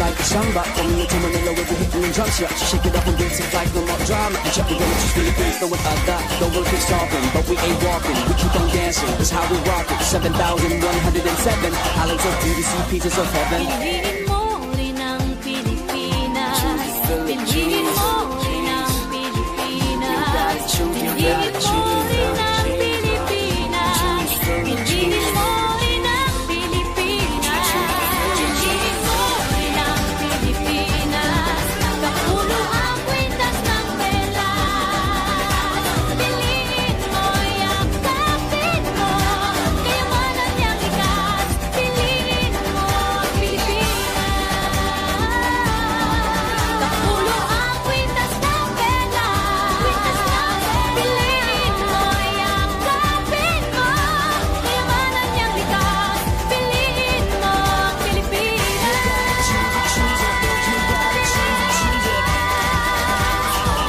like a samba. Coming into Manila with the hitting and drum shot. Shake it up and dance it like no more drama. And check it out, just Philippines, know what I got. The world keeps talking, but we ain't walking. We keep on dancing, that's how we rock it. 7,107 islands of beauty, pieces of heaven. Piliin mo rin ang Pilipinas. Piliin mo rin ang Pilipinas. Piliin mo rin ang Pilipinas. Piliin mo rin ang Pilipinas. Piliin mo rin ang Pilipinas. Kapulo ang kwintas ng pelas. Piliin mo, yakapin mo. Kayamanan niyang likas. Piliin mo ang Pilipinas. Kapulo ang kwintas ng pelas. Piliin mo, yakapin mo. Kayamanan niyang likas. Piliin mo ang Pilipinas.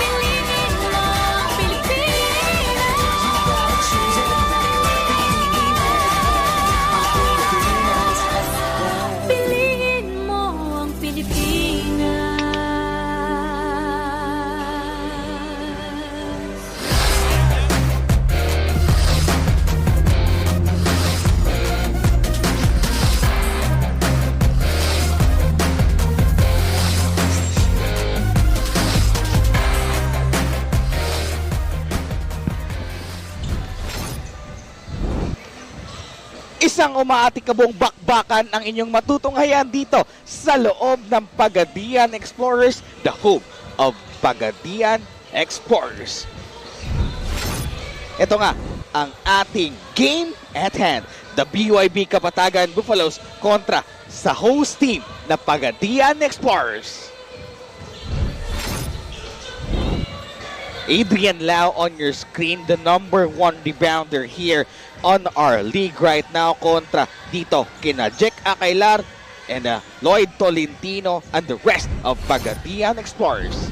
Piliin mo ang Pilipinas. Piliin mo ang Pilipinas. Isang umaatikabong bakbakan ang inyong matutunghayan dito sa loob ng Pagadian Explorers, the home of Pagadian Explorers. Ito nga ang ating game at hand. The BYB Kapatagan Buffaloes kontra sa host team na Pagadian Explorers. Adrian Lau on your screen, the #1 rebounder here on our league right now kontra dito kina Jack Acailar and Lloyd Tolentino and the rest of Pagadian Explorers.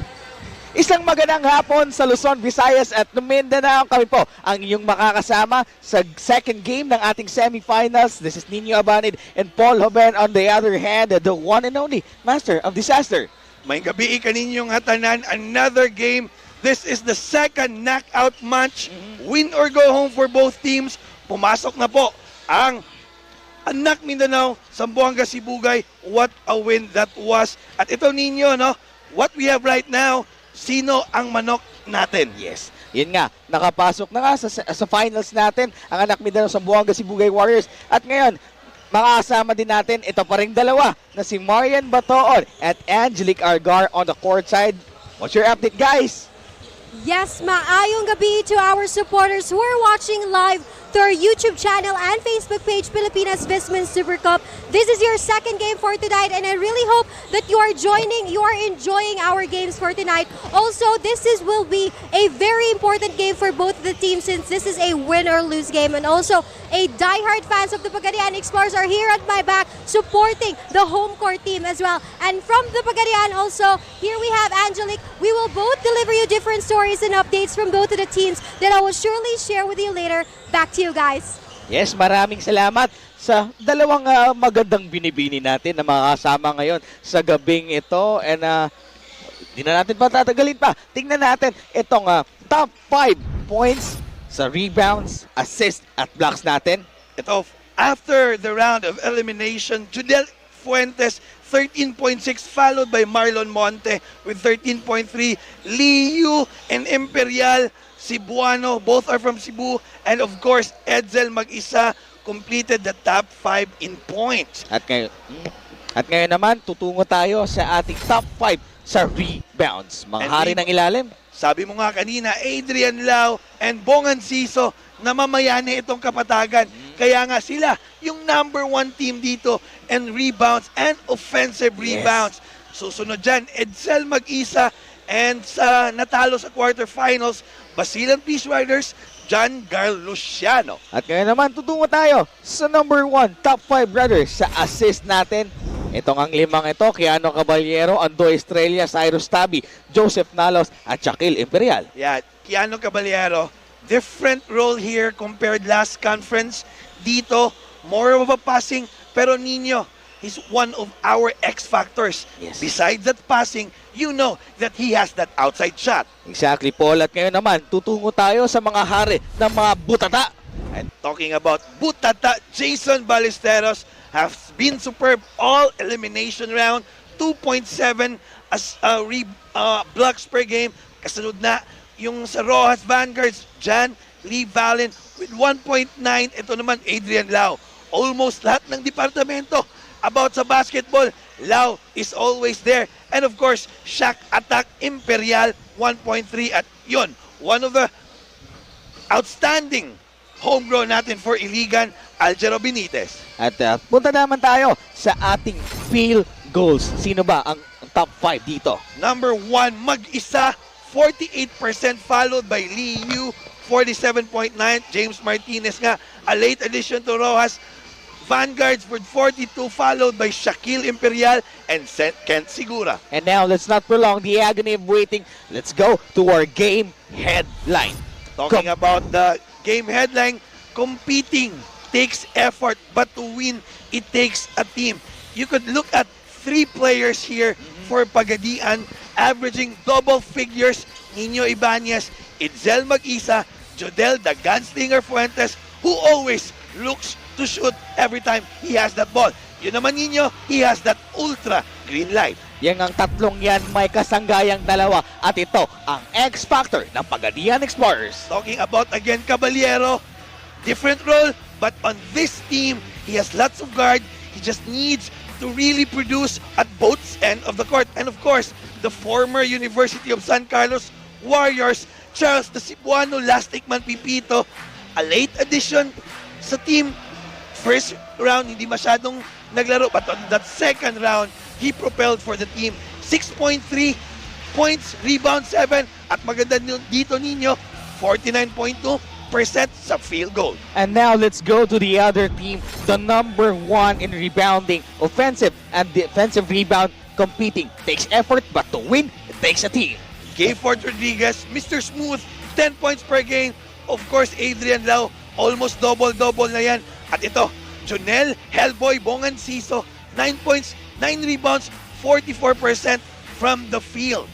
Isang magandang hapon sa Luzon, Visayas at Mindanao. Kami po ang inyong makakasama sa second game ng ating semifinals. This is Nino Abanid and Paul Hoben on the other hand, the one and only Master of Disaster. May gabi kaninyong hatanan, another game. This is the second knockout match. Win or go home for both teams. Pumasok na po ang Anak Mindanao, Zamboanga Sibugay. What a win that was. At ito ninyo, no? What we have right now, sino ang manok natin? Yes, yun nga, nakapasok na nga sa finals natin ang Anak Mindanao, Zamboanga Sibugay Warriors. At ngayon, makakasama din natin ito pa ring dalawa na si Marian Batoon at Angelique Argar on the court side. What's your update, guys? Yes, maayong gabi to our supporters who are watching live to our YouTube channel and Facebook page, Pilipinas Vismin Supercup. This is your second game for tonight, and I really hope that you are enjoying our games for tonight. Also, will be a very important game for both the teams since this is a win or lose game, and also a diehard fans of the Pagadian Explorers are here at my back supporting the home court team as well. And from the Pagadian also, here we have Angelique. We will both deliver you different stories and updates from both of the teams that I will surely share with you later. Back to you guys. Yes, maraming salamat sa dalawang magandang binibini natin na makakasama ngayon sa gabing ito. And di na natin patatagalin pa. Tingnan natin itong top 5 points sa rebounds, assists at blocks natin. Ito, after the round of elimination, Judel Fuentes, 13.6, followed by Marlon Monte with 13.3. Liu and Imperial Cebuano, both are from Cebu. And of course, Edsel mag-isa completed the top 5 in points. At ngayon naman, tutungo tayo sa ating top 5 sa rebounds. Mga hari ng ilalim. Sabi mo nga kanina, Adrian Lau and Bongan Siso, namamayani itong Kapatagan. Kaya nga sila, yung #1 team dito and rebounds and offensive rebounds. Susunod dyan, Edsel mag-isa. And sa natalo sa quarterfinals, Basilan Peace Riders, John Garl Luciano. At ngayon naman, tutungo tayo sa #1 top 5 brothers sa assist natin. Itong ang limang ito, Keanu Caballero, Ando Estrella, Cyrus Tabi, Joseph Nalos, at Shaquille Imperial. Yeah, Keanu Caballero, different role here compared last conference. Dito, more of a passing, pero Nino, he's one of our X factors. Yes. Besides that passing, you know that he has that outside shot. Exactly, Paul. At ngayon naman, tutungo tayo sa mga hari ng mga butata. And talking about Butata, Jason Ballesteros has been superb all elimination round, 2.7 as blocks per game. Kasunod na yung sa Rojas Vanguards, Jan Lee Valen with 1.9. Ito naman, Adrian Lau. Almost lahat ng departamento about sa basketball, Lau is always there. And of course, Shaq Attack Imperial 1.3 at yun, one of the outstanding homegrown natin for Iligan, Algero Benitez. At punta naman tayo sa ating field goals. Sino ba ang top 5 dito? Number 1, mag-isa, 48% followed by Lee Yu, 47.9. James Martinez nga, a late addition to Rojas. Vanguards with 42, followed by Shaquille Imperial and Kent Segura. And now, let's not prolong the agony of waiting. Let's go to our game headline. Talking about the game headline, competing takes effort, but to win, it takes a team. You could look at 3 players here for Pagadian, averaging double figures. Nino Ibanez, Itzel Mag-isa, Jodel the Gunslinger Fuentes, who always looks to shoot every time he has that ball. Yun naman Nino, he has that ultra green light. Yang ang tatlong yan may kasanggayang dalawa at ito ang X Factor ng Pagadian Explorers. Talking about again Caballero, different role, but on this team, he has lots of guard. He just needs to really produce at both ends of the court. And of course, the former University of San Carlos Warriors, Charles the Cebuano Lastikman Pipito, a late addition sa team. First round, hindi masyadong naglaro, but on that second round, he propelled for the team. 6.3 points, rebound 7, at maganda dito ninyo, 49.2% sa field goal. And now let's go to the other team, the number 1 in rebounding, offensive and defensive rebound competing. Takes effort, but to win, it takes a team. Gayford Rodriguez, Mr. Smooth, 10 points per game. Of course, Adrian Lau, almost double-double na yan. At ito, Jonel Hellboy Bonganciso, 9 points, 9 rebounds, 44% from the field.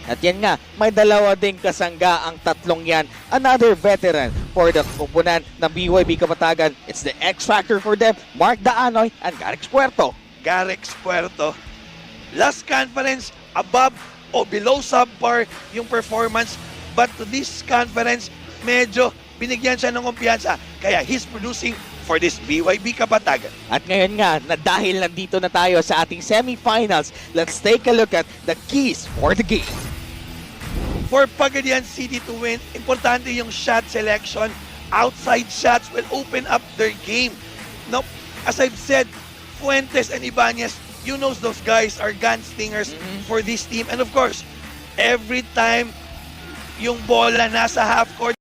At yan nga, may dalawa ding kasangga ang tatlong yan. Another veteran for the kumpunan ng BYB Kapatagan. It's the X Factor for them, Mark Daanoy and Garix Puerto. Garix Puerto, last conference, above o below subpar yung performance. But to this conference, medyo binigyan siya ng kumpiyansa. Kaya he's producing for this BYB Kapatagan. At ngayon nga, na dahil nandito na tayo sa ating semifinals, let's take a look at the keys for the game. For Pagadian City to win, importante yung shot selection. Outside shots will open up their game. Now, as I've said, Fuentes and Ibanez, you know those guys are gunslingers for this team. And of course, every time yung bola nasa half court,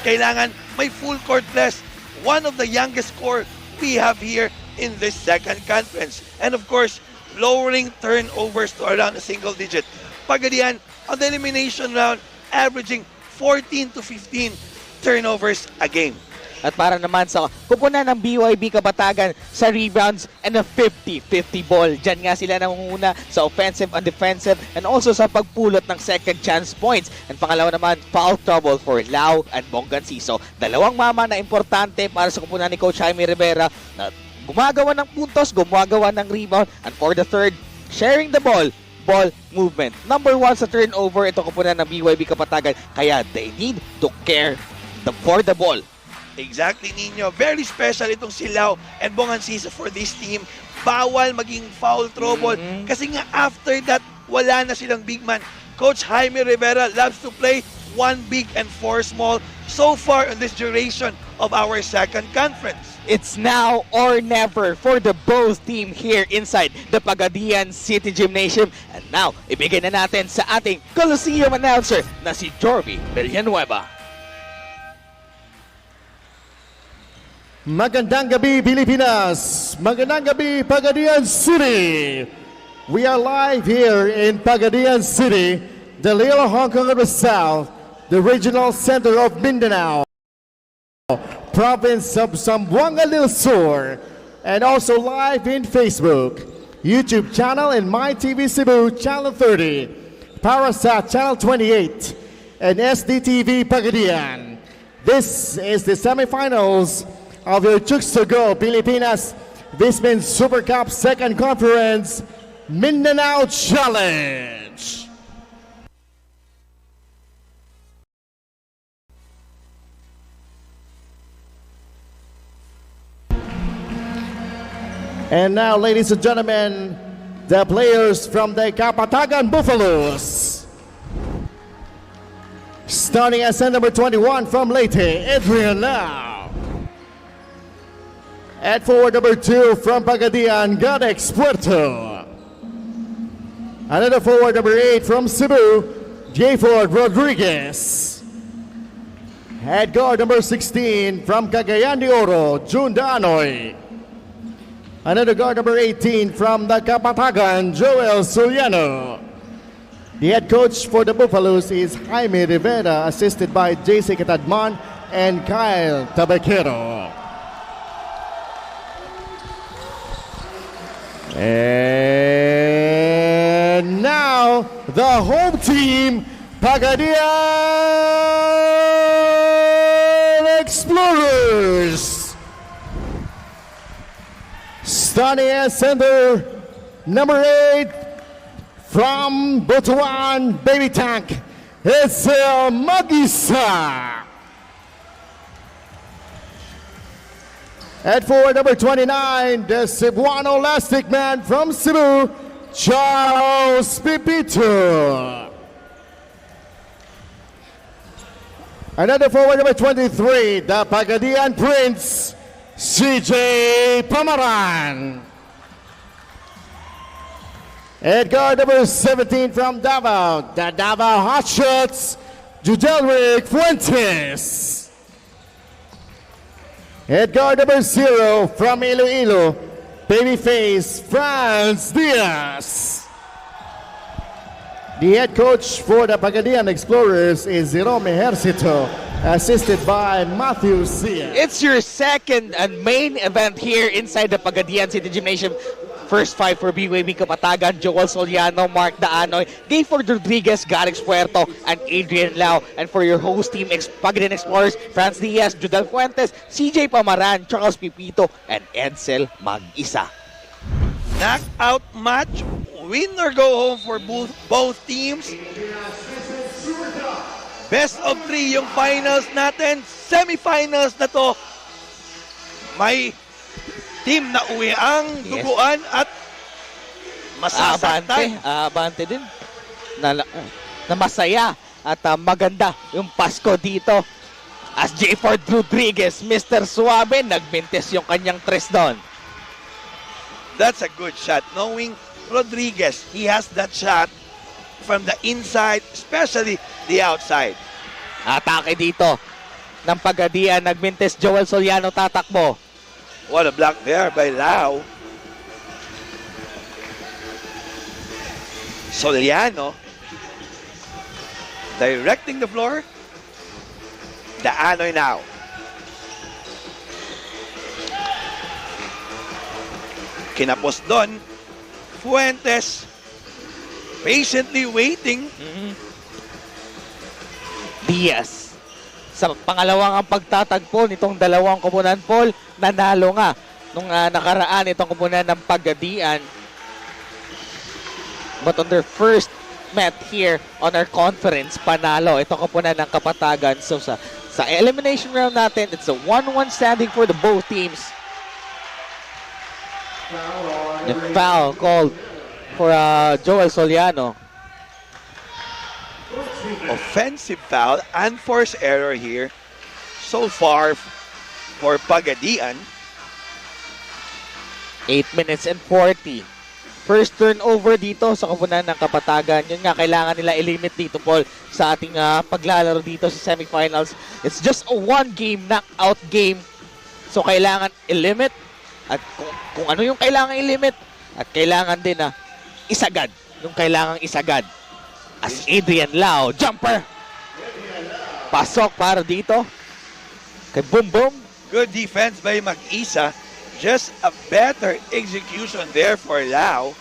kailangan may full court press. One of the youngest core we have here in this second conference. And of course, lowering turnovers to around a single digit. Pagadian, on the elimination round, averaging 14 to 15 turnovers a game. At para naman sa kupunan ng BYB Kapatagan sa rebounds and a 50-50 ball. Diyan nga sila nangunguna sa offensive and defensive and also sa pagpulot ng second chance points. And pangalawa naman, foul trouble for Lau and Bonganciso. Dalawang mama na importante para sa kupunan ni Coach Jaime Rivera na gumagawa ng puntos, gumagawa ng rebound. And for the third, sharing the ball movement. Number 1 sa turnover, ito kupunan ng BYB Kapatagan. Kaya they need to care for the ball. Exactly, Nino. Very special itong si Lau and Bonganciso for this team. Bawal maging foul trouble. Kasi nga after that, wala na silang big man. Coach Jaime Rivera loves to play 1 big and 4 small so far in this duration of our second conference. It's now or never for the both team here inside the Pagadian City Gymnasium. And now, ibigay na natin sa ating Coliseum announcer na si Jorby Villanueva. Magandang gabi, Pilipinas! Magandang gabi, Pagadian City! We are live here in Pagadian City, the Little Hong Kong of the South, the regional center of Mindanao, province of Zamboanga del Sur, and also live in Facebook, YouTube channel, and MyTV Cebu channel 30, Parasat channel 28, and SDTV Pagadian. This is the semifinals of your Chooks to Go Pilipinas Vismin Supercup Second Conference Mindanao Challenge. And now, ladies and gentlemen, the players from the Kapatagan Buffaloes. Starting at center number 21 from Leyte, Adrian Lau. At forward number 2 from Pagadian, Gadex Puerto. Another forward number 8 from Cebu, J. Ford Rodriguez. At guard number 16 from Cagayan de Oro, June Danoy. Another guard number 18 from the Kapatagan, Joel Suliano. The head coach for the Buffaloes is Jaime Rivera, assisted by JC Catadman and Kyle Tabaquero. And now, the home team, Pagadian Explorers. Starting at center, number 8 from Butuan Baby Tank, it's Magisa. At forward number 29, the Cebuano Elastic Man from Cebu, Charles Pipito. Another forward number 23, the Pagadian Prince, CJ Pamaran. At guard number 17 from Davao, the Davao Hotshots, Judelric Fuentes. At guard number 0 from Iloilo, babyface Franz Diaz. The head coach for the Pagadian Explorers is Jerome Ejercito, assisted by Matthew Sia. It's your second and main event here inside the Pagadian City Gymnasium. First 5 for BWB Kapatagan, Joel Soliano, Mark Daanoy, Gayford Rodriguez, Garix Puerto, and Adrian Lau. And for your host team, Pagadian Explorers, Franz Diaz, Judel Fuentes, CJ Pamaran, Charles Pipito, and Edsel Mag-isa. Knockout match. Win or go home for both teams. Best of 3 yung finals natin. Semifinals na to. May team na uwi ang duguan at masasaktan. Abante din. Na masaya at maganda yung Pasko dito. As J. Ford Rodriguez, Mr. Suave, nagmintes yung kanyang tres doon. That's a good shot. Knowing Rodriguez, he has that shot from the inside, especially the outside. Atake dito ng Pagadian, nagmintes Joel Soliano, tatakbo. What a block there by Lau. Soliano directing the floor. Daanoy now. Kinapos doon. Fuentes patiently waiting. Diaz. Sa pangalawang ang pagtatagpo nitong dalawang koponan, Paul, nanalo nga nung nakaraan itong koponan ng Pagadian. But on their first met here on our conference, panalo itong koponan ng Kapatagan. So sa elimination round natin, it's a 1-1 standing for the both teams. The foul called for Joel Soliano. Offensive foul, unforced error here so far for Pagadian. 8 minutes and 40. First turnover dito sa koponan ng Kapatagan. Yun nga, kailangan nila i-limit dito, Paul, sa ating paglalaro dito sa semifinals. It's just a one-game knockout game. So, kailangan i-limit. At kung ano yung kailangan i-limit, at kailangan din isagad. Yung kailangan isagad. As Adrian Lau, jumper. Pasok para dito. Kay Boom Boom. Good defense by Mag-isa. Just a better execution there for Lau.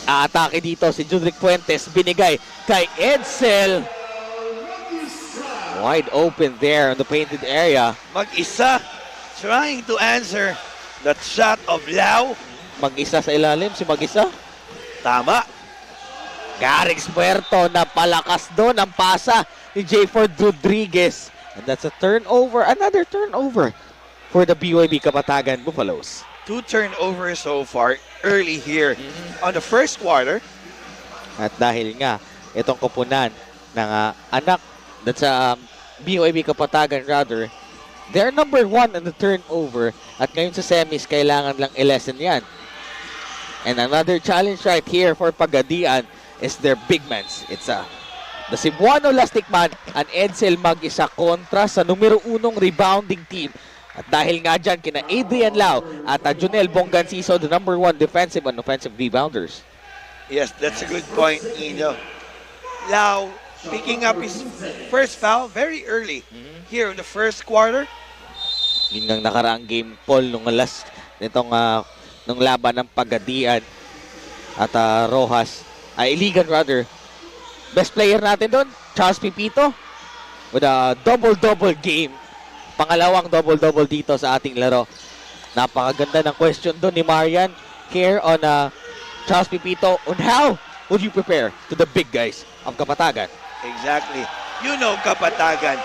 Aatake dito si Judric Fuentes, binigay kay Edsel. Wide open there on the painted area. Mag-isa, trying to answer that shot of Lau. Mag-isa sa ilalim, si Mag-isa. Tama. Garix Puerto na palakas doon ang pasa ni Jayford Rodriguez. And that's a turnover, another turnover for the BYB Kapatagan Buffaloes. 2 turnovers so far early here on the first quarter. At dahil nga, itong koponan ng anak that's BYB Kapatagan rather, they're number 1 in the turnover at ngayon sa semis, kailangan lang i-lessen yan. And another challenge right here for Pagadian is their big mans. It's the Cebuano Lastikman and Edsel Mag-isa kontra sa numero 1 rebounding team. At dahil nga dyan, kina Adrian Lau at Junel Bonganciso, the number 1 defensive and offensive rebounders. Yes, that's a good point, Nino. Lau picking up his first foul very early here in the first quarter. Yun ang nakaraang game, Paul, nung nung laban ng Pagadian at Rojas. Iligan rather. Best player natin doon, Charles Pipito, with a double-double game. Pangalawang double-double dito sa ating laro. Napakaganda ng question doon ni Marian here on Charles Pipito on how would you prepare to the big guys of Kapatagan. Exactly. You know Kapatagan,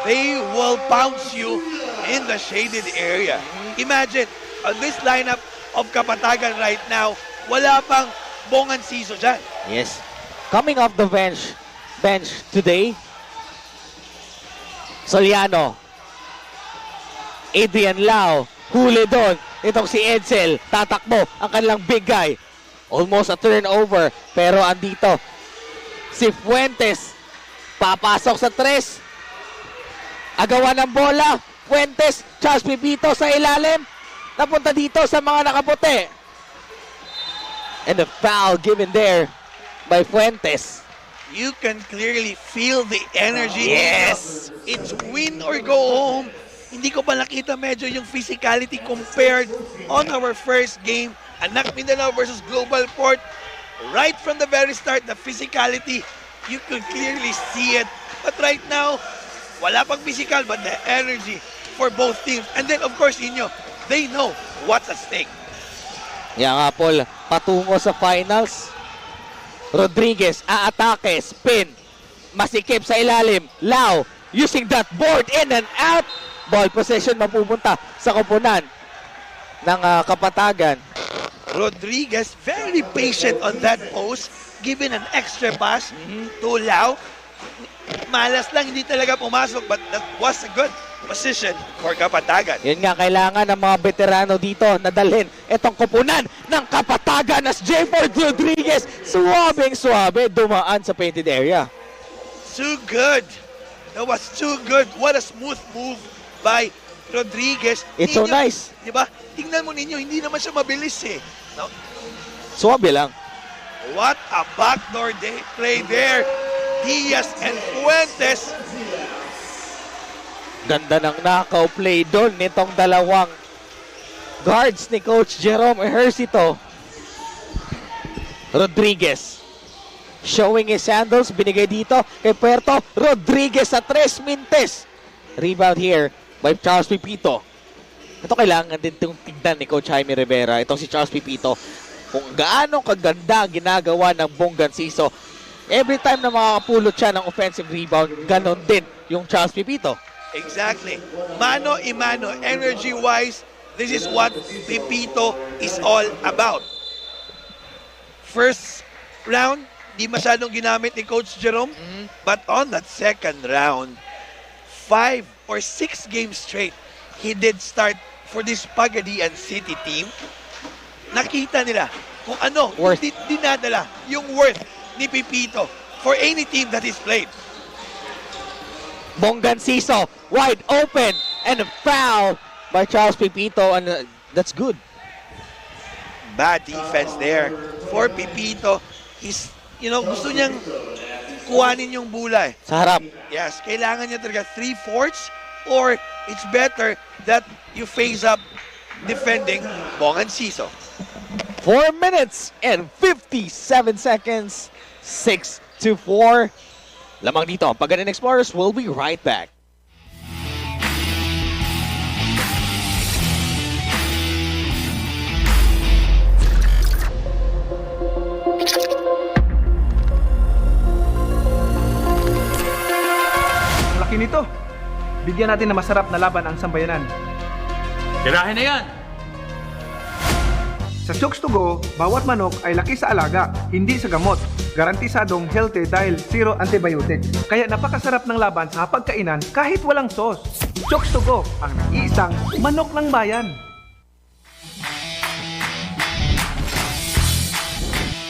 they will pounce you in the shaded area. Imagine, on this lineup of Kapatagan right now, wala pang Bonganciso dyan. Yes. Coming off the bench today, Soliano, Adrian Lau, huli doon. Itong si Edsel, tatakbo ang kanilang big guy. Almost a turnover, pero andito si Fuentes, papasok sa 3. Agawan ng bola, Fuentes, Charles Pipito sa ilalim, napunta dito sa mga nakaputi. And the foul given there by Fuentes. You can clearly feel the energy. Yes! It's win or go home. Hindi ko pa nakita medyo yung physicality compared on our first game. Anak Mindanao versus Global Port. Right from the very start, the physicality, you could clearly see it. But right now, wala pang physical, but the energy for both teams. And then, of course, Inyo, they know what's at stake. Yan nga, Paul, patungo sa finals. Rodriguez, aatake, spin. Masikip sa ilalim. Lau, using that board in and out. Ball possession mapupunta sa koponan ng Kapatagan. Rodriguez, very patient on that post. Given an extra pass to Lau. Malas lang, hindi talaga pumasok, but that was a good position for Kapatagan. Yun nga, kailangan ng mga veterano dito na dalhin itong koponan ng Kapatagan as Jayford Rodriguez. Suwabing-suwabe, dumaan sa painted area. Too good. That was too good. What a smooth move by Rodriguez. It's so nice. Diba? Tingnan mo ninyo, hindi naman siya mabilis eh. No? Suwabe lang. What a backdoor play there. Diaz and Fuentes. Ganda ng knockout play doon nitong dalawang guards ni Coach Jerome Ejercito. Rodriguez showing his sandals, binigay dito kay Puerto. Rodriguez sa 3 mintes. Rebound here by Charles Pipito. Ito kailangan din itong tignan ni Coach Jaime Rivera. Itong si Charles Pipito, kung gaano kaganda ginagawa ng Bonganciso. Every time na makakapulot siya ng offensive rebound, ganon din yung Charles Pipito. Exactly. Mano-imano, energy-wise, this is what Pipito is all about. First round, di masyadong ginamit ni Coach Jerome. But on that second round, 5 or 6 games straight, he did start for this Pagadian City team. Nakita nila kung ano dinadala yung worth ni Pipito for any team that is played. Bonganciso, wide open, and a foul by Charles Pipito, and that's good. Bad defense there for Pipito. He's, gusto niyang kuhanin yung bola eh. Sa harap. Yes, kailangan niya talaga 3/4 or it's better that you face up defending Bong Enciso. 4 minutes and 57 seconds. 6-4. Lamang dito, ang Pagadian Explorers will be right back. Ang laki nito. Bigyan natin na masarap na laban ang sambayanan. Tirahin na yan! Sa Chokes to Go, bawat manok ay laki sa alaga, hindi sa gamot. Garantisadong healthy dahil zero antibiotic. Kaya napakasarap ng laban sa pagkainan kahit walang sauce. Chokes to Go, ang nag-iisang manok ng bayan.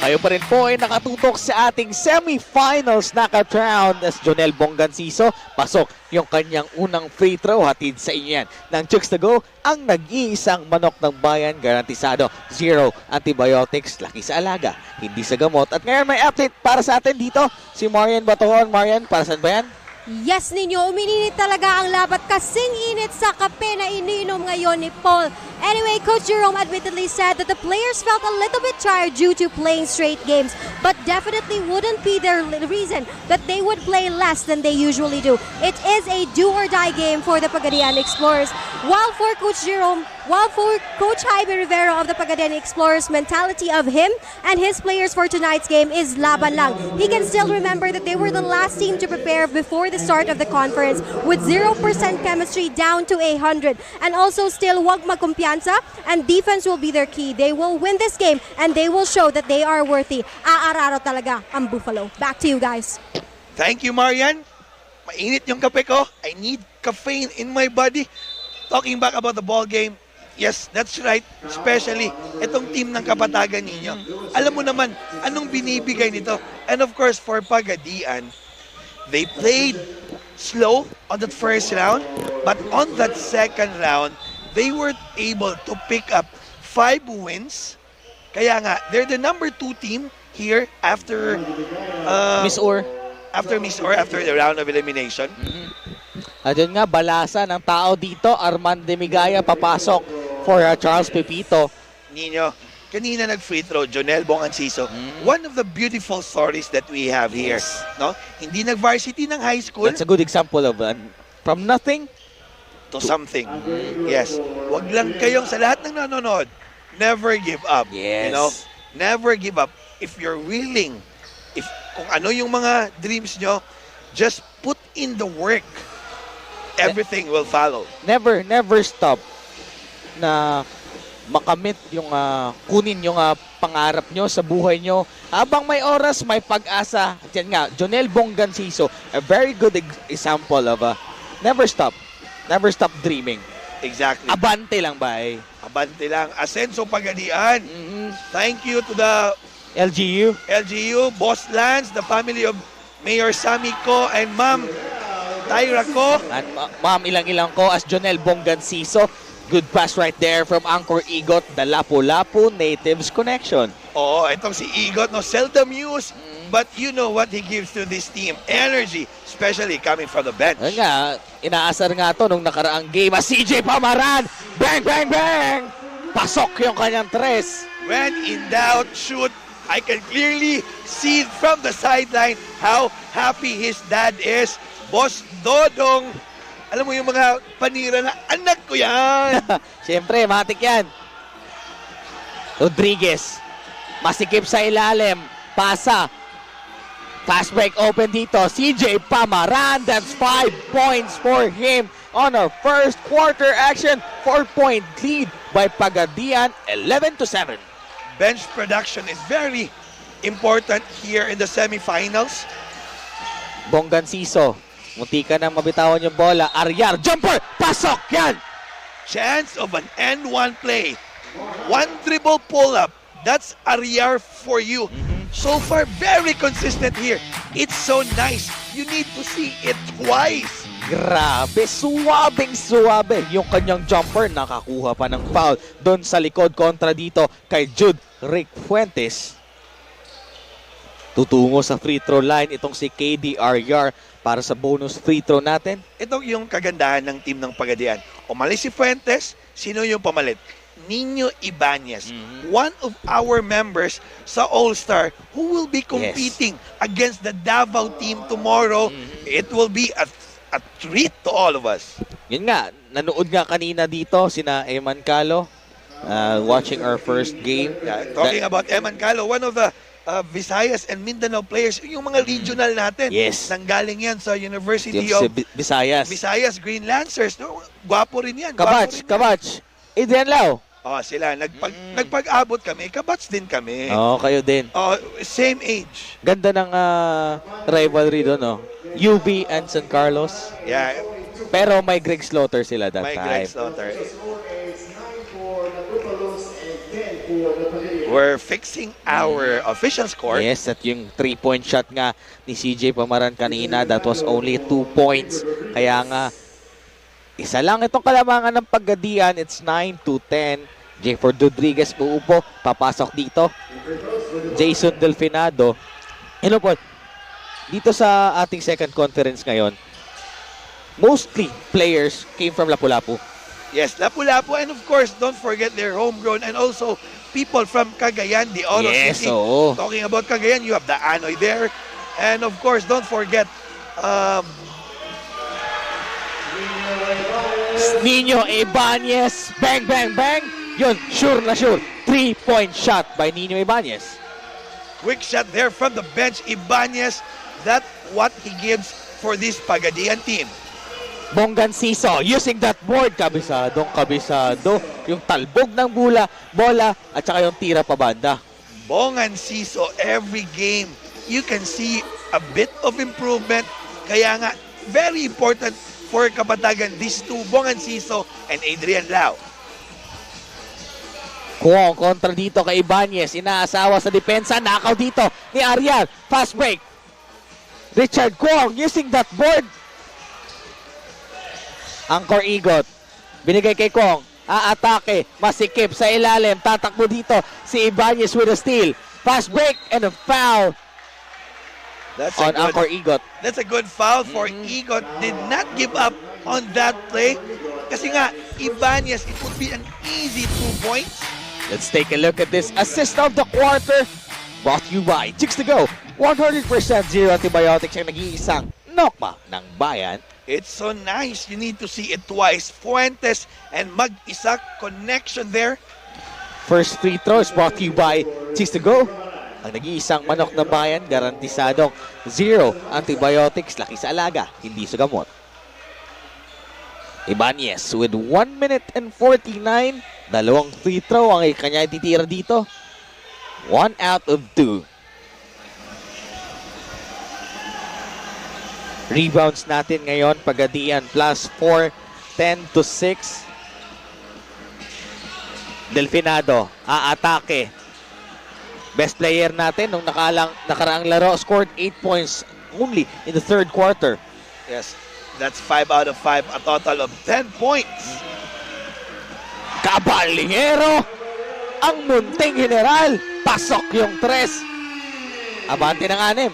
Kayo pa rin po ay nakatutok sa ating semi-finals knockout round as Jonel Bonganciso. Pasok yung kanyang unang free throw. Hatid sa inyo yan ng Chooks to Go, ang nag-iisang manok ng bayan. Garantisado, zero antibiotics, laki sa alaga, hindi sa gamot. At ngayon may update para sa atin dito. Si Marian Batohon. Marian, para saan ba yan? Yes ninyo, umininit talaga ang labat kasing init sa kape na iniinom ngayon ni Paul. Anyway, Coach Jerome admittedly said that the players felt a little bit tired due to playing straight games, but definitely wouldn't be their reason that they would play less than they usually do. It is a do-or-die game for the Pagadian Explorers. While for Coach Jaime Rivero of the Pagadian Explorers, mentality of him and his players for tonight's game is laban lang. He can still remember that they were the last team to prepare before the start of the conference with 0% chemistry down to 100. And also still wag magkumpiyansa and defense will be their key. They will win this game and they will show that they are worthy. Aararo talaga ang Buffalo. Back to you guys. Thank you, Marian. Mainit yung kape ko. I need caffeine in my body. Talking back about the ball game, yes, that's right. Especially itong team ng Kapatagan ninyo. Alam mo naman, anong binibigay nito? And of course, for Pagadian, they played slow on that first round, but on that second round, they were able to pick up 5 wins. Kaya nga, they're the number 2 team here after Miss Or. after the round of elimination. At yun nga, balasa ng tao dito. Arman de Migaya papasok for Charles Pepito. Nino, kanina nag-free throw, Jonel Bonganciso. One of the beautiful stories that we have here. No? Hindi nag-varsity ng high school That's a good example of from nothing. to something. Yes. Wag lang kayong sa lahat ng nanonood, never give up. Yes. You know? Never give up. If you're willing, if kung ano yung mga dreams nyo, just put in the work. Everything will follow. Never stop na makamit yung kunin yung pangarap nyo sa buhay nyo. Habang may oras, may pag-asa. At yan nga, Jonel Bonganciso, a very good example of never stop. Never stop dreaming. Exactly. Abante lang ba eh? Abante lang. Asenso Pagadian. Thank you to the LGU. Boss Lance, the family of Mayor Sammy Ko and Ma'am Tyra Ko. At ma'am, ilang-ilang ko as Jonel Bonganciso. Good pass right there from Anchor Igot, the Lapu-Lapu Natives Connection. Oo, itong si Igot, no, seldom used, but you know what he gives to this team. Energy, especially coming from the bench. Ayun nga, inaasar nga to nung nakaraang game. CJ Pamaran! Bang, bang, bang! Pasok yung kanyang tres. When in doubt, shoot. I can clearly see from the sideline how happy his dad is. Boss Dodong, alam mo yung mga panira na, anak ko yan! Siyempre, matik yan. Rodriguez, masikip sa ilalim. Pasa. Fast break open dito. CJ Pamaran, that's 5 points for him on our first quarter action. 4-point lead by Pagadian, 11-7. Bench production is very important here in the semifinals. Bonganciso, munti ka na mabitawan yung bola. Aryar, jumper, pasok, yan! Chance of an N1 play. One dribble pull-up. That's Aryar for you. So far, very consistent here. It's so nice. You need to see it twice. Grabe, suwabing-suwabe yung kanyang jumper. Nakakuha pa ng foul doon sa likod kontra dito kay Jude Rick Fuentes. Tutungo sa free throw line itong si KDRR para sa bonus free throw natin. Ito yung kagandahan ng team ng Pagadian. Umalis si Fuentes, sino yung pamalit? Nino Ibanez, one of our members sa All-Star who will be competing against the Davao team tomorrow. It will be a treat to all of us. Yun nga, nanood nga kanina dito sina Eman Calo, watching our first game. Yeah, talking about Eman Calo, one of the Visayas and Mindanao players, yung mga regional natin. Yes. Nanggaling yan sa University Yung of Visayas. Visayas Green Lancers. No? Gwapo rin yan. Kabats. Adrian Lau. Oh, sila. Nagpag-abot kami. Kabats din kami. Kayo din. Same age. Ganda ng rivalry doon, no? UB and San Carlos. Yeah. Pero may Greg Slaughter sila that My time. Greg Slaughter. We're fixing our official score. Yes, at yung 3-point shot nga ni CJ Pamaran kanina, that was only 2 points. Kaya nga, isa lang itong kalamangan ng Pagadian. It's 9-10. Jayford Rodriguez uupo, papasok dito. Jason Delfinado. Hello po, dito sa ating second conference ngayon, mostly players came from Lapu-Lapu. Yes, Lapu-Lapu, and of course, don't forget their homegrown and also people from Cagayan, the Oro Yes, City. oo. Talking about Cagayan, you have the Anoy there. And of course, don't forget Nino Ibanez, bang, bang, bang. Yun, sure na sure. 3-point shot by Nino Ibanez. quick shot there from the bench. Ibanez, that's what he gives for this Pagadian team. Bonggan Siso using that board. Kabisado. Yung talbog ng bola at saka yung tira pa banda. Bongan Siso, every game, you can see a bit of improvement. Kaya nga, very important for Kapatagan, these two, Bongan Siso and Adrian Lau. Kuong kontra dito kay Ibanez. Inaasawa sa depensa. Nakaw dito ni Ariel. Fast break. Richard Kuong using that board. Angkor Igot. Binigay kay Kuong. Aatake. Masikip sa ilalim. Tatakbo dito si Ibanez with a steal. Fast break and a foul on Angkor Igot. That's a good foul for Igot. Did not give up on that play. Kasi nga, Ibanez, it would be an easy 2 points. Let's take a look at this assist of the quarter. Brought to you by Chicks to Go. 100% zero antibiotics ang nag-iisang nokma ng bayan. It's so nice. You need to see it twice. Fuentes and mag-isa connection there. First free throws brought to you by Chicks to Go. Ang nag-iisang manok ng bayan, garantisadong zero antibiotics, laki sa alaga, hindi sa gamot. Ibanez with 1 minute and 49. Dalawang free throw ang kanya ititira dito. 1 out of 2. Rebounds natin ngayon, Pagadian plus 4, 10-6. Delfinado, aatake. Best player natin nung nakaraang laro, scored 8 points only in the third quarter. Yes, that's 5 out of 5, a total of 10 points. Caballero, ang munting general, pasok yung 3. Abante ng 6.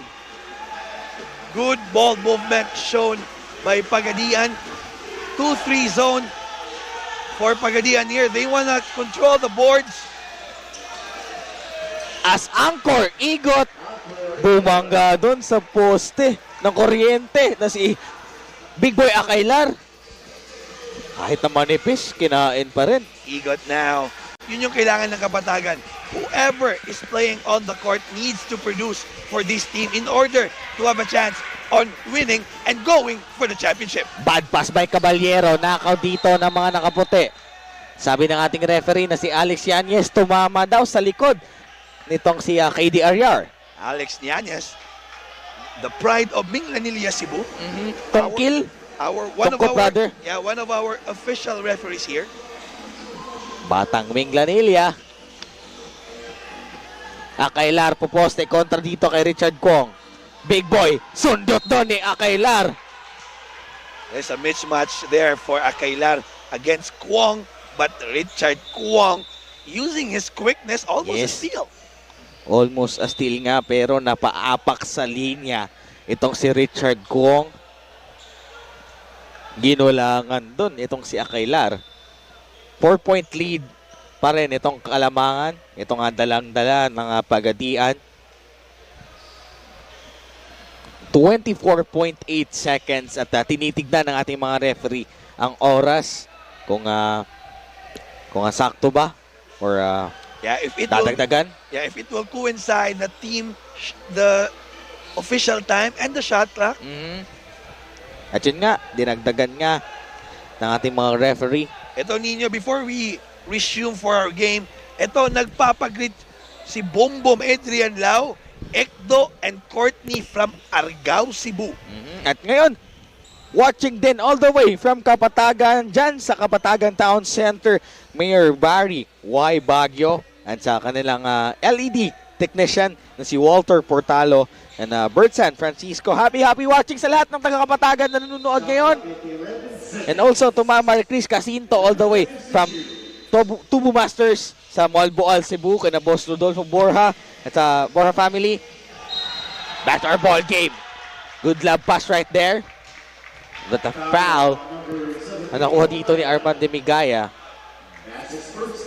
Good ball movement shown by Pagadian. 2-3 zone for Pagadian here. They want to control the boards. As Angkor Igot, bumangga doon sa poste ng kuryente na si Big Boy Akailar. Kahit na manipis, kinain pa rin. Igot now. Yun yung kailangan ng Kapatagan. Whoever is playing on the court needs to produce for this team in order to have a chance on winning and going for the championship. Bad pass by Caballero. Nakaw dito ng mga nakaputi. Sabi ng ating referee na si Alex Yanez, tumama daw sa likod nitong si KDRR. Alex Yanez, the pride of Minglanilla, Cebu. Tongkil. One of Tongko brother. our official referees here. Batang Minglanilla. Akailar puposte kontra dito kay Richard Kuong. Big Boy, sundot doon ni Akailar. There's a mismatch there for Akailar against Kuong, but Richard Kuong using his quickness almost a steal. Almost a steal nga pero napaapak sa linya itong si Richard Kong. Ginulangan dun itong si Akailar. 4-point lead pa rin itong Kalamangan. Ito nga dalang-dala ng Pagadian. 24.8 seconds at tinitignan ng ating mga referee ang oras kung sakto ba or if it dadagdagan. if it will coincide the official time and the shot clock. At yun nga, dinagdagan nga ng ating mga referee. Ito Nino, before we resume for our game, ito nagpapagreet si Bombom Adrian Lau, Ekdo and Courtney from Argao, Cebu. At ngayon, watching din all the way from Kapatagan, dyan sa Kapatagan Town Center, Mayor Barry Y. Baguio, at sa kanilang LED technician na si Walter Portalo and Bert San Francisco. Happy watching sa lahat ng taga-Kapatagan na nanonood ngayon. And also to Mama Chris Casinto all the way from Tubo Masters sa Malboal, Cebu, kina Boss Rodolfo Borja at sa Borja family. That's our ball game. Good love pass right there. But a foul ang nakuha dito ni Armand de Migaya.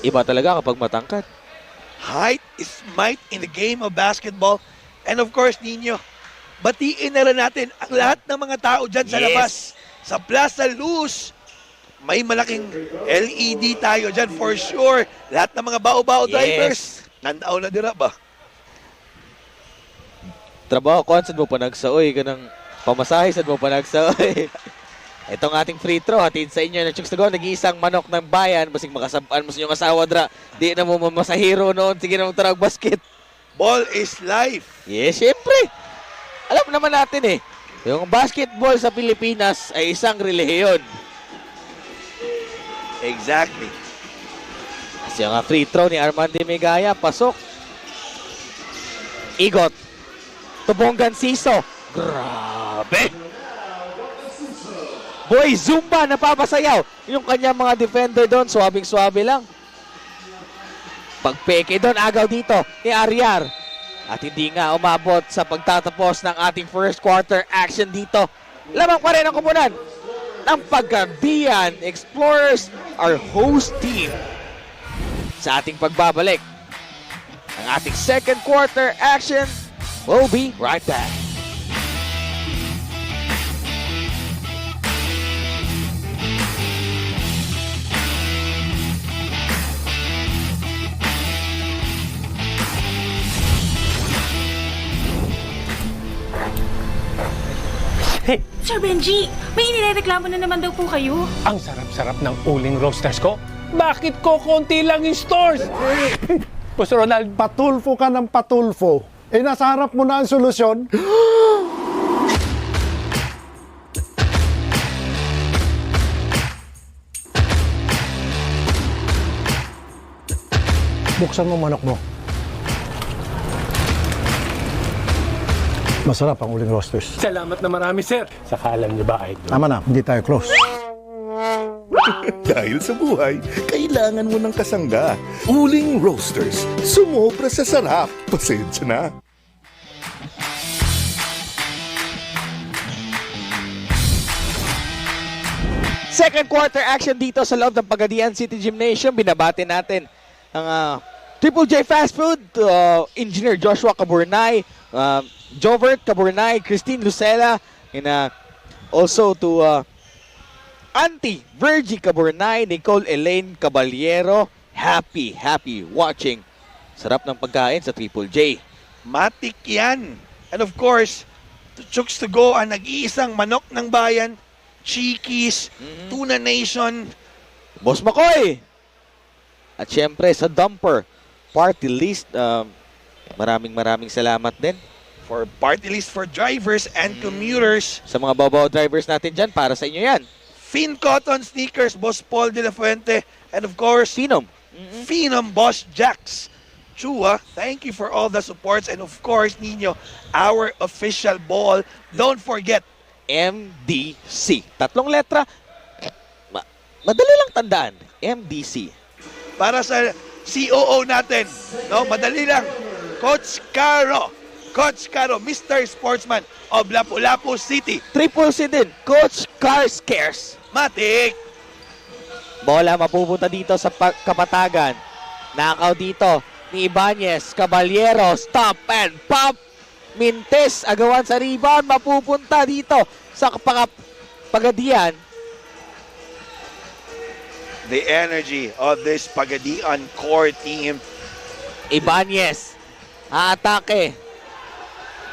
Iba talaga kapag matangkad. Height is might in the game of basketball. And of course, Nino, batiin na rin natin ang lahat ng mga tao dyan sa labas. Sa Plaza Luz, may malaking LED tayo dyan for sure. Lahat ng mga bao-bao drivers, nandaw na dira ba? Trabaho ko, saan mo pa nagsaoy? Ganang pamasahe, saan mo pa nagsaoy? Itong ating free throw, hatid sa inyo ng Chooks to Go, nag-iisang manok ng bayan, basig makasabaan mo sa inyong asawa, dra. Di na mo mamasahiro noon, sige na mong tarag basket. Ball is life. Yes, syempre. Alam naman natin yung basketball sa Pilipinas ay isang relihiyon. Exactly. Kasi yung free throw ni Armand de Migaya, pasok. Igot. Tubonggan Siso. Grabe. Boy, Zumba, napapasayaw. Yung kanyang mga defender doon, swabing-swabe lang. Pagpeke doon, agaw dito ni Ariar. At hindi nga umabot sa pagtatapos ng ating first quarter action dito. Lamang pa rin ang kupunan ng Pagadian Explorers, our host team. Sa ating pagbabalik, ang ating second quarter action will be right back. Hey, Sir Benji, may inireklamo na naman daw po kayo. ang sarap-sarap ng uling roasters ko. Bakit ko konti lang yung stores? Boss Ronald, Patulfo ka ng patulfo. Nasa harap mo na ang solusyon. Buksan mo manok mo. Masarap ang uling roasters. salamat na marami, sir. Saka alam niyo ba, idol? Tama na, hindi tayo close. Dahil sa buhay, kailangan mo ng kasangga. Uling Roasters, sumobra sa sarap. Pasensya na. Second quarter action dito sa loob ng Pagadian City Gymnasium. Binabati natin ang Triple J Fast Food, Engineer Joshua Caburnay, Jovert Caburnay, Christine Lucela, and also to Auntie Virgie Caburnay, Nicole Elaine Caballero. Happy watching. Sarap ng pagkain sa Triple J. Matik yan. And of course, Chooks to Go ang nag-iisang manok ng bayan, Chikis, Tuna Nation. Boss Makoy! At syempre sa Dumper Party List, maraming salamat din. For party list for drivers and commuters. Sa mga babaw drivers natin dyan, para sa inyo yan. Fin Cotton Sneakers, Boss Paul De La Fuente. And of course, Phenom. Phenom Boss Jax. Chua, thank you for all the supports. And of course, Nino, our official ball. Don't forget, MDC. Tatlong letra. Madali lang tandaan. MDC. para sa COO natin, no, madali lang. Coach Caro. Coach Caro, Mr. Sportsman of Lapu-Lapu City. Triple C din, Coach Cars Cares. Matik. Bola mapupunta dito sa Kapatagan. Nakaw dito ni Ibanez. Caballero, stop and pop. Mintes, agawan sa rebound. Mapupunta dito sa Pagadian. The energy of this Pagadian core team. Ibanez, aatake.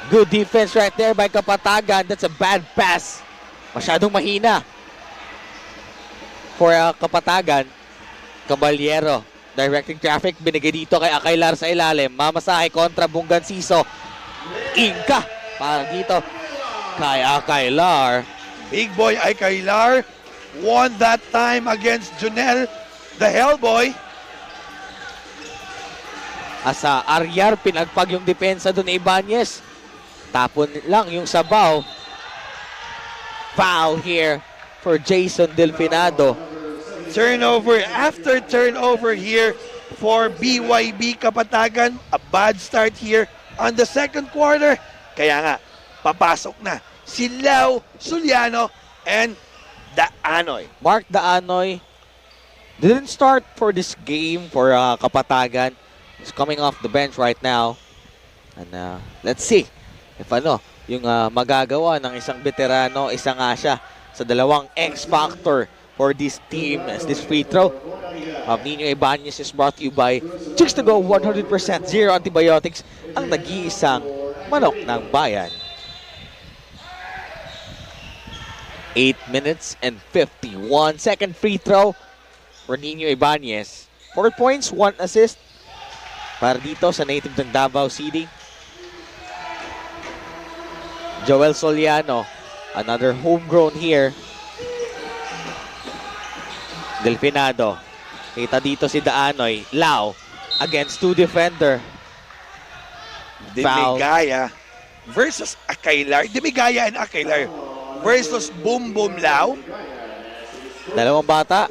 Good defense right there by Kapatagan. That's a bad pass. Masyadong mahina for Kapatagan. Caballero, directing traffic, binigay dito kay Akailar sa ilalim. Mamasahe kontra Bunggansiso. Inka para dito kay Akailar. Big boy Akailar won that time against Junel, the Hellboy. Asa Aryar, pinagpag yung depensa doon ni Ibanez. Tapon lang yung sabaw. Foul here for Jason Delfinado. Turnover after turnover here for BYB Kapatagan. A bad start here on the second quarter. Kaya nga, papasok na si Lau Suliano and Daanoy. Mark Daanoy didn't start for this game for Kapatagan. He's coming off the bench right now. And let's see if yung magagawa ng isang veterano. Isa nga siya sa dalawang X-Factor for this team as this free throw of Nino Ibanez is brought to you by Chicks to Go 100% Zero Antibiotics, ang nag-iisang manok ng bayan. 8 minutes and 51 second free throw for Nino Ibanez. 4 points, 1 assist para dito sa native ng Davao City. Joel Soliano, another homegrown here. Delfinado. Kita dito si Daanoy. Lau against two defender. Dimigaya versus Akailar. Dimigaya and Akailar versus Boom Boom Lau. Dalawang bata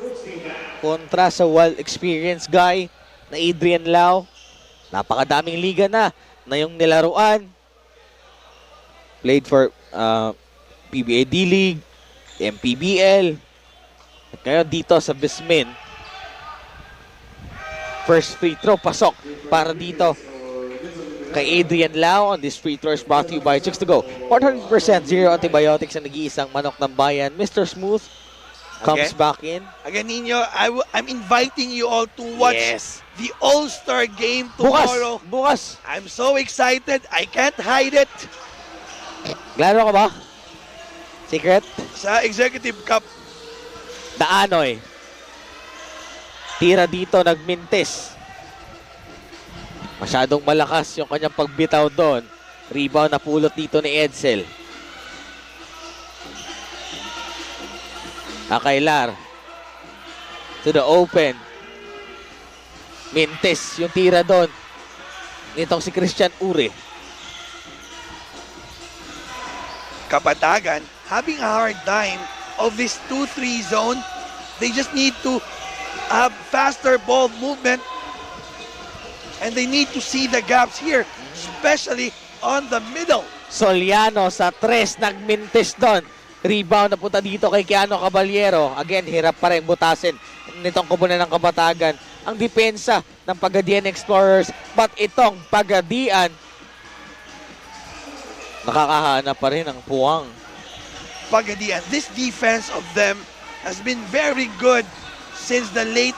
kontra sa well-experienced guy na Adrian Lau. Napakadaming liga na yung nilaruan. Played for PBA D-League, MPBL. At ngayon dito sa Vismin. First free throw, pasok para dito kay Adrian Lau. On this free throw is brought to you by Chicks to Go 100% Zero Antibiotics, ang nag-iisang manok ng bayan. Mr. Smooth comes back in. Again, Nino, I'm inviting you all to watch the All-Star game tomorrow. Bukas. I'm so excited. I can't hide it. Klaro ka ba? Secret? Sa Executive Cup. Daanoy. Tira dito, nagmintis. Masyadong malakas yung kanyang pagbitaw doon. Rebound na pulot dito ni Edsel. Akailar. To the open. Mintis yung tira doon. Nitong si Christian Uri. Kapatagan having a hard time of this 2-3 zone. They just need to have faster ball movement, and they need to see the gaps here, especially on the middle. Soliano sa 3, nagmintis doon. Rebound na punta dito kay Keanu Caballero. Again, hirap pa rin butasin nitong kubunan ng Kapatagan ang depensa ng Pagadian Explorers. But itong Pagadian, nakakahanap pa rin ang puwang. Pagadian, this defense of them has been very good since the late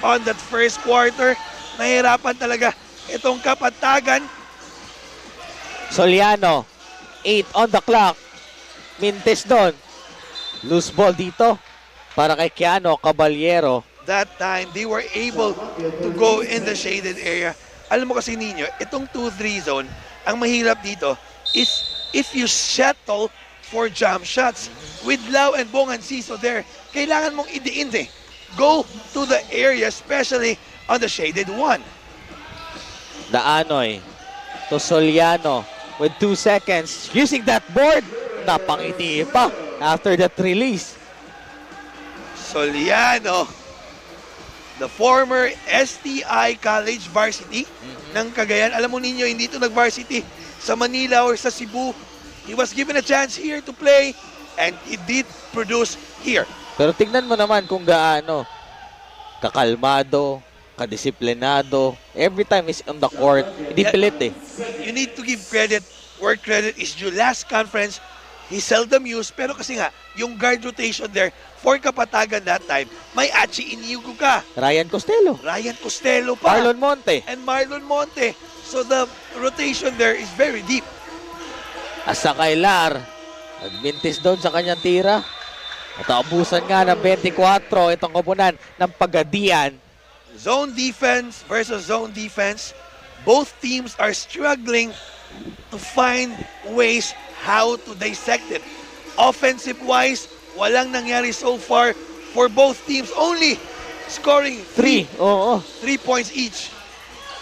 on that first quarter. Nahirapan talaga itong Kapatagan. Soliano, 8 on the clock. Mintes doon. Loose ball dito para kay Keanu Caballero. That time, they were able to go in the shaded area. Alam mo kasi ninyo, itong 2-3 zone, ang mahirap dito is if you settle for jump shots. With Lau and Bonggansiso there, kailangan mong idiin eh. Go to the area, especially on the shaded one. Daanoy to Soliano with 2 seconds. Using that board, napangiti pa after that release. Soliano the former STI College varsity ng Cagayan. Alam mo ninyo, hindi ito nag-varsity sa Manila or sa Cebu. He was given a chance here to play and he did produce here. Pero tingnan mo naman kung gaano kakalmado, kadisiplinado. Every time he's on the court, hindi pilit eh. You need to give credit where credit is due. Last conference, he seldom used, pero kasi nga, yung guard rotation there for Kapatagan that time, may Achi Iniugo ka, Ryan Costello, Ryan Costello pa, Marlon Monte. and Marlon Monte. So the rotation there is very deep. Asa Kailar, nagmintis doon sa kanyang tira. At abusan nga ng 24 itong koponan ng Pagadian. Zone defense versus zone defense. Both teams are struggling to find ways how to dissect it. Offensive-wise, walang nangyari so far for both teams. Only scoring 3, oo. 3 points each.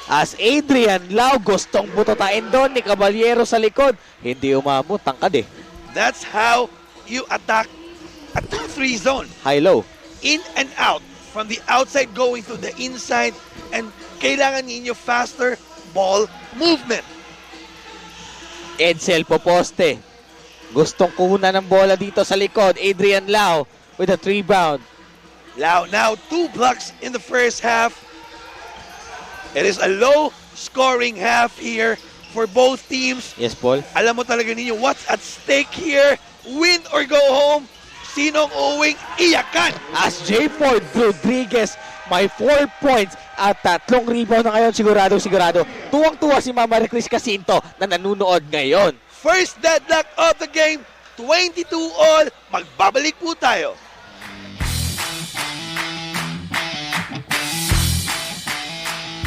As Adrian Lau gustong butotain doon ni Caballero sa likod. Hindi umabot, tangkad eh. That's how you attack a 2-3 zone. High-low. In and out. From the outside going to the inside. And kailangan ninyo faster ball movement. Edsel Poposte. Gustong kuhunan ng bola dito sa likod. Adrian Lau with a 3-bound. Lau now 2 blocks in the first half. It is a low scoring half here for both teams. Yes, Paul. Alam mo talaga ninyo what's at stake here. Win or go home. Sinong uwing iyakan? As J. Ford Rodriguez may 4 points at 3 rebound na ngayon, sigurado. Tuwang-tuwa si Mama Chris Casinto na nanunood ngayon. First deadlock of the game, 22 all. Magbabalik po tayo.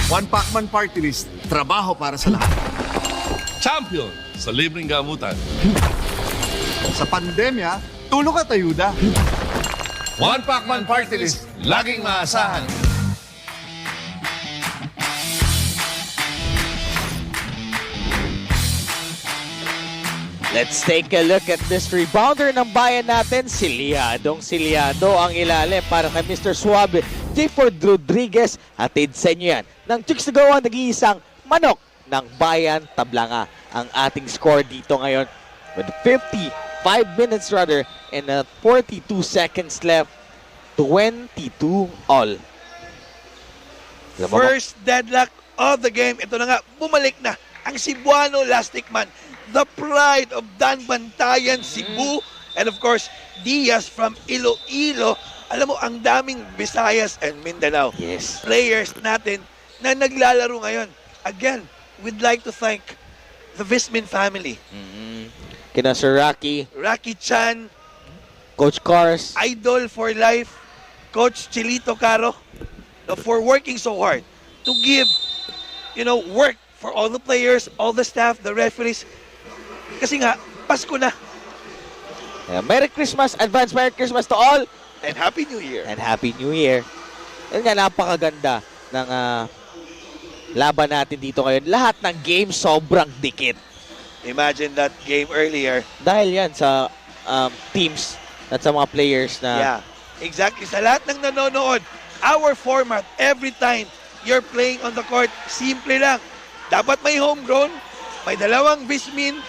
One Pacman Party List, trabaho para sa lahat. Champion sa libreng gamutan. Sa pandemya, tulong at ayuda. One Pacman Party List, laging maasahan. Let's take a look at this rebounder ng bayan natin. Silyado ang ilalim para kay Mr. Suave. J. Ford Rodriguez, hatid sa inyo yan ng Chicks to Go ang nag-iisang manok ng bayan Tablanga. Ang ating score dito ngayon with 55 minutes rather and 42 seconds left. 22 all. First deadlock of the game. Ito na nga, bumalik na ang Cebuano Lastic Man. The pride of Dan Bantayan, Cebu. And of course, Diaz from Iloilo. Alam mo, ang daming Visayas and Mindanao players natin na naglalaro ngayon. Again, we'd like to thank the Vismin family. Kina Sir Rocky Chan, Coach Cars, Idol for Life, Coach Chilito Caro, for working so hard to give, work for all the players, all the staff, the referees. Kasi nga, Pasko na. Merry Christmas, advance Merry Christmas to all. And Happy New Year. And Happy New Year. Yan nga, napakaganda ng laban natin dito ngayon. Lahat ng game sobrang dikit. Imagine that game earlier. Dahil yan sa teams at sa mga players na... Yeah, exactly. Sa lahat ng nanonood, our format, every time you're playing on the court, simple lang. Dapat may homegrown, may 2 Vismin,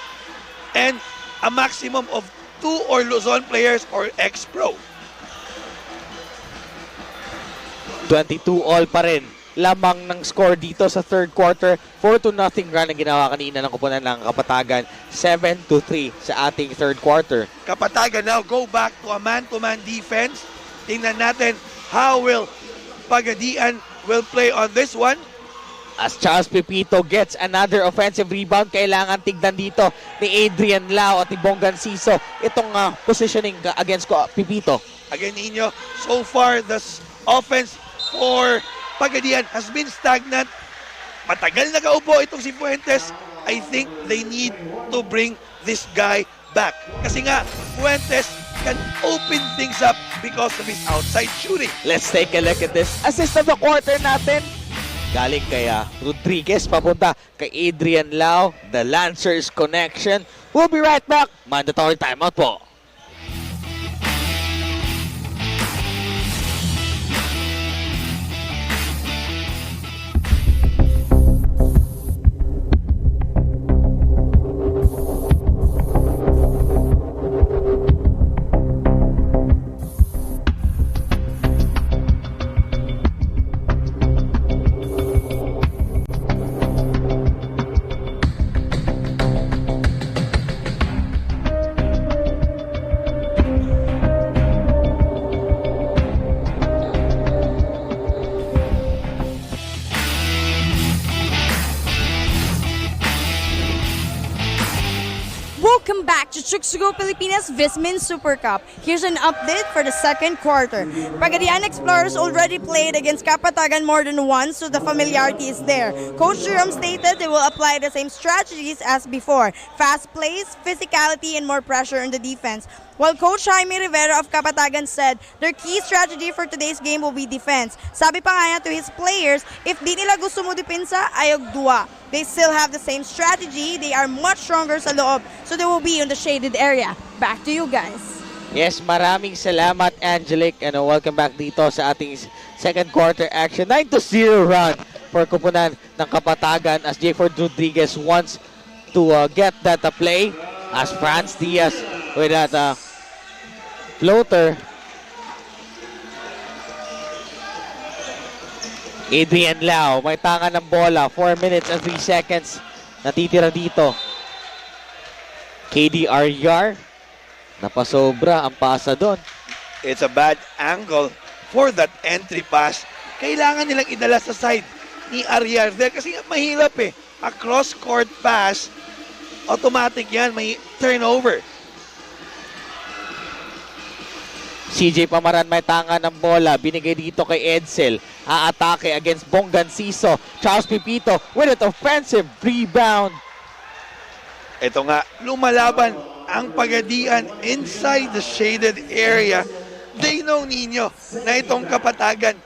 and a maximum of 2 or Luzon players or ex-pro. 22 all pa rin. Lamang ng score dito sa third quarter. 4-0 run ang ginawa kanina ng kupunan ng Kapatagan. 7-3 sa ating third quarter. Kapatagan now go back to a man-to-man defense. Tingnan natin how will Pagadian will play on this one. As Charles Pepito gets another offensive rebound, kailangan tignan dito ni Adrian Lau at ni Bongan Siso itong positioning against Pepito. Again, ninyo, so far the offense for Pagadian has been stagnant. Matagal na kaupo itong si Fuentes. I think they need to bring this guy back. Kasi nga, Fuentes can open things up because of his outside shooting. Let's take a look at this. Assist of the quarter natin. Galing kay Rodriguez, papunta kay Adrian Lau. The Lancers connection. We'll be right back. Mandatory timeout po. back to Chuksugo, Pilipinas Vismin Supercup. Here's an update for the second quarter. Pagadian Explorers already played against Kapatagan more than once, so the familiarity is there. Coach Jerome stated they will apply the same strategies as before. Fast plays, physicality, and more pressure on the defense. While Coach Jaime Rivera of Kapatagan said their key strategy for today's game will be defense. Sabi pa nga niya to his players, if di nila gusto mo depensa, ayog dua. They still have the same strategy. They are much stronger sa loob, so they will be in the shaded area. Back to you guys. Yes, maraming salamat, Angelic. And welcome back dito sa ating second quarter action. 9-0 run for kupunan ng Kapatagan as J4 Rodriguez wants to get that play as Franz Diaz with that floater. Adrian Lau, may tangan ng bola. 4 minutes and 3 seconds. Natitira dito. KD Aryar. Napasobra ang pasa doon. It's a bad angle for that entry pass. Kailangan nilang idala sa side ni Aryar there kasi mahirap eh. A cross-court pass, automatic yan, may turnover. CJ Pamaran may tangan ng bola. Binigay dito kay Edsel. Aatake against Bonganciso. Charles Pipito with an offensive rebound. Ito nga, lumalaban ang Pagadian inside the shaded area. They know, Nino, na itong Kapatagan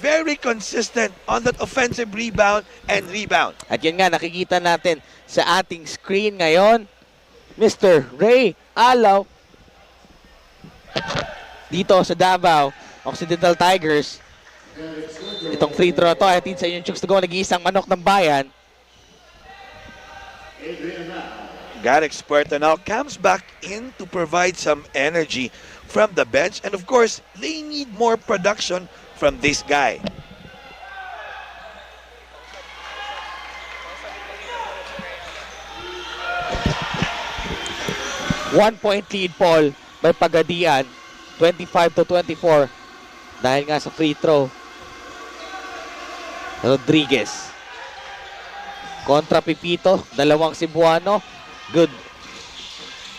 very consistent on that offensive rebound and rebound. At yun nga, nakikita natin sa ating screen ngayon, Mr. Ray Alaw dito sa Davao Occidental Tigers. Itong free throw to, atin sa inyong Chooks to Go, nag-iisang manok ng bayan. Garrick Spuerto now comes back in to provide some energy from the bench. And of course, they need more production from this guy. One-point lead, Paul, by Pagadian. 25-24. Dahil nga sa free throw. Rodriguez. Kontra Pipito. Dalawang Cebuano. Good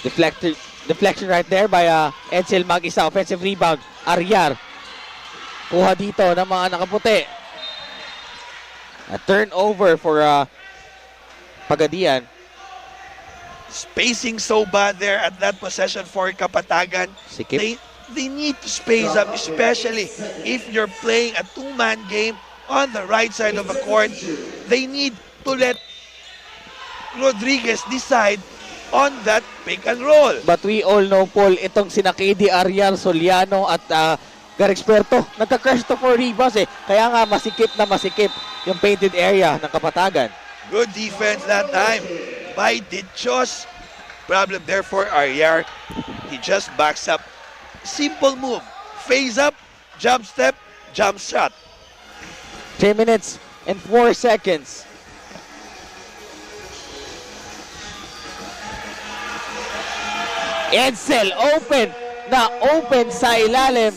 deflection right there by Edsel Mag-isa. Offensive rebound. Aryar. Kuha dito ng mga nakaputi. A turnover for Pagadian. Spacing so bad there at that possession for Kapatagan. They need to space up, especially if you're playing a two-man game on the right side of the court. They need to let Rodriguez decide on that pick and roll. But we all know, Paul, itong sina KD Aryar, Soliano at Garrick Spuerto, nagka-crash to for rebounds eh. Kaya nga masikip na masikip yung painted area ng Kapatagan. Good defense that time by Dichos. Problem there for Aryar. He just backs up. Simple move. Phase up, jump step, jump shot. 3 minutes and 4 seconds. Edsel open sa ilalim.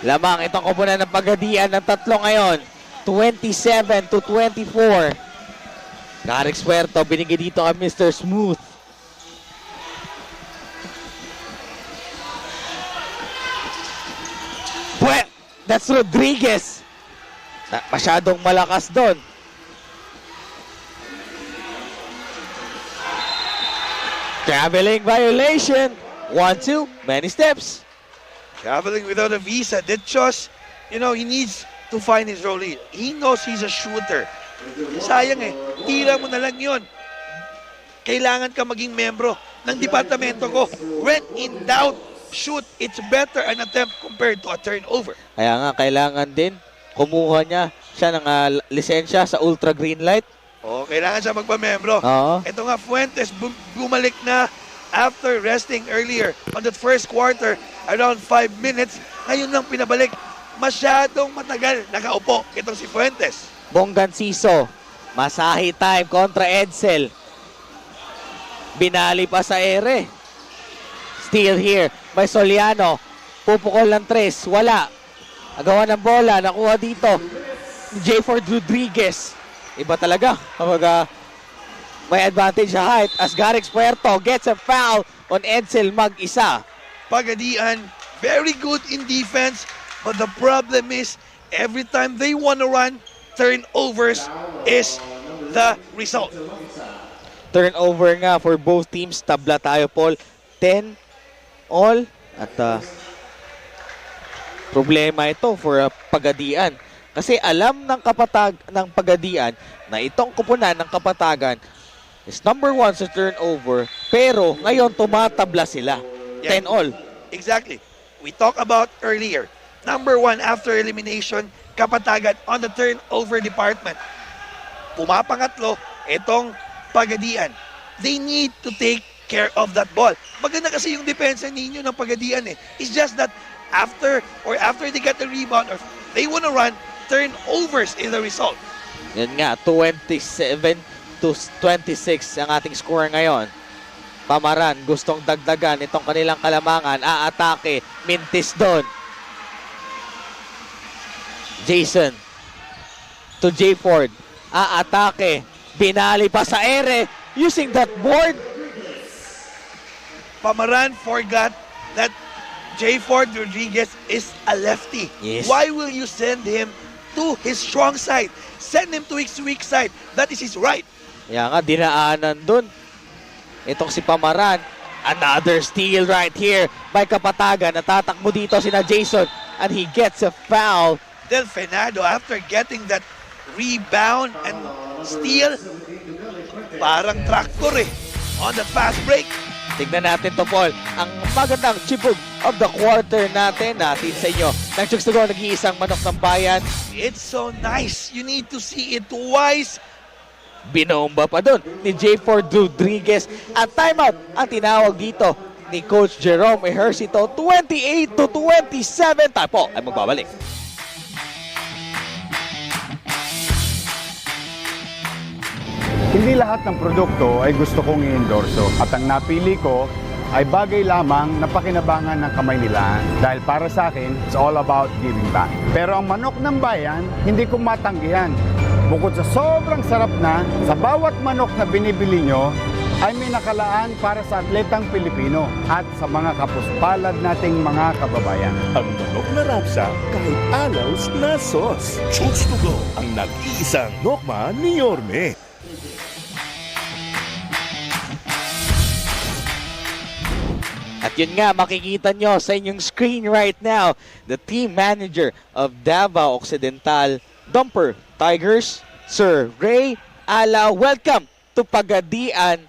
Lamang itong kupunan ng Pagadian ng tatlo ngayon. 27-24. Garrick Spuerto binigay dito kay Mr. Smooth. Well, that's Rodriguez. Masyadong malakas doon. Traveling violation. 1-2, many steps. Traveling without a visa. Dichos, you know, he needs to find his role. He knows he's a shooter. Sayang eh, tira mo na lang yun. Kailangan ka maging membro ng departamento ko. When in doubt, shoot. It's better an attempt compared to a turnover. Kaya nga, kailangan din kumuha siya ng lisensya sa Ultra Green Light. Oh, kailangan siya magpamembro. Ito nga, Fuentes bumalik na after resting earlier on the first quarter, around 5 minutes. Ngayon lang pinabalik. Masyadong matagal nakaupo itong si Fuentes. Bonganciso, masahe time kontra Edsel. Binali pa sa ere. Steal here by Soliano. Pupukol ng 3, wala. Agawan ng bola, nakuha dito. J4 Rodriguez. Iba talaga kapag may advantage sa height as Garix Puerto gets a foul on Edsel mag-isa. Pagadian, very good in defense, but the problem is, every time they want to run, turnovers is the result. Turnover nga for both teams. Tabla tayo, Paul. 10 all. At problema ito for Pagadian. Kasi alam ng Pagadian na itong kupunan ng Kapatagan is number 1 sa turnover. Pero ngayon tumatabla sila. 10 all. Exactly. We talked about earlier. Number 1 after elimination, Kapatagan on the turnover department. Pumapangatlo, itong Pagadian. They need to take care of that ball. Maganda kasi yung depensa ninyo ng Pagadian eh. It's just that after they get the rebound or they want to run, turnovers is the result. Yan nga, 27-26 ang ating score ngayon. Pamaran, gustong dagdagan itong kanilang kalamangan. Aatake, mintis doon. Jason to J. Ford. Aatake. Binali pa sa ere using that board. Pamaran forgot that J. Ford Rodriguez is a lefty. Yes. Why will you send him to his strong side? Send him to his weak side. That is his right. Kaya nga, dinaanan dun. Itong si Pamaran. Another steal right here by Kapatagan. Natatakbo dito sina Jason and he gets a foul. Del Fenado, after getting that rebound and steal, parang tractor eh, on the fast break. Tignan natin to, Paul. Ang magandang chibog of the quarter natin sa inyo. Nang Chooks to Go, nag-iisang manok ng bayan. It's so nice. You need to see it twice. Binomba pa dun ni J. Ford Rodriguez. At timeout ang tinawag dito ni Coach Jerome Ejercito. 28-27. Tayo po ay magbabalik. Hindi lahat ng produkto ay gusto kong i-endorso at ang napili ko ay bagay lamang na pakinabangan ng kamay nila dahil para sa akin, it's all about giving back. Pero ang manok ng bayan, hindi ko matanggihan. Bukod sa sobrang sarap na, sa bawat manok na binibili nyo, ay may nakalaan para sa atletang Pilipino at sa mga kapuspalad nating mga kababayan. Ang manok na rapsa kahit alaws na sauce. Chooks to Go, ang nag-iisang nokma ni Yorme. At yun nga, makikita nyo sa inyong screen right now, the team manager of Davao Occidental Dumper Tigers, Sir Ray Ala. Welcome to Pagadian.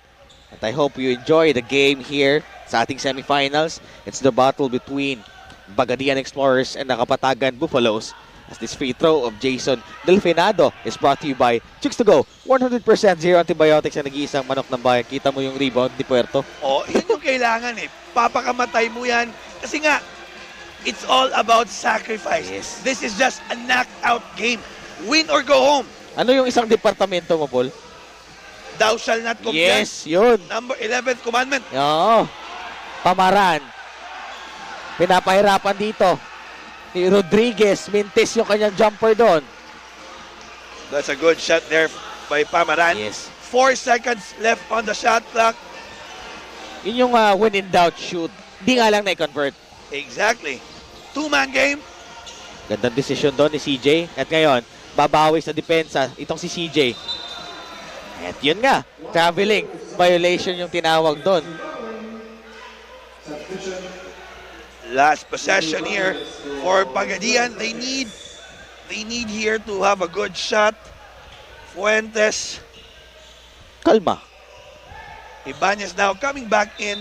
At I hope you enjoy the game here sa ating semifinals. It's the battle between Pagadian Explorers and the Kapatagan Buffaloes. As this free throw of Jason Delfinado is brought to you by Chooks to Go. 100% zero antibiotics na nag-iisang manok ng bayan. Kita mo yung rebound ni Puerto. Oh, yun yung kailangan eh. Papakamatay mo yan. Kasi nga, it's all about sacrifice. Yes. This is just a knockout game. Win or go home. Ano yung isang departamento mo, Paul? Thou shall not commit. Yes, yun. Number 11th commandment. Oo. Pamaran. Pinapahirapan dito ni Rodriguez. Mintis yung kanyang jumper doon. That's a good shot there by Pamaran. Yes. 4 seconds left on the shot clock. Yun yung when in doubt shoot. Di nga lang na-convert. Exactly. 2-man game. Gandang decision doon ni CJ. At ngayon, babawi sa depensa itong si CJ. At yun nga, traveling violation yung tinawag doon. Last possession here for Pagadian. They need here to have a good shot. Fuentes. Kalma. Ibanez now coming back in.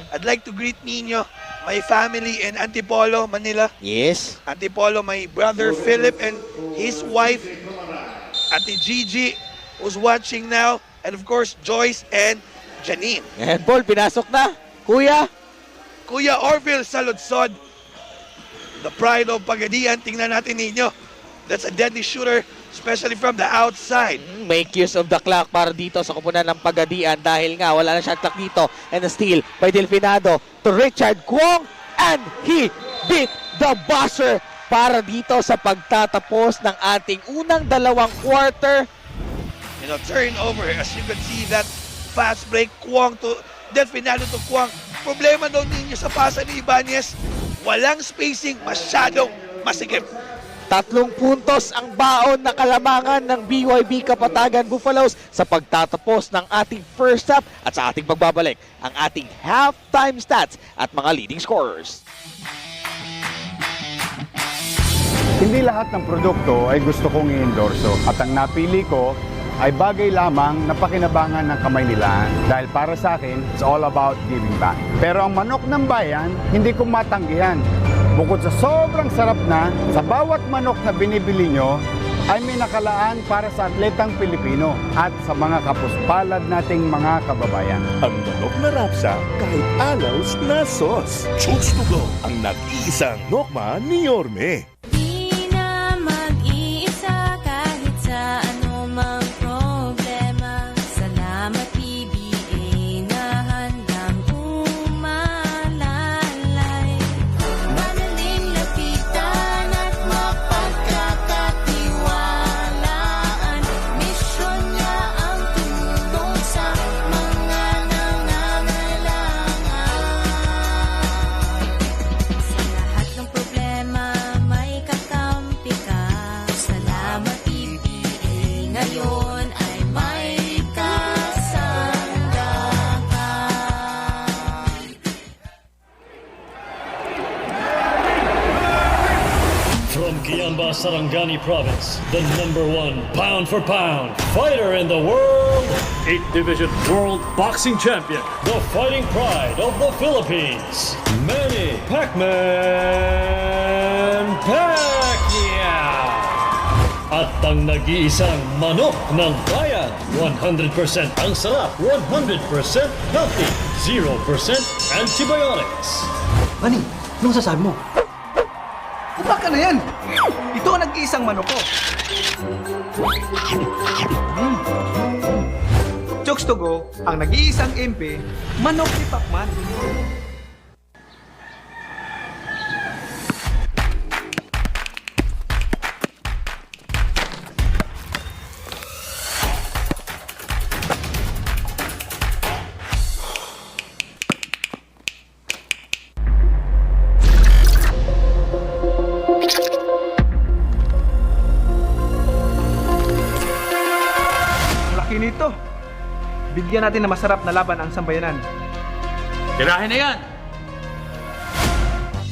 I'd like to greet Nino, my family in Antipolo, Manila. Yes. Antipolo, my brother Philip and his wife, Ate Gigi, who's watching now. And of course, Joyce and Janine. And Paul, pinasok na. Kuya. Kuya Orville Saludsod, the pride of Pagadian. Tingnan natin ninyo. That's a deadly shooter, especially from the outside. Make use of the clock para dito sa kupunan ng Pagadian dahil nga wala na shot clock dito. And a steal by Delfinado to Richard Kwong. And he beat the buzzer para dito sa pagtatapos ng ating unang dalawang quarter. turnover. As you can see, that fast break, Kwang to Del Finado to Kwang. Problema daw ninyo sa pasa ni Ibanez, walang spacing, masyadong masikip. 3 puntos ang baon na kalamangan ng BYB Kapatagan Buffaloes sa pagtatapos ng ating first half at sa ating pagbabalik ang ating halftime stats at mga leading scorers. Hindi lahat ng produkto ay gusto kong i-endorso at ang napili ko ay bagay lamang na pakinabangan ng kamay nila dahil para sa akin, it's all about giving back. Pero ang manok ng bayan, hindi ko matanggihan. Bukod sa sobrang sarap na, sa bawat manok na binibili nyo, ay may nakalaan para sa atletang Pilipino at sa mga kapuspalad nating mga kababayan. Ang manok na rapsa kahit alaws na sauce. Choose to go ang nag-iisang nokma ni Yorme. Di na mag-iisa kahit sa anumang problema. Salamat PBA na handang umalalay. Madaling lapitan at mapagkakatiwalaan. Misyon niya ang tumulong sa mga nangangailangan. Sa lahat ng problema may kakampi ka. Salamat PBA, ngayon ay may kasangga ka. From Kiamba, Sarangani Province, the #1 pound-for-pound fighter in the world, 8th Division World Boxing Champion, the fighting pride of the Philippines, Manny Pacman Pacquiao. At ang nag-iisang manok ng bayan, 100% ang sarap, 100% healthy, 0% antibiotics. Manny, anong sasabi mo? Baka na yan! Ito ang nag-iisang manok ko. Jokes to go, ang nag-iisang MP, manok ni Pacman. Laki nito. Bigyan natin na masarap na laban ang sambayanan. Tirahin na yan!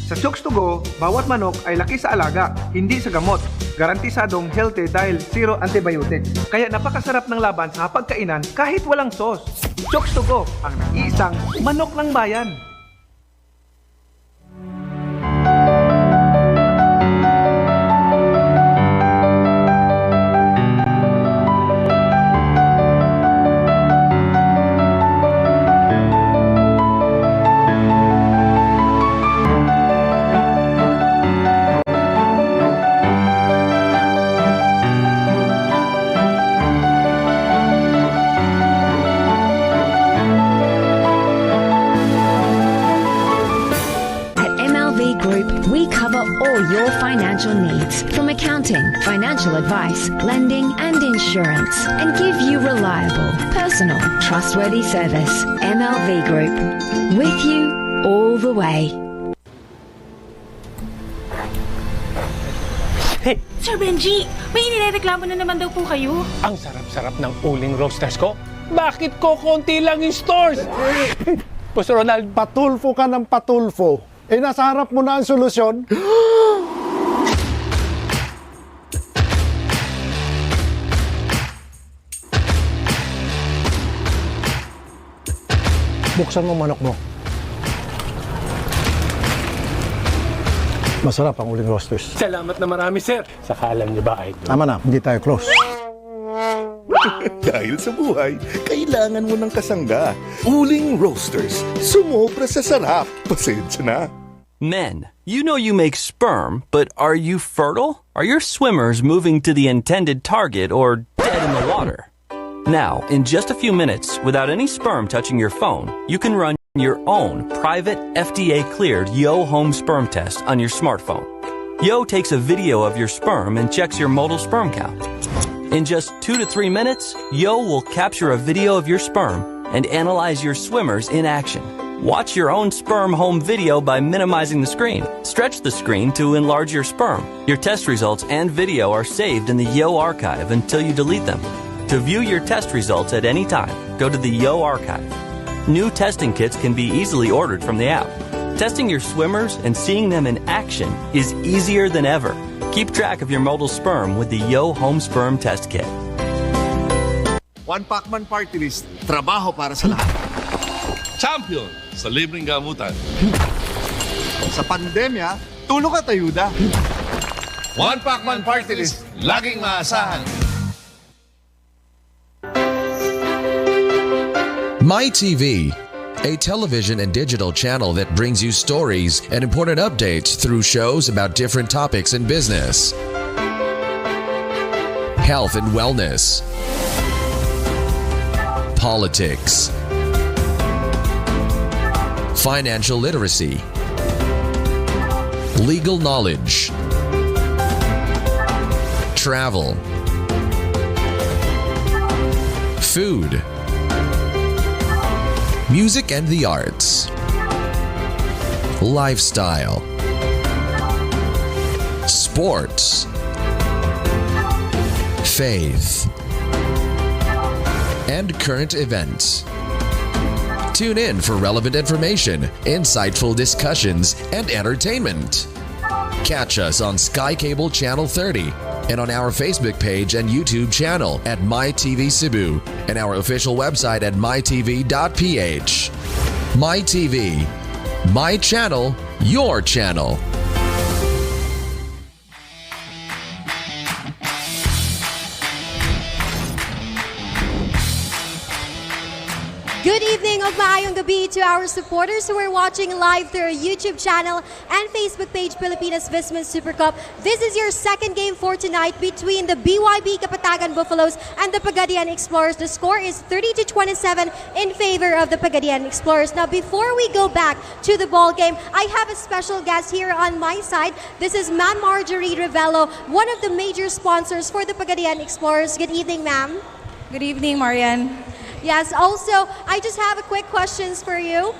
Sa Jokes to go, bawat manok ay laki sa alaga, hindi sa gamot. Garantisadong healthy dahil zero antibiotic. Kaya napakasarap ng laban sa pagkainan kahit walang sauce. Jokes to go, ang nag-iisang manok ng bayan. We cover all your financial needs, from accounting, financial advice, lending, and insurance, and give you reliable, personal, trustworthy service. MLV Group, with you all the way. Hey, Sir Benji, may inireklamo na naman daw po kayo. ang sarap-sarap ng uling roasters ko. Bakit ko konti lang yung stores? Boss Ronald, Patulfo ka ng patulfo. Eh, nasa harap mo na ang solusyon. Buksan mo manok mo. Masarap ang uling roasters. salamat na marami, sir. Saka alam niyo ba, idol? Tama na, hindi tayo close. Dahil sa buhay, kailangan mo ng kasangga. Uling Roasters, sumobra sa sarap. Pasensya na. Men, you know you make sperm, but are you fertile? Are your swimmers moving to the intended target or dead in the water? Now, in just a few minutes, without any sperm touching your phone, you can run your own private FDA-cleared Yo Home Sperm Test on your smartphone. Yo takes a video of your sperm and checks your motile sperm count. In just 2 to 3 minutes, Yo will capture a video of your sperm and analyze your swimmers in action. Watch your own sperm home video by minimizing the screen. Stretch the screen to enlarge your sperm. Your test results and video are saved in the Yo archive until you delete them. To view your test results at any time, go to the Yo archive. New testing kits can be easily ordered from the app. Testing your swimmers and seeing them in action is easier than ever. Keep track of your modal sperm with the Yo Home Sperm Test Kit. One Pacman Party List, trabaho para sa lahat. Champion sa libreng gamutan. Sa pandemya, tulong at ayuda. One Pacman Party List, laging maasahan. MyTV, a television and digital channel that brings you stories and important updates through shows about different topics in business, health and wellness, politics, financial literacy, legal knowledge, travel, food, music and the arts, lifestyle, sports, faith, and current events. Tune in for relevant information, insightful discussions, and entertainment. Catch us on Sky Cable Channel 30 and on our Facebook page and YouTube channel at MyTV Cebu and our official website at mytv.ph. MyTV, my channel, your channel. Good evening of maayong gabi to our supporters who are watching live through our YouTube channel and Facebook page, Pilipinas Vismin Supercup. This is your second game for tonight between the BYB Kapatagan Buffaloes and the Pagadian Explorers. The score is 30-27 in favor of the Pagadian Explorers. Now, before we go back to the ball game, I have a special guest here on my side. This is Ma'am Marjorie Ravello, one of the major sponsors for the Pagadian Explorers. Good evening, ma'am. Good evening, Marian. Yes, also, I just have a quick questions for you.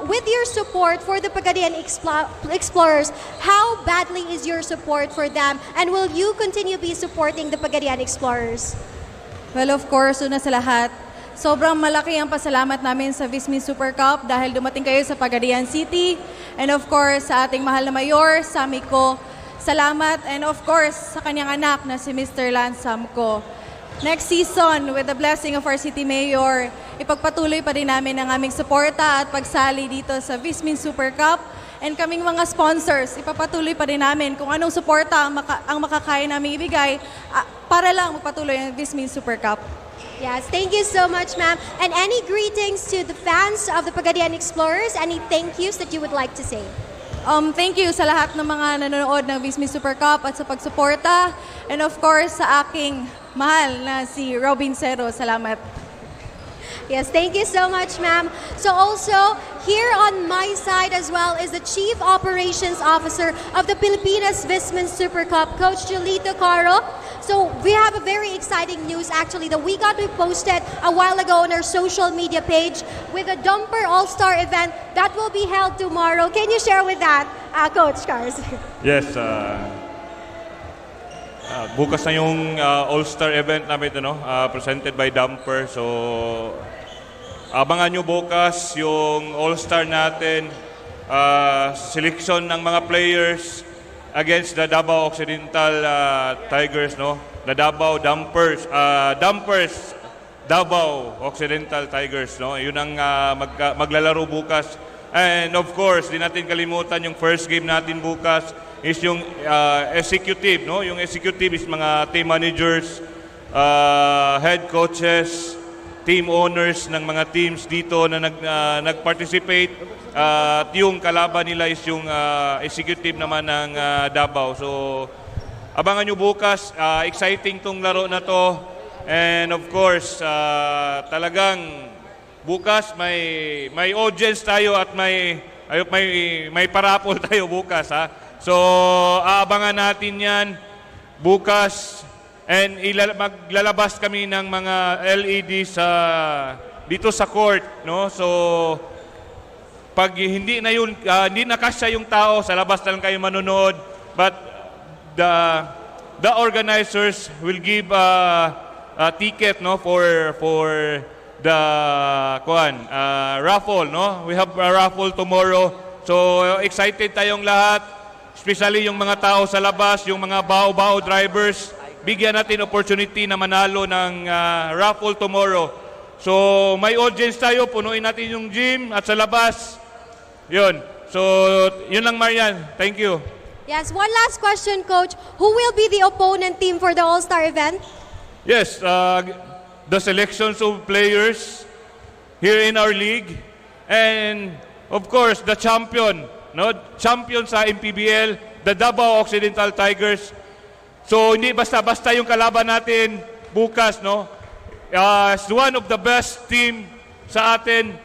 With your support for the Pagadian Explorers, how badly is your support for them? And will you continue be supporting the Pagadian Explorers? Well, of course, una sa lahat, sobrang malaki ang pasalamat namin sa Vismin Supercup dahil dumating kayo sa Pagadian City. And of course, sa ating mahal na mayor, Samiko, salamat. And of course, sa kanyang anak na si Mr. Lance Samco. Next season, with the blessing of our City Mayor, ipagpatuloy pa rin namin ang aming suporta at pagsali dito sa Vismin Supercup. And kaming mga sponsors, ipapatuloy pa rin namin kung anong suporta ang makakaya namin ibigay para lang magpatuloy ang Vismin Supercup. Yes, thank you so much, ma'am. And any greetings to the fans of the Pagadian Explorers? Any thank yous that you would like to say? Thank you sa lahat ng mga nanonood ng Vismin Supercup at sa pagsuporta. And of course, sa aking mahal na si Robin Cero. Salamat. Yes, thank you so much, ma'am. So also, here on my side as well is the Chief Operations Officer of the Pilipinas Vismin Supercup, Coach Julito Caro. So we have a very exciting news actually that we got posted a while ago on our social media page with a Dumper All-Star event that will be held tomorrow. Can you share with that, Coach Cars? Yes, bukas na yung All-Star event namin presented by Dumper. So abangan nyo bukas yung All-Star natin, selection ng mga players against the Davao Occidental Tigers, no? The Davao Dumpers, Davao Occidental Tigers, no? Yun ang maglalaro bukas. And of course, di natin kalimutan yung first game natin bukas is yung executive, no? Yung executive is mga team managers, head coaches, team owners ng mga teams dito na nag-participate. At yung kalaban nila is yung executive naman ng Davao. So, abangan nyo bukas. Exciting tong laro na to. And of course, talagang bukas may audience tayo at may parapol tayo bukas. Ha? So, abangan natin yan bukas. And maglalabas kami ng mga LED dito sa court, no? So pag hindi na yun, hindi na kasya yung tao, sa labas na lang kayo manonood. But the organizers will give a ticket, no, for the raffle, no? We have a raffle tomorrow. So excited tayong lahat, especially yung mga tao sa labas, yung mga bao-bao drivers. Bigyan natin opportunity na manalo ng raffle tomorrow. So may audience tayo, punuin natin yung gym at sa labas. Yun. So yun lang, Marian. Thank you. Yes, one last question, Coach. Who will be the opponent team for the All-Star event? Yes, the selections of players here in our league, and of course the champion, no? Champion sa MPBL, the Davao Occidental Tigers. So hindi basta-basta yung kalaban natin bukas, no? As one of the best team sa atin,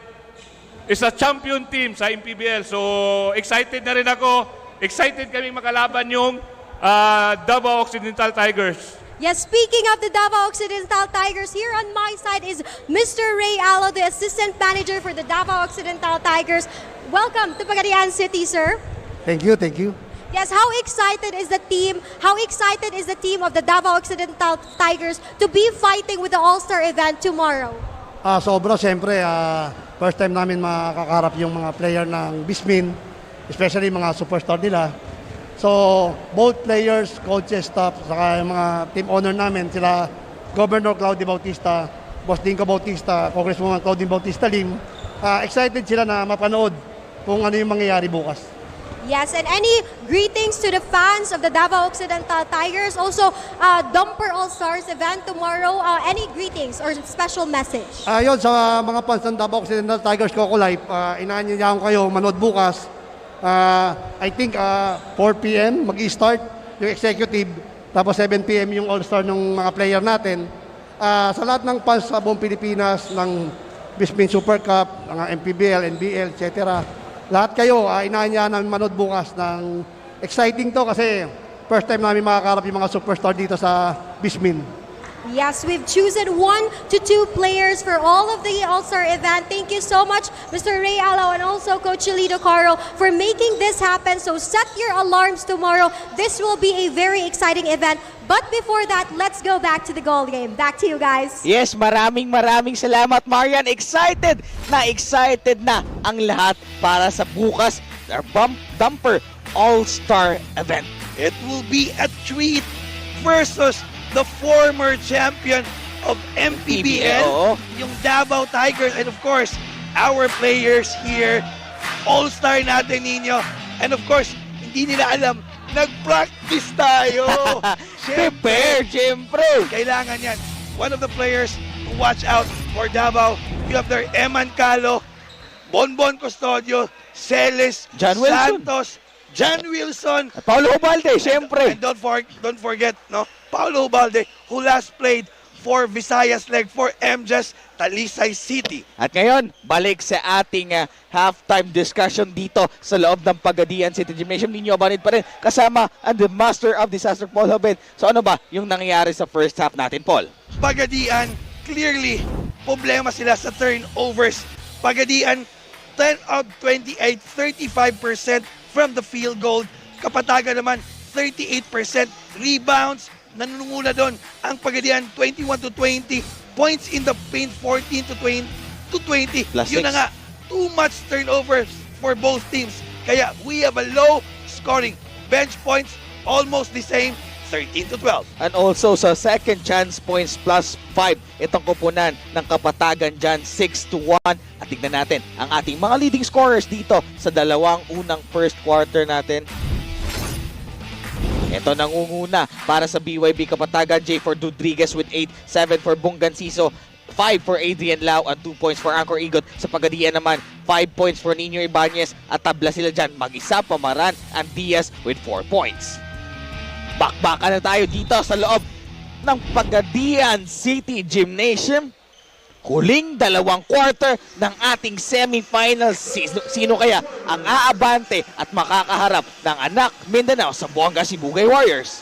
is a champion team sa MPBL. So excited na rin ako. Excited kami makalaban yung Davao Occidental Tigers. Yes, speaking of the Davao Occidental Tigers, here on my side is Mr. Ray Alo, the Assistant Manager for the Davao Occidental Tigers. Welcome to Pagadian City, sir. Thank you, thank you. Yes, how excited is the team? How excited is the team of the Davao Occidental Tigers to be fighting with the All-Star event tomorrow? Sobra, siyempre. First time namin makakaharap yung mga player ng Vismin, especially mga superstar nila. So, both players, coaches, staff, saka yung mga team owner namin, sila Governor Claudio Bautista, Boss Dinko Bautista, Congresswoman Claudine Bautista Lim, excited sila na mapanood kung ano yung mangyayari bukas. Yes, and any greetings to the fans of the Davao Occidental Tigers? Also, Dumper All-Stars event tomorrow. Any greetings or special message? Yun, sa mga fans ng Davao Occidental Tigers Coco Life, inaanyayahan ko kayo manood bukas. I think 4 p.m. mag-i-start yung executive, tapos 7 p.m. yung all-star ng mga player natin. Sa lahat ng fans sa buong Pilipinas, ng Vismin Supercup, ng MPBL, NBL, etc. Lahat kayo, inaanyayahan namin manood bukas ng exciting to kasi first time namin makakarap yung mga superstar dito sa Vismin. Yes, we've chosen 1 to 2 players for all of the All-Star event. Thank you so much, Mr. Ray Alo and also Coach Chalito Caro for making this happen. So set your alarms tomorrow. This will be a very exciting event. But before that, let's go back to the goal game. Back to you guys. Yes, maraming salamat, Marian. Excited na ang lahat para sa bukas na Dumper All-Star event. It will be a treat versus the former champion of MPBL, yung Davao Tigers, and of course, our players here, all-star natin ninyo. And of course, hindi nila alam, nag-practice tayo. Prepare, siyempre. Kailangan yan. One of the players to watch out for Davao, you have their Eman Calo, Bonbon Custodio, Celes, John Wilson. Santos, John Wilson, Paulo Ubalde, siyempre. And don't forget, no, Paulo Ubalde, who last played for Visayas leg for MJS Talisay City. At ngayon, balik sa ating halftime discussion dito sa loob ng Pagadian City Gymnasium. Ninyo Abanid pa rin kasama ang the Master of Disaster, Paul Hobed. So ano ba yung nangyayari sa first half natin, Paul? Pagadian, clearly, problema sila sa turnovers. Pagadian, 10 of 28, 35% from the field goal. Kapatagan naman, 38% rebounds. Nanunguna doon ang Pagadian, 21 to 20. Points in the paint, 14 to 20. Yun na nga, too much turnovers for both teams. Kaya we have a low scoring. Bench points, almost the same, 13 to 12. And also sa second chance points plus 5, itong kupunan ng Kapatagan dyan, 6 to 1. At tignan natin ang ating mga leading scorers dito sa dalawang unang first quarter natin. Ito nangunguna para sa BYB Kapatagan, J for Rodriguez with 8, 7 for Bunganciso, 5 for Adrian Lau at 2 points for Anchor Igot. Sa Pagadian naman, 5 points for Nino Ibanez at tabla sila dyan. Mag-isa, Pamaran and Diaz with 4 points. Bakbakan na tayo dito sa loob ng Pagadian City Gymnasium. Huling dalawang quarter ng ating semifinals. Sino kaya ang aabante at makakaharap ng anak Mindanao sa Buanga Sibugay Warriors?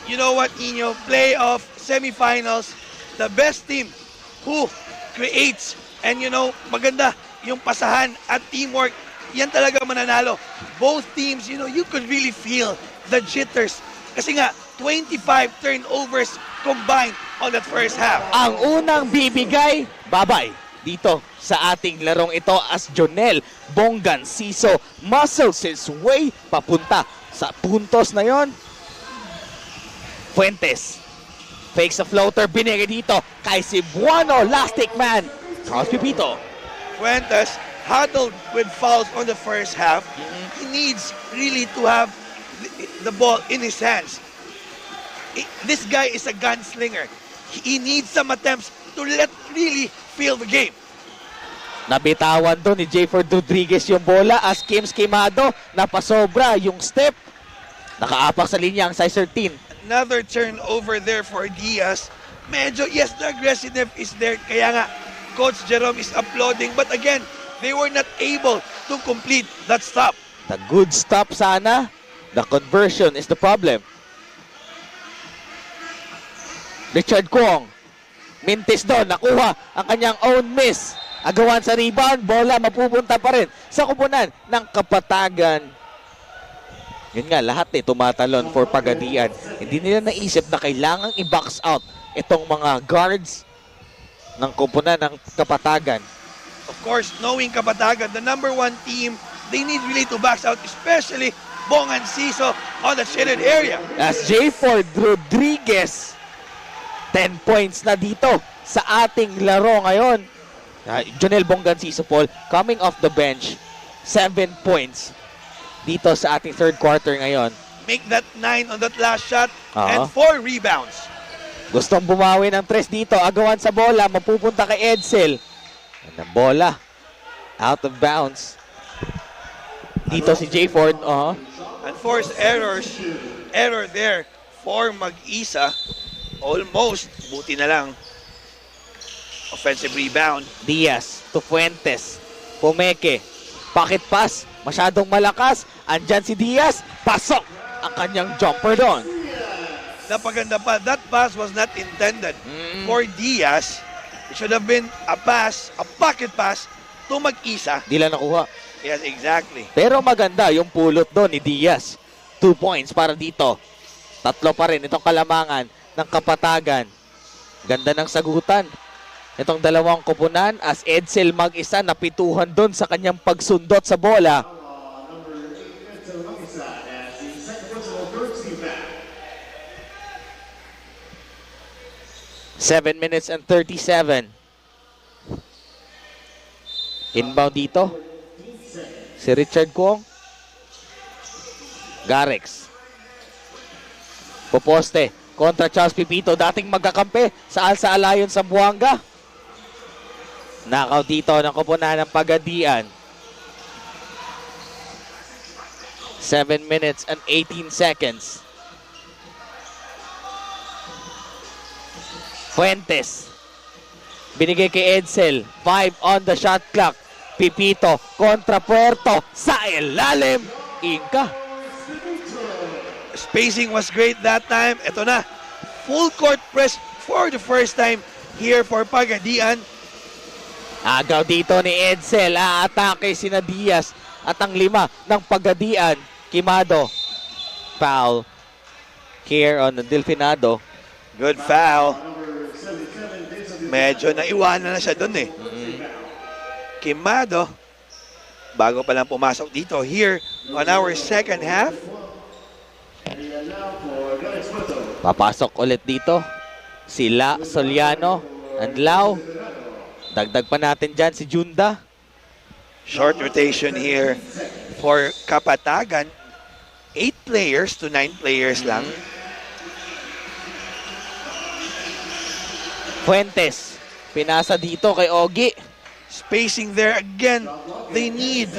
you know what, Nino? Playoff, semifinals, the best team who creates and maganda yung pasahan at teamwork, yan talaga mananalo. Both teams, you could really feel the jitters. Kasi nga, 25 turnovers combined on that first half. Ang unang bibigay, babay dito sa ating larong ito as Jonel Bonganciso muscles his way papunta sa puntos na yon. Fuentes fakes a floater, binigay dito kay Cebuano, last take man, Charles Pipito. Fuentes huddled with fouls on the first half. He needs really to have the ball in his hands. This guy is a gunslinger. He needs some attempts to really feel the game. Nabitawan doon ni Jayford Rodriguez yung bola as Kims Quimado napasobra yung step. Nakaapak sa linya ang size 13. Another turnover there for Diaz. Medyo, yes, the aggressiveness is there. Kaya nga, Coach Jerome is applauding. But again, they were not able to complete that stop. The good stop sana. The conversion is the problem. Richard Kuong. Mintis doon. Nakuha ang kanyang own miss. Agawan sa rebound. Bola mapupunta pa rin sa kupunan ng Kapatagan. Yun nga, lahat tumatalon for Pagadian. Hindi nila naisip na kailangang i-box out itong mga guards ng kupunan ng Kapatagan. Of course, knowing Kapatagan, the number 1 team, they need really to box out, especially Bonganciso on the shaded area. As Jayford Rodriguez, 10 points na dito sa ating laro ngayon. Jonel Bonganciso, Paul, coming off the bench, 7 points dito sa ating third quarter ngayon. Make that 9 on that last shot and 4 rebounds. Gustong bumawi ng 3 dito. Agawan sa bola, mapupunta kay Edsel. And ang bola, out of bounds. Dito si Jayford. Unforced error there for Mag-isa. Almost, buti na lang. Offensive rebound. Diaz to Fuentes. Pumeke. Pocket pass. Masyadong malakas. Andyan si Diaz. Pasok ang kanyang jumper doon. Napaganda pa. That pass was not intended for Diaz. It should have been a pass, a pocket pass to Mag-isa. Di lang nakuha. Yes, exactly. Pero maganda yung pulot doon ni Diaz. 2 points para dito. 3 pa rin itong kalamangan ng Kapatagan. Ganda ng sagutan. Itong dalawang kupunan as Edsel Mag-isa napituhan doon sa kanyang pagsundot sa bola. Seven minutes and 37. Inbound dito. Si Richard Kuong. Garex. Poposte. Kontra Charles Pipito. Dating magkakampi sa Alsa Alayon sa Buanga. Knockout dito ng kupunan ng Pagadian. 7 minutes and 18 seconds. Fuentes. Binigay kay Edsel. 5 on the shot clock. Pipito kontra Puerto sa ilalim. Inka. Spacing was great that time. Ito na. Full court press for the first time here for Pagadian. Agaw dito ni Edsel. Aatake sina Diaz at ang 5 ng Pagadian. Quimado. Foul here on the Delfinado. Good foul. Medyo naiwanan na siya doon eh. Quimado, bago pa lang pumasok dito here on our second half. Papasok ulit dito sila Soliano and Lau. Dagdag pa natin dyan si Junda. Short rotation here for Kapatagan. 8 players to 9 players lang. Fuentes, pinasa dito kay Ogi. Spacing there again. They need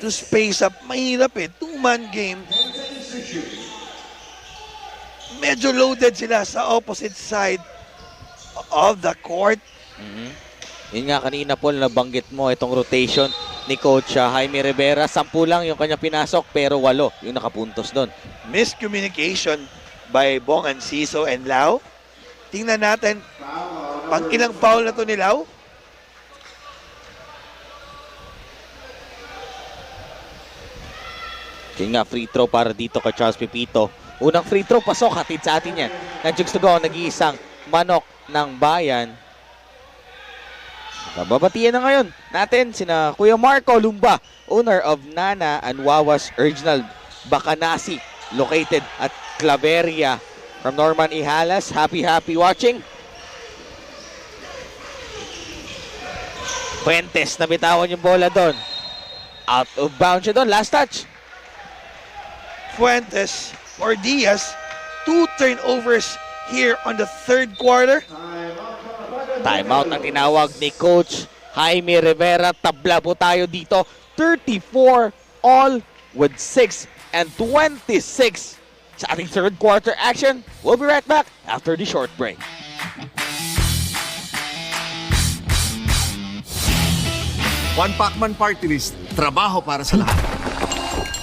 to space up. Mahirap eh. 2-man game. Medyo loaded sila sa opposite side of the court. Yun nga kanina Paul, nabanggit mo itong rotation ni Coach Jaime Rivera. 10 lang yung kanya pinasok pero 8 yung nakapuntos doon. Miscommunication by Bong Anciso and Lau. Tingnan natin, pang ilang foul na to ni Lau? Kaya nga, free throw para dito kay Charles Pipito. Unang free throw, pasok, hatid sa atin yan. Nag-jugs to go, nag-iisang manok ng bayan. Babatiyan na ngayon natin sina Kuya Marco Lumba, owner of Nana and Wawa's Original Bacanasi, located at Claveria. From Norman Ihalas, happy watching. Fuentes, nabitawan yung bola doon. Out of bounds siya doon, last touch. Fuentes or Diaz, 2 turnovers here on the third quarter. Timeout ang tinawag ni Coach Jaime Rivera. Tabla po tayo dito. 34 all with 6 and 26 sa ating third quarter action. We'll be right back after the short break. One Pacman Party List, trabaho para sa lahat.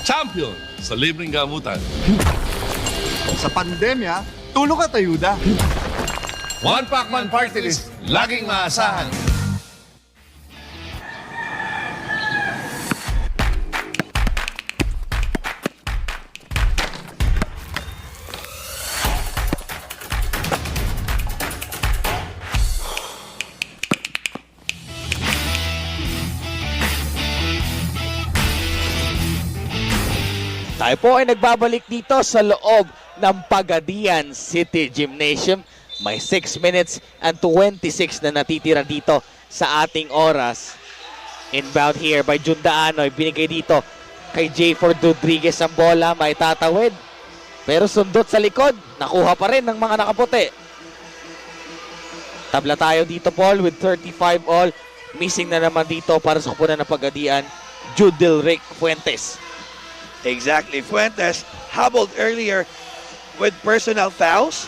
Champion sa libreng gamutan. Sa pandemya, tulong at ayuda. One Pacman Party List, laging maasahan. Tayo po ay nagbabalik dito sa loob ng Pagadian City Gymnasium. May 6 minutes and 26 na natitira dito sa ating oras. Inbound here by Junda Anoy. Binigay dito kay Jayford Rodriguez ang bola. May tatawid. Pero sundot sa likod. Nakuha pa rin ng mga nakaputi. Tabla tayo dito, Paul, with 35 all. Missing na naman dito para sa kupunan ng Pagadian, Judil Rick Fuentes. Exactly. Fuentes hobbled earlier with personal fouls.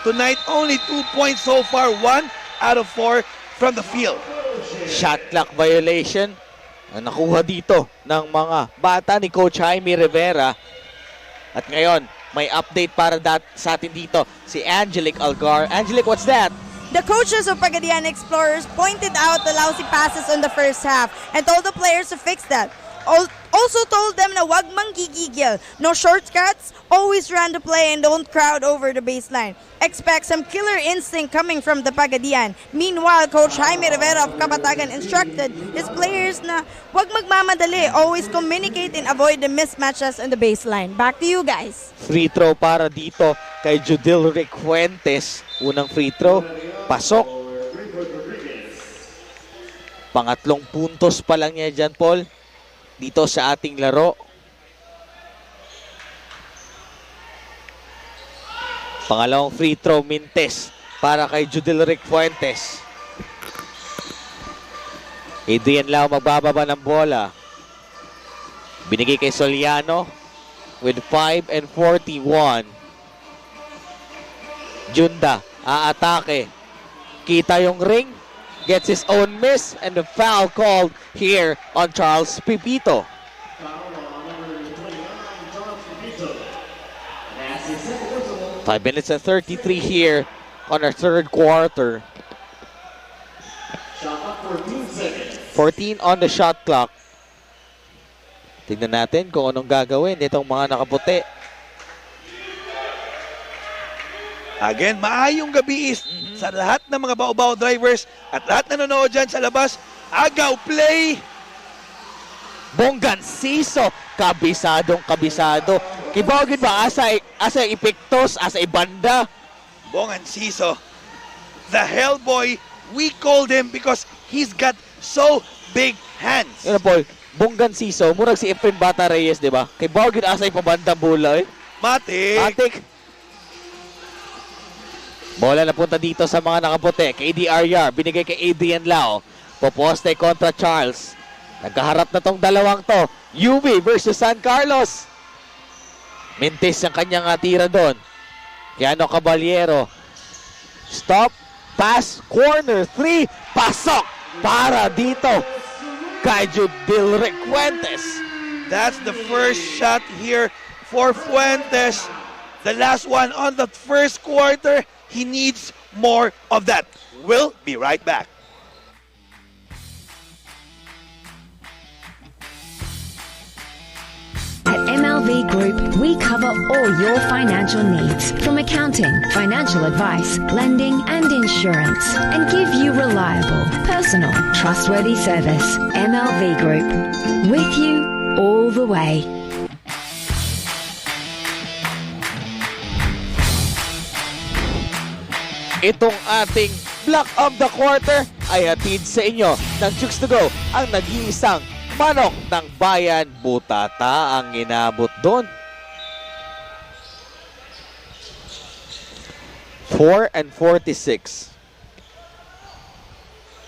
Tonight, only 2 points so far, 1 out of 4 from the field. Shot clock violation ang nakuha dito ng mga bata ni Coach Jaime Rivera. At ngayon, may update para sa atin dito, si Angelic Algar. Angelic, what's that? The coaches of Pagadian Explorers pointed out the lousy passes in the first half and told the players to fix that. Also told them na wag manggigigil. No shortcuts, always run the play and don't crowd over the baseline. Expect some killer instinct coming from the Pagadian. Meanwhile, Coach Jaime Rivera of Kapatagan instructed his players na wag magmamadali, always communicate and avoid the mismatches on the baseline. Back to you guys. Free throw para dito kay Judil Rick Fuentes. Unang free throw, pasok. Pangatlong puntos pa lang niya dyan, Paul, dito sa ating laro. Pangalawang free throw, Mintes, para kay Judil Rick Fuentes. Adrian Lau magbababa ng bola. Binigay kay Soliano with 5 and 41. Junda, aatake. Kita yung ring. Gets his own miss and the foul called here on Charles Pipito. Five minutes and 33 here on our third quarter. 14 on the shot clock. Tignan natin kung anong gagawin itong mga nakaputi. Again, maayong gabi sa lahat ng mga bao-bao drivers at lahat na nanonood dyan sa labas. Agaw play! Bonganciso, kabisado. Kibawagin ba asa ipiktos, asa ibanda? Bonganciso, the Hellboy, we called him because he's got so big hands. Yan Paul, Bonganciso, murag si Efren Bata Reyes, di ba? Kibawagin asa ipabanda bola eh. Matik. Bola na punta dito sa mga nakaputi. KD Aryar, binigay kay Adrian Lau. Poposte kontra Charles. Nagkaharap na tong dalawang to. UB versus San Carlos. Mintis ang kanyang tira doon. Keanu Caballero. Stop, pass, corner, 3. Pasok para dito kay Judil Rick Fuentes. That's the first shot here for Fuentes. The last one on the first quarter. He needs more of that. We'll be right back. At MLV Group, we cover all your financial needs, from accounting, financial advice, lending, and insurance, and give you reliable, personal, trustworthy service. MLV Group, with you all the way. Itong ating Block of the Quarter ay hatid sa inyo ng Chooks to Go, ang nag-iisang manok ng bayan. Butata ang inabot doon. 4-46.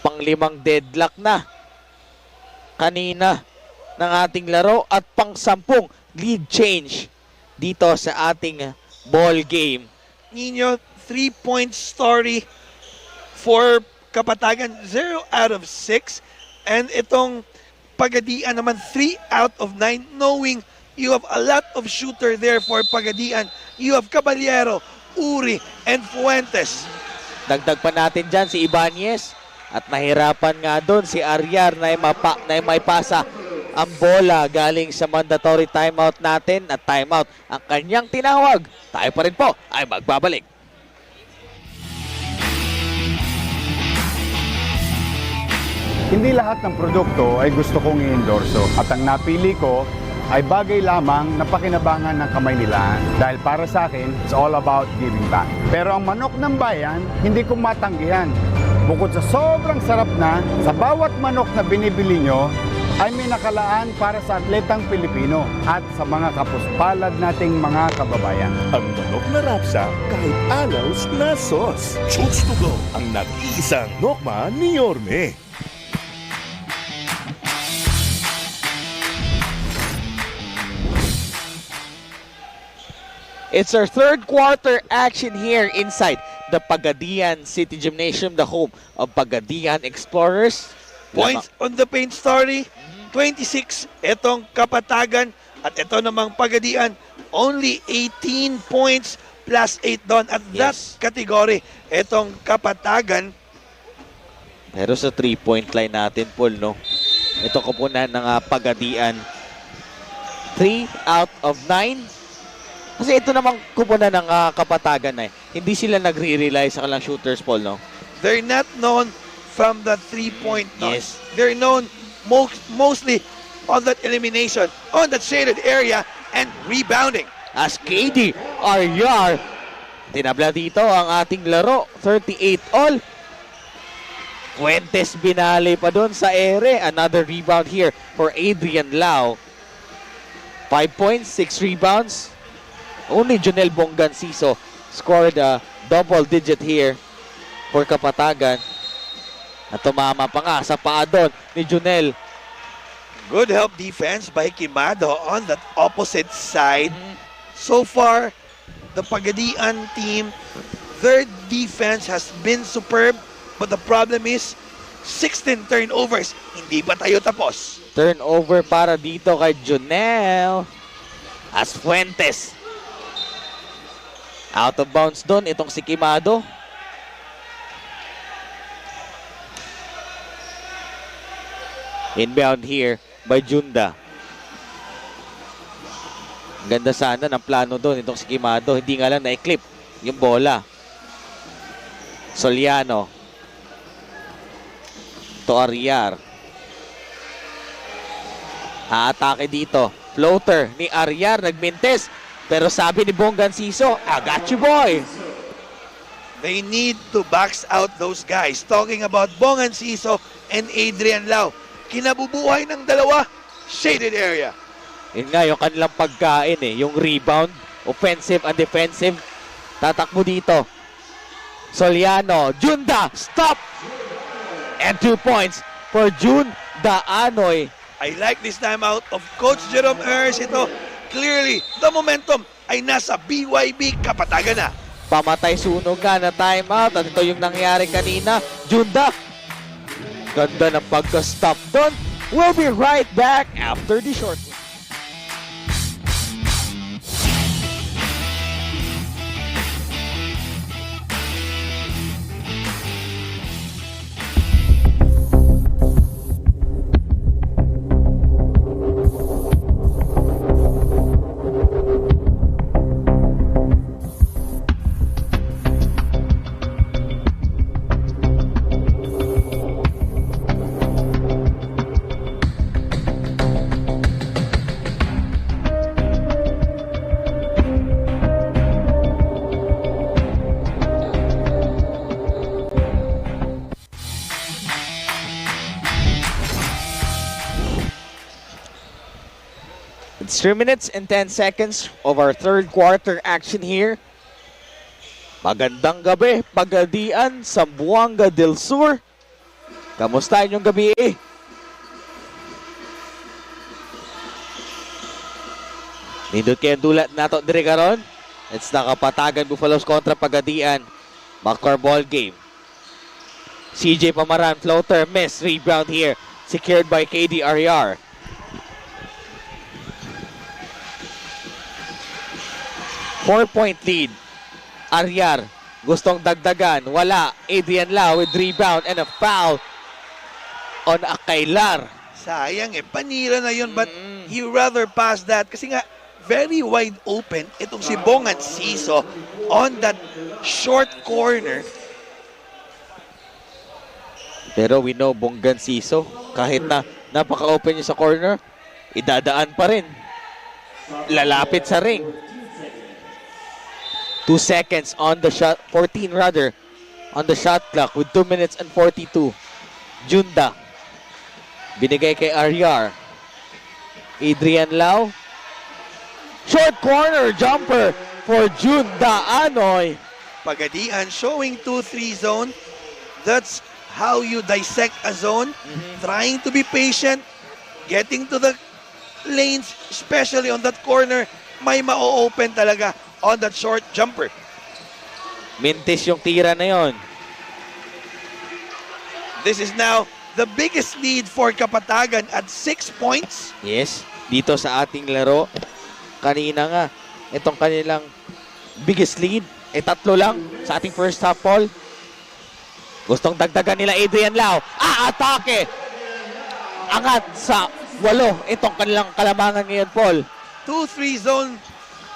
Pang-5 deadlock na kanina ng ating laro at pang-10 lead change dito sa ating ball game. Nino, 3-point story for Kapatagan, 0 out of 6. And itong Pagadian naman, 3 out of 9, knowing you have a lot of shooter there for Pagadian. You have Caballero, Uri, and Fuentes. Dagdag pa natin dyan si Ibanez. At nahirapan nga doon si Ariar na may pasa ang bola galing sa mandatory timeout natin. At timeout ang kanyang tinawag. Tayo pa rin po ay magbabalik. Hindi lahat ng produkto ay gusto kong i-endorso. At ang napili ko ay bagay lamang na pakinabangan ng kamay nila. Dahil para sa akin, it's all about giving back. Pero ang manok ng bayan, hindi ko matanggihan. Bukod sa sobrang sarap na, sa bawat manok na binibili nyo, ay may nakalaan para sa atletang Pilipino at sa mga kapuspalad nating mga kababayan. Ang manok na rapsa kahit alaws na sauce. Chooks to Go, ang nag-iisang nokma ni Yorme. It's our third quarter action here inside the Pagadian City Gymnasium, the home of Pagadian Explorers. Points on the paint story, 26 itong Kapatagan at ito namang Pagadian, only 18 points plus 8 doon at that category. Itong Kapatagan. Pero sa 3-point line natin, Paul, no? Ito kupunan ng Pagadian. 3 out of 9. Kasi ito namang kupunan ng Kapatagan na hindi sila nagre-rely sa kanilang shooters, Paul, no? They're not known from the 3-point Yes. They're known mostly on that elimination, on that shaded area, and rebounding. As KD Aryar, tinabla dito ang ating laro, 38 all. Fuentes binali pa doon sa ere. Another rebound here for Adrian Lau. 5 points, 6 rebounds. Only Jonel Bonganciso scored a double digit here for Kapatagan. At tumama pa nga sa paa doon ni Jonel. Good help defense by Quimado on that opposite side. So far, the Pagadian team, their defense has been superb, but the problem is 16 turnovers. Hindi pa tayo tapos. Turnover para dito kay Jonel. As Fuentes. Out of bounds doon itong si Quimado. Inbound here by Junda. Ganda sana ng plano doon itong si Quimado. Hindi nga lang na-clip yung bola. Soliano. To Ariar. Aatake dito. Floater ni Ariar. Nagmintes. Pero sabi ni Bonganciso, I got you, boy. They need to box out those guys. Talking about Bonganciso and Adrian Lau. Kinabubuhay ng dalawa, shaded area. Yun nga, yung kanilang pagkain yung rebound, offensive and defensive. Tatakbo dito. Soliano, Junda, stop! And 2 points for Junda Anoy. I like this timeout of Coach Jerome Ayers. Ito, clearly, the momentum ay nasa BYB Kapatagan na. Pamatay sunog nga na timeout. At ito yung nangyari kanina. Junda. Ganda ng pagka-stop doon. We'll be right back after the short one. It's 3 minutes and 10 seconds of our third quarter action here. Magandang gabi, Pagadian, Zamboanga del Sur. Kamusta inyong gabi? Nindot kayo dulat nato dire karon. It's the Kapatagan Buffaloes kontra Pagadian. Backcourt ball game. CJ Pamaran, floater, miss, rebound here. Secured by KD Ariar. Four-point lead. Ariar, gustong dagdagan. Wala. Adrian Lau with rebound and a foul on Akailar. Sayang panira na yun, but he rather pass that kasi nga very wide open itong si Bongan Siso on that short corner. Pero we know Bongan Siso, kahit na napaka-open niya sa corner, idadaan pa rin. Lalapit sa ring. 2 seconds on the shot, 14 rather, on the shot clock with 2 minutes and 42. Junda. Binigay kay Ariar. Adrian Lau. Short corner jumper for Junda Anoy. Pagadian showing 2-3 zone. That's how you dissect a zone. Trying to be patient. Getting to the lanes, especially on that corner. May ma-open talaga on that short jumper. Mintis yung tira na yon. This is now the biggest lead for Kapatagan at 6 points. Yes, dito sa ating laro. Kanina nga, itong kanilang biggest lead, tatlo lang sa ating first half, Paul. Gustong dagdagan nila Adrian Lau. Atake! Angat sa 8. Itong kanilang kalamangan ngayon, Paul. 2-3 zone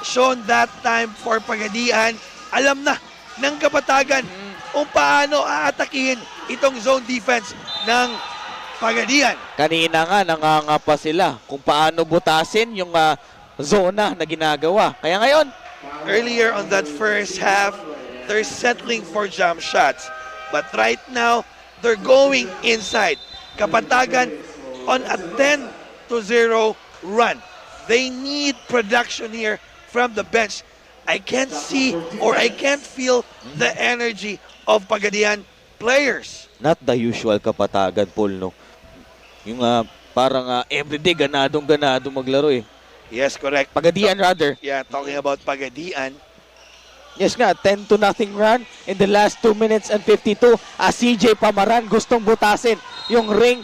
shown that time for Pagadian. Alam na ng Kapatagan kung paano aatakihin itong zone defense ng Pagadian. Kanina nga, nanganga pa sila kung paano butasin yung zona na ginagawa. Kaya ngayon, earlier on that first half, they're settling for jump shots. But right now, they're going inside. Kapatagan on a 10-0 run. They need production here from the bench. I can't see or I can't feel the energy of Pagadian players. Not the usual Kapatagan, Paul, no? Yung parang everyday ganadong maglaro eh. Yes, correct. Pagadian rather. Yeah, talking about Pagadian. Yes nga, 10-0 run in the last 2 minutes and 52. CJ Pamaran gustong butasin yung ring.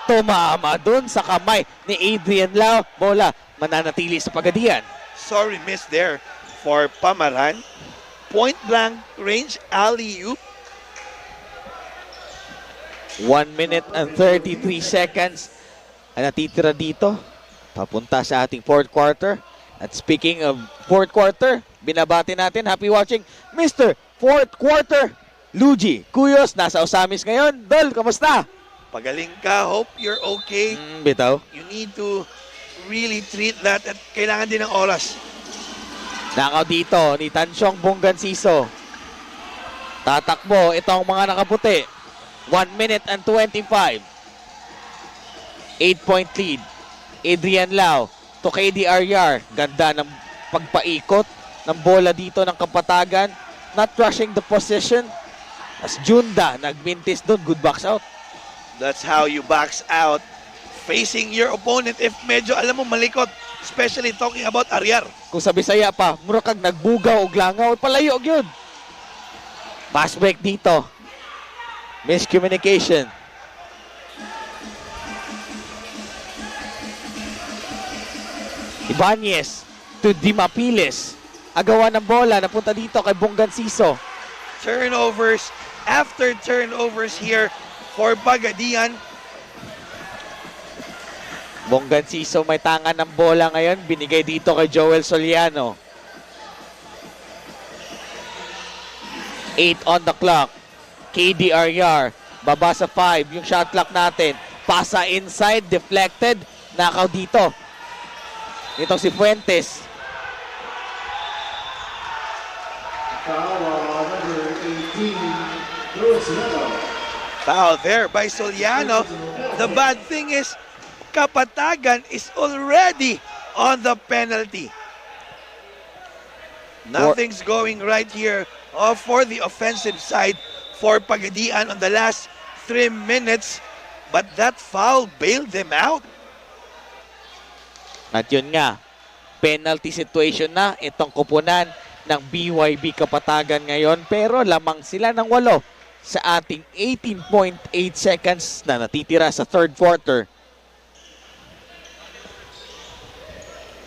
Tumama dun sa kamay ni Adrian Lau. Bola mananatili sa Pagadian. Sorry, miss there for Pamaran. Point blank range alley-oop. 1 minute and 33 seconds ang natitira dito. Papunta sa ating fourth quarter. At speaking of fourth quarter, binabati natin, happy watching, Mr. Fourth Quarter, Luigi Cuyos, nasa Osamis ngayon. Dol, kamusta? Pagaling ka, hope you're okay. Bitaw. You need to really treat that at kailangan din ng oras. Nakaw dito ni Tansyong Bongansiso. Tatakbo itong mga nakaputi. 1 minute and 25. 8-point lead. Adrian Lau to KD Ariar. Ganda ng pagpaikot ng bola dito ng Kapatagan. Not rushing the possession. As Junda nagmintis doon. Good box out. That's how you box out. Facing your opponent if medyo alam mo malikot. Especially talking about Ariar. Kung sa Bisaya pa, mura kag nagbugaw o langaw. Palayo yun. Pass break dito. Miscommunication. Ibanez to Dimapiles. Agawan ng bola, napunta dito kay Bongansiso. Turnovers after turnovers here for Pagadian. Bongansiso may tangan ng bola ngayon. Binigay dito kay Joel Soliano. 8 on the clock. KD Ariar. Baba sa 5. Yung shot clock natin. Pasa inside. Deflected. Nakaw dito. Ito si Fuentes. Foul there by Soliano. The bad thing is Kapatagan is already on the penalty. Nothing's going right here for the offensive side for Pagadian on the last 3 minutes. But that foul bailed them out. At yun nga, penalty situation na itong kupunan ng BYB Kapatagan ngayon. Pero lamang sila ng 8 sa ating 18.8 seconds na natitira sa third quarter.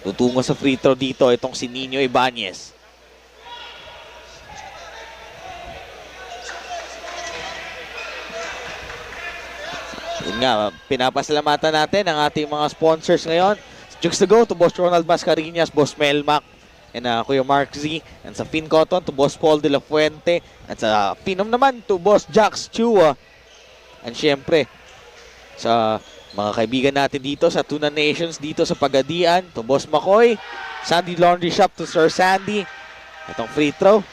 Tutungo sa free throw dito itong si Nino Ibanez. Yun nga, pinapasalamatan natin ang ating mga sponsors ngayon. Jukes to go to Boss Ronald Mascareñas, Boss Melmac, and Kuya Mark Z. And sa Fin Cotton to Boss Paul De La Fuente. At sa Pinom naman to Boss Jax Chua. And syempre, sa mga kaibigan natin dito sa Tuna Nations, dito sa Pagadian, to Boss Makoy, Sandy Laundry Shop to Sir Sandy. Itong free throw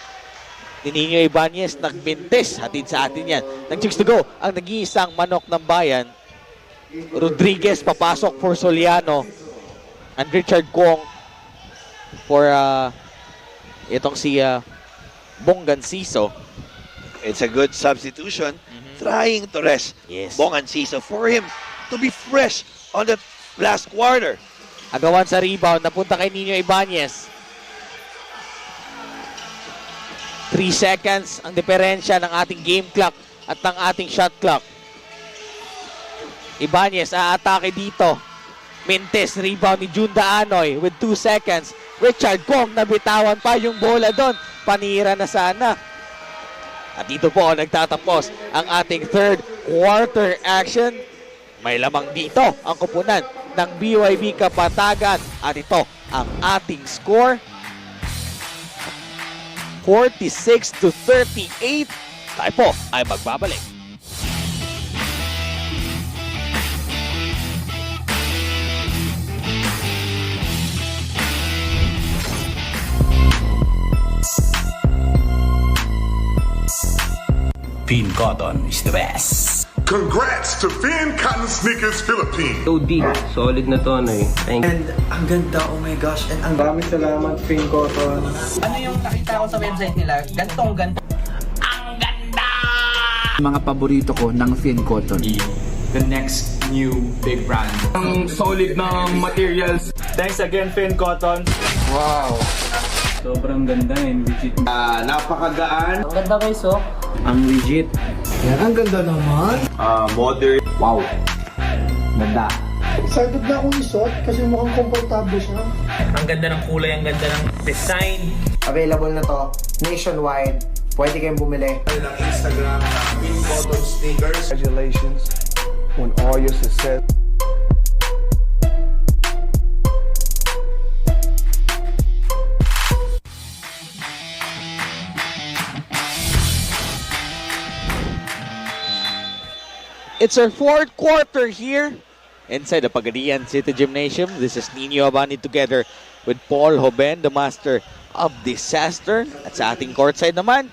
ni Nino Ibanez, nagmintes, hatid sa atin yan. Nag-chicks to go, ang nag-iisang manok ng bayan. Rodriguez papasok for Soliano. And Richard Kong for itong si Bongan Siso. It's a good substitution. Trying to rest Bongan Siso for him to be fresh on the last quarter. Agawan sa rebound, napunta kay Nino Ibanez. 3 seconds ang diferensya ng ating game clock at ng ating shot clock. Ibanez aatake dito. Mintes, rebound ni Junda Anoy with 2 seconds. Richard Kong, nabitawan pa yung bola doon. Panira na sana. At dito po nagtatapos ang ating third quarter action. May lamang dito ang kupunan ng BYB Kapatagan. At ito ang ating score. 46-38. Tayo po ay magbabalik. Fin Cotton is the best. Congrats to Fin Cotton Sneakers Philippines. OD, solid na to ano eh. And ang ganda, oh my gosh. And ang maraming salamat, Fin Cotton. Ano yung nakita ko sa website nila? Gantong ganda. Ang ganda! Mga paborito ko ng Fin Cotton. The next new big brand. Ang solid na materials. Thanks again, Fin Cotton. Wow. Sobrang ganda and legit. Napakagaan. Ang ganda guys, oh. Ang legit. Yan, ang ganda naman. Modern. Wow. Ganda. Excited na akong isuot kasi mukhang komportable siya. Ang ganda ng kulay, ang ganda ng design. Available na to nationwide. Pwede kayong bumili. Ng Instagram na Fin Cotton Sneakers. Congratulations on all your success. It's our fourth quarter here inside the Pagadian City Gymnasium. This is Nino Abani together with Paul Hoben, the master of disaster. At sa ating courtside naman,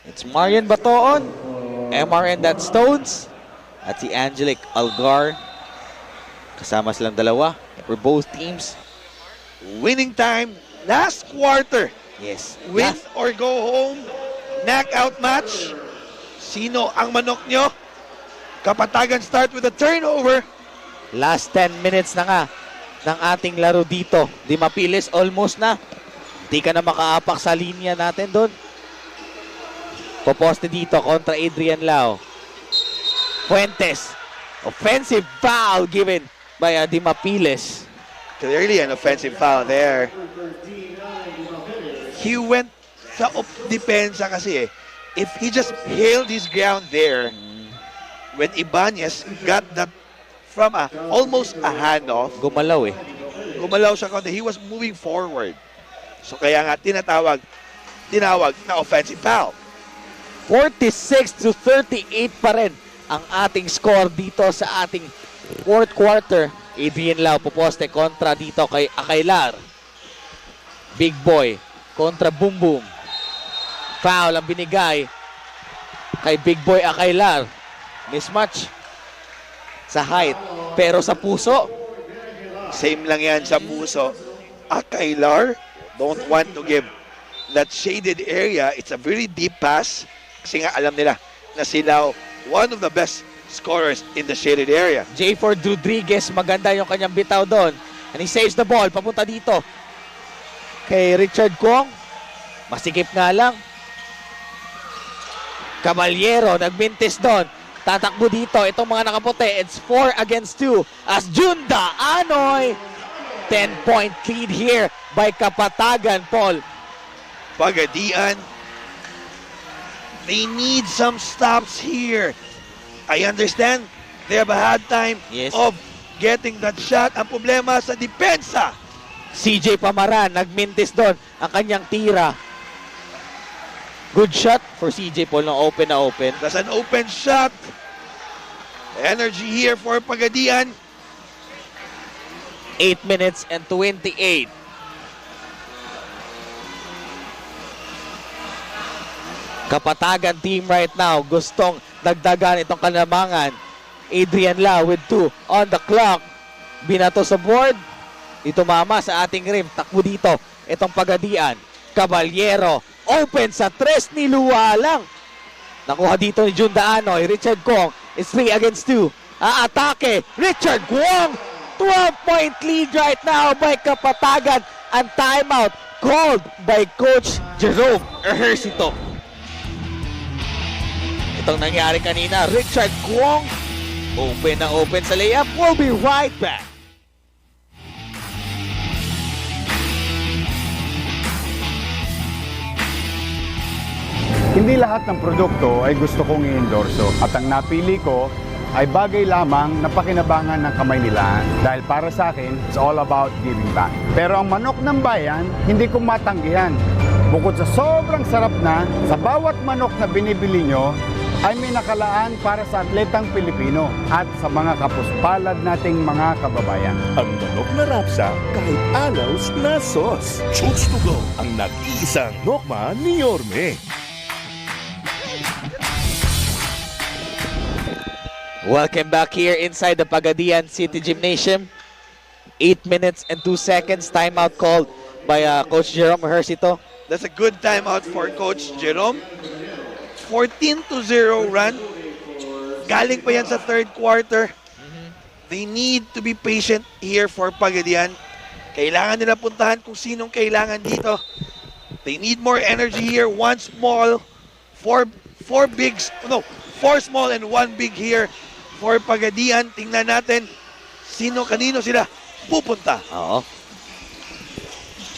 it's Marian Batoon, MRN That Stones, at si Angelic Algar. Kasama silang dalawa for both teams. Winning time, last quarter. Yes. Win or go home, knockout match. Sino ang manok nyo? Kapatagan start with a turnover. Last 10 minutes na nga ng ating laro dito. Di mapilis, almost na. Di ka na makaapak sa linya natin doon. Poposte dito kontra Adrian Lau. Fuentes. Offensive foul given by Di Mapiles. Clearly an offensive foul there. He went sa depensa kasi eh. If he just held his ground there, when Ibanez got that from almost a handoff. Gumalaw eh. Gumalaw siya konti. He was moving forward. So kaya nga tinawag na offensive foul. 46-38 pa rin ang ating score dito sa ating fourth quarter. Adrian Lau poposte kontra dito kay Akailar. Big Boy kontra Boom Boom. Foul ang binigay kay Big Boy Akailar. Mismatch sa height, pero sa puso. Same lang yan sa puso. Akailar don't want to give that shaded area. It's a very deep pass kasi nga alam nila na sila one of the best scorers in the shaded area. J4 Rodriguez, maganda yung kanyang bitaw doon. And he saves the ball, papunta dito. Kay Richard Kong, masikip nga lang. Caballero, nagmintis doon. Tatakbo dito, itong mga nakaputi. It's 4 against 2 as Junda Anoy. 10-point lead here by Kapatagan, Paul. Pagadian, they need some stops here. I understand they have a hard time of getting that shot. Ang problema sa depensa. CJ Pamaran, nagmintis doon ang kanyang tira. Good shot for CJ Paul, no open na open. That's an open shot. Energy here for Pagadian. 8 minutes and 28. Kapatagan team right now gustong dagdagan itong kalamangan. Adrian Lau with 2 on the clock. Binato sa board. Dito mama sa ating rim. Takbo dito. Itong Pagadian. Caballero. Open sa 3 ni Luwalang. Nakuha dito ni Junda Anoy. Richard Kong. It's 3 against 2. Aatake. Richard Kong. 12-point lead right now by Kapatagan. And timeout called by Coach Jerome Ejercito. Itong nangyari kanina, Richard Kwong, open na open sa layup. We'll be right back. Hindi lahat ng produkto ay gusto kong i-endorso at ang napili ko ay bagay lamang na pakinabangan ng kamay nila dahil para sa akin, it's all about giving back. Pero ang manok ng bayan, hindi ko matanggihan. Bukod sa sobrang sarap na, sa bawat manok na binibili nyo, ay may nakalaan para sa atletang Pilipino at sa mga kapuspalad nating mga kababayan. Ang manok na rapsa kahit alaws na sauce. Choose to go ang nag-iisang nokma ni Yorme. Welcome back here inside the Pagadian City Gymnasium. 8 minutes and 2 seconds. Timeout called by Coach Jerome Ejercito. That's a good timeout for Coach Jerome. 14-0 run. Galing pa yan sa third quarter. They need to be patient here for Pagadian. Kailangan nila puntahan kung sinong kailangan dito. They need more energy here. One small, four small and one big here for Pagadian. Tingnan natin kanino sila pupunta. Oo.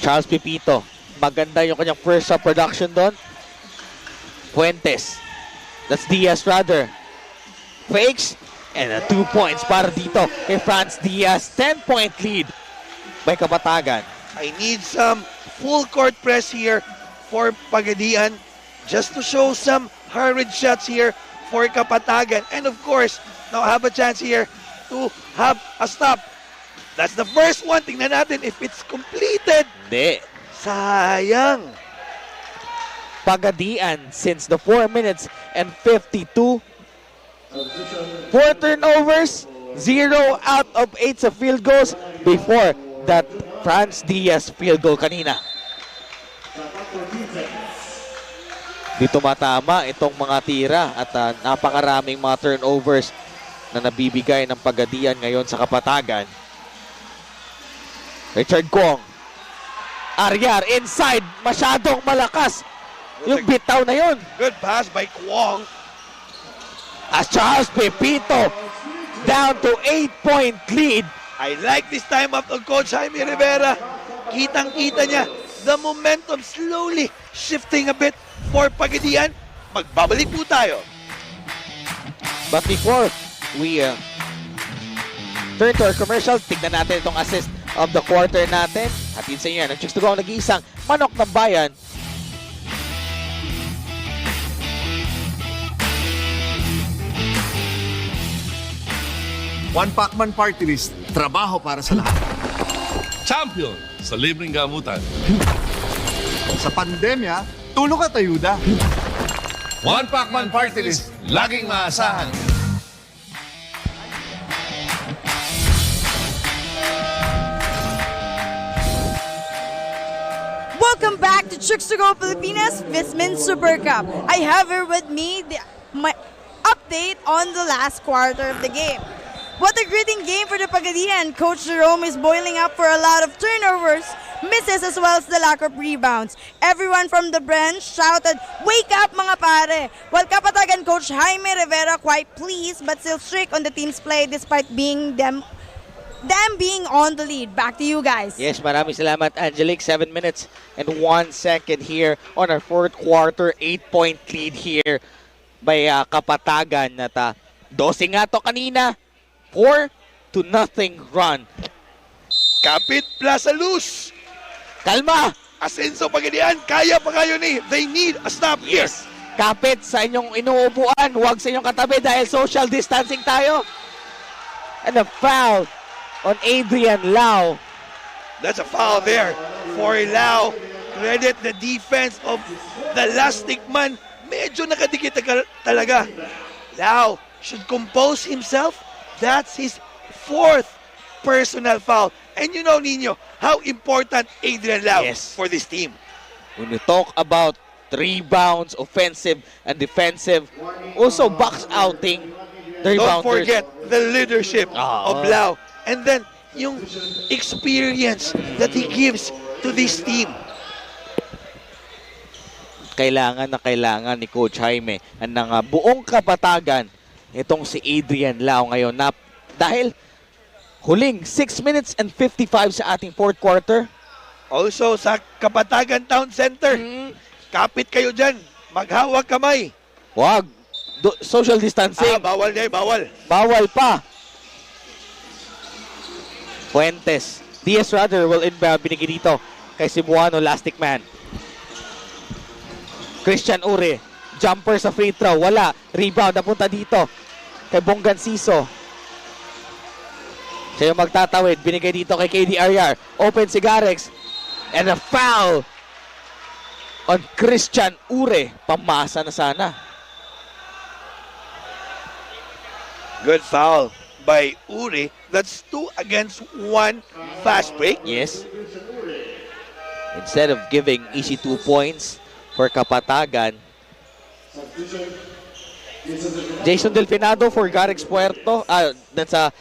Charles Pipito. Maganda yung kanyang first shot production doon. Fuentes. That's Diaz rather. Fakes. And 2 points para dito kay Franz Diaz. 10-point lead by Kapatagan. I need some full court press here for Pagadian just to show some hurried shots here for Kapatagan. And of course, now have a chance here to have a stop. That's the first one. Tingnan natin if it's completed. Hindi. Sayang. Pagadian since the 4 minutes and 52. 4 turnovers, 0 out of 8 sa field goals before that Franz Diaz field goal kanina. Dito matama itong mga tira at napakaraming mga turnovers na nabibigay ng Pagadian ngayon sa Kapatagan. Richard Kong. Aryar inside, masyadong malakas. Yung bitaw na yun. Good pass by Kwong. As Charles Pepito down to 8-point lead. I like this time up of Coach Jaime Rivera. Kitang-kita niya the momentum slowly shifting a bit for Pagadian. Magbabalik po tayo. But before we turn to our commercial, tignan natin itong assist of the quarter natin. Hatid sa inyo yan. Ang Chicks to Go, nag-iisang manok ng bayan. One Pacman Party List, trabaho para sa lahat. Champion sa libreng gamutan. Sa pandemya, tulong at ayuda. One Pacman Party List, laging maasahan. Welcome back to Chicks to Go Pilipinas Vismin Supercup. I have here with me my update on the last quarter of the game. What a gritting game for the Pagadian. Coach Jerome is boiling up for a lot of turnovers, misses as well as the lack of rebounds. Everyone from the bench shouted, "Wake up mga pare!" While Kapatagan coach Jaime Rivera quite pleased but still strict on the team's play despite being them being on the lead. Back to you guys. Yes, maraming salamat, Angelique. 7 minutes and 1 second here on our fourth quarter. 8-point lead here by Kapatagan. At 12 nga to kanina. 4-0 run. Kapit plus a loose. Kalma! Asenso Pagadian, kaya pa kayo ni. They need a stop here. Yes. Kapit sa inyong inuupuan. Huwag sa inyong katabi dahil social distancing tayo. And a foul on Adrian Lau. That's a foul there for Lau. Credit the defense of the last stick man. Medyo nakadikit talaga. Lau should compose himself. That's his 4th personal foul. And you know, Nino, how important Adrian Lau is for this team. When we talk about rebounds, offensive and defensive, also box outing, the Don't rebounders. forget the leadership of Lau. And then, yung experience that he gives to this team. Kailangan ni Coach Jaime ng buong Kapatagan itong si Adrian Lau ngayon. Dahil huling 6 minutes and 55 sa ating fourth quarter. Also sa Kapatagan Town Center. Kapit kayo dyan. Maghawak kamay. Wag. Social distancing. Bawal na bawal. Bawal pa. Fuentes. Diaz rather will inbound. Binigay dito kay Cebuano, lastic man. Christian Ure. Jumper sa free throw. Wala. Rebound. Napunta dito kay Bonggan Siso. Siya yung magtatawid. Binigay dito kay KD Aryar. Open si Garex. And a foul on Christian Ure. Pamasa na sana. Good foul by Uri. That's 2 against 1 fast break. Yes. Instead of giving easy 2 points for Kapatagan, Jason Delfinado for Garex Puerto. That's a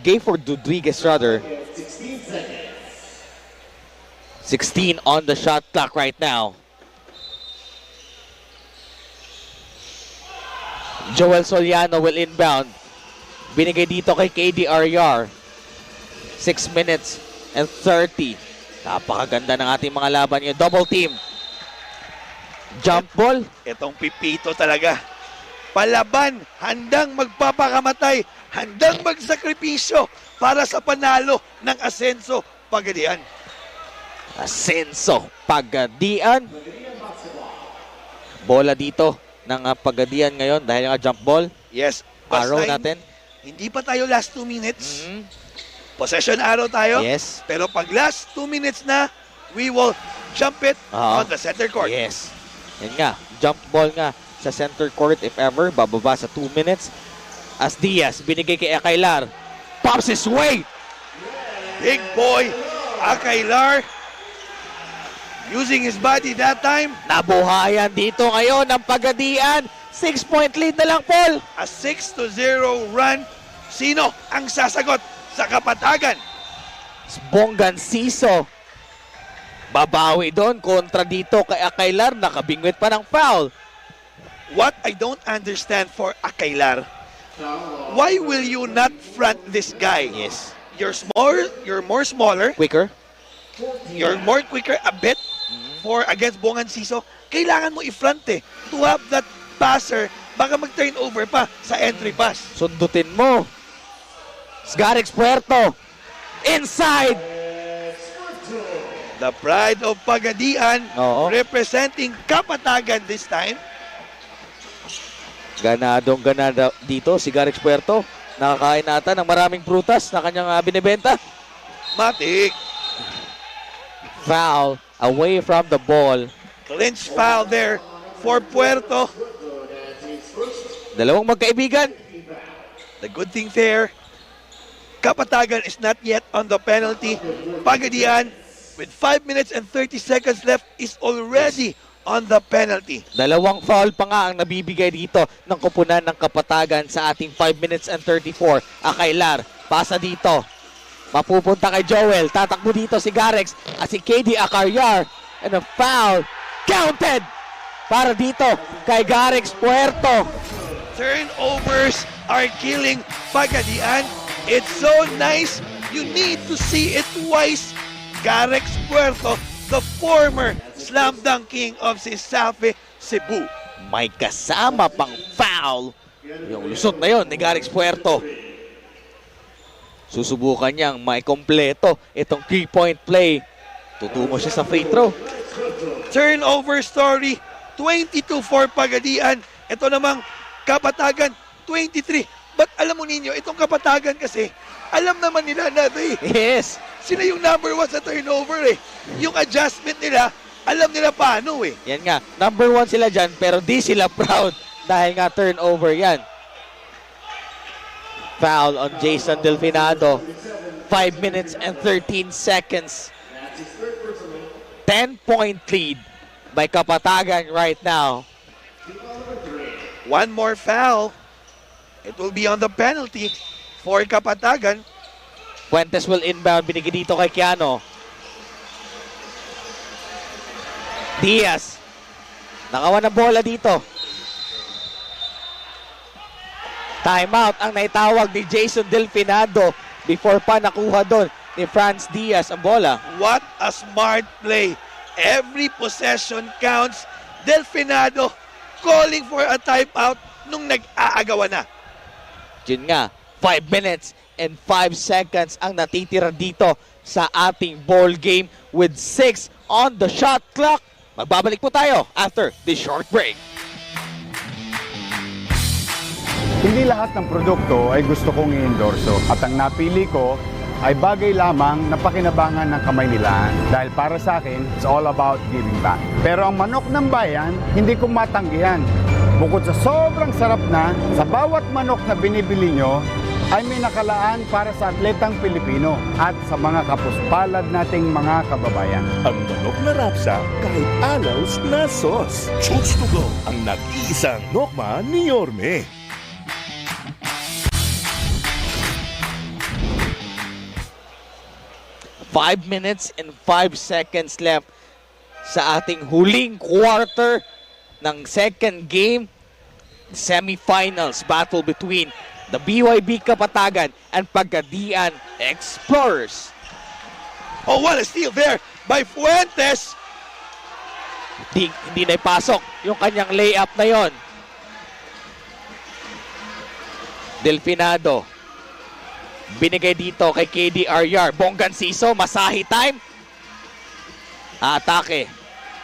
game for Rodriguez rather. 16 on the shot clock right now. Joel Soliano will inbound. Binigay dito kay KD Aryar. 6 minutes and 30. Napakaganda ng ating mga laban ngayon. Double team. Jump ball. Itong Pipito talaga. Palaban, handang magpapakamatay, handang magsakripisyo para sa panalo ng Asenso Pagadian. Asenso Pagadian. Bola dito ng Pagadian ngayon dahil yung jump ball. Yes. Arrow natin. Hindi pa tayo last 2 minutes. Possession arrow tayo. Yes. Pero pag last 2 minutes na, we will jump it on the center court. Yes. Yan nga. Jump ball nga sa center court if ever. Bababa sa 2 minutes. As Diaz, binigay kay Akailar. Pops his way. Big boy, Akailar. Using his body that time. Nabuhayan dito ngayon ng Pagadian. 6-point lead na lang, Paul. A 6-0 run. Sino ang sasagot sa Kapatagan? Bonggan Siso. Babawi doon kontra dito kay Akailar. Nakabingwit pa ng foul. What I don't understand for Akailar, why will you not front this guy? Yes. You're more smaller. Quicker. You're more quicker a bit for against Bongan Siso. Kailangan mo i-front to have that passer, baka mag-turn over pa sa entry pass. Sundutin mo. Garex Puerto. Inside. The pride of Pagadian representing Kapatagan this time. Ganadong-ganada dito si Garex Puerto. Nakakain nata ng maraming prutas na kanyang binibenta. Matik. Foul away from the ball. Clinch foul there for Puerto. Dalawang magkaibigan. The good thing there, Kapatagan is not yet on the penalty. Pagadian with 5 minutes and 30 seconds left is already on the penalty. Dalawang foul pa nga ang nabibigay dito ng koponan ng Kapatagan sa ating 5 minutes and 34. Akailar, pasa dito. Mapupunta kay Joel. Tatakbo dito si Garex at si KD Acaryar. And a foul counted para dito kay Garex Puerto. Turnovers are killing Pagadian. It's so nice. You need to see it twice. Garex Puerto, the former slam dunk king of Sisafe, Cebu. May kasama pang foul. Yung lusot na yon ni Garex Puerto. Susubukan niyang may kompleto itong 3-point play. Tutumo siya sa free throw. Turnover story, 22 for Pagadian. Ito namang Kapatagan, 23. But alam mo ninyo, itong Kapatagan kasi, alam naman nila na yes. Sila yung number 1 sa turnover eh. Yung adjustment nila, alam nila paano eh. Yan nga, number 1 sila dyan pero di sila proud dahil nga turnover yan. Foul on Jason Delfinado. 5 minutes and 13 seconds. 10-point lead by Kapatagan right now. One more foul. It will be on the penalty for Kapatagan. Fuentes will inbound. Binigay dito kay Kiano. Diaz. Nakawan ng bola dito. Timeout ang naitawag ni Jason Delfinado before pa nakuha doon ni Franz Diaz ang bola. What a smart play. Every possession counts. Delfinado calling for a timeout nung nag-aagawan na. Yun nga, 5 minutes and 5 seconds ang natitira dito sa ating ball game with 6 on the shot clock. Magbabalik po tayo after this short break. Hindi lahat ng produkto ay gusto kong i-endorso at ang napili ko ay bagay lamang na pakinabangan ng kamay nila dahil para sa akin, it's all about giving back. Pero ang manok ng bayan, hindi ko matanggihan. Bukod sa sobrang sarap na, sa bawat manok na binibili nyo, ay may nakalaan para sa atletang Pilipino at sa mga kapuspalad nating mga kababayan. Ang manok na rapsa kahit anaws na sauce. Choose to go ang nag-iisang nokma ni Yorme. Five minutes and 5 seconds left sa ating huling quarter ng second game. Semifinals battle between the BYB Kapatagan and Pagadian Explorers. Oh, what a steal there by Fuentes. Hindi na ipasok yung kanyang layup na yon. Delfinado. Binigay dito kay KD Aryar. Bonggan Siso, masahi time. Atake.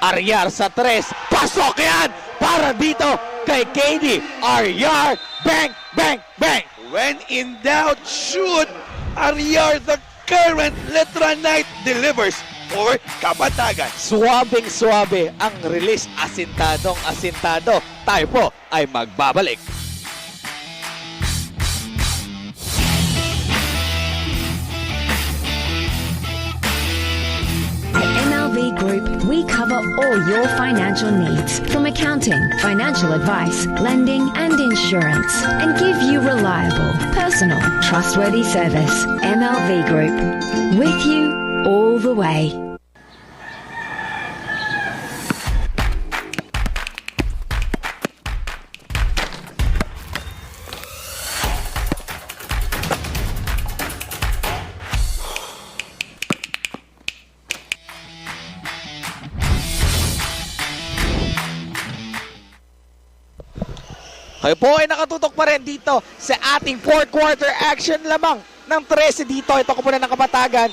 Aryar sa 3. Pasok yan! Para dito kay KD Aryar. Bang, bang, bang! When in doubt, shoot! Aryar, the current Letra Knight, delivers for Kapatagan. Suwabing suwabe ang release. Asintadong asintado. Tayo po ay magbabalik. MLV Group, we cover all your financial needs, from accounting, financial advice, lending, and insurance, and give you reliable, personal, trustworthy service. MLV Group, with you all the way. Kayo po ay nakatutok pa rin dito sa ating fourth quarter action lamang ng 13 dito. Ito ko po na ng Kapatagan.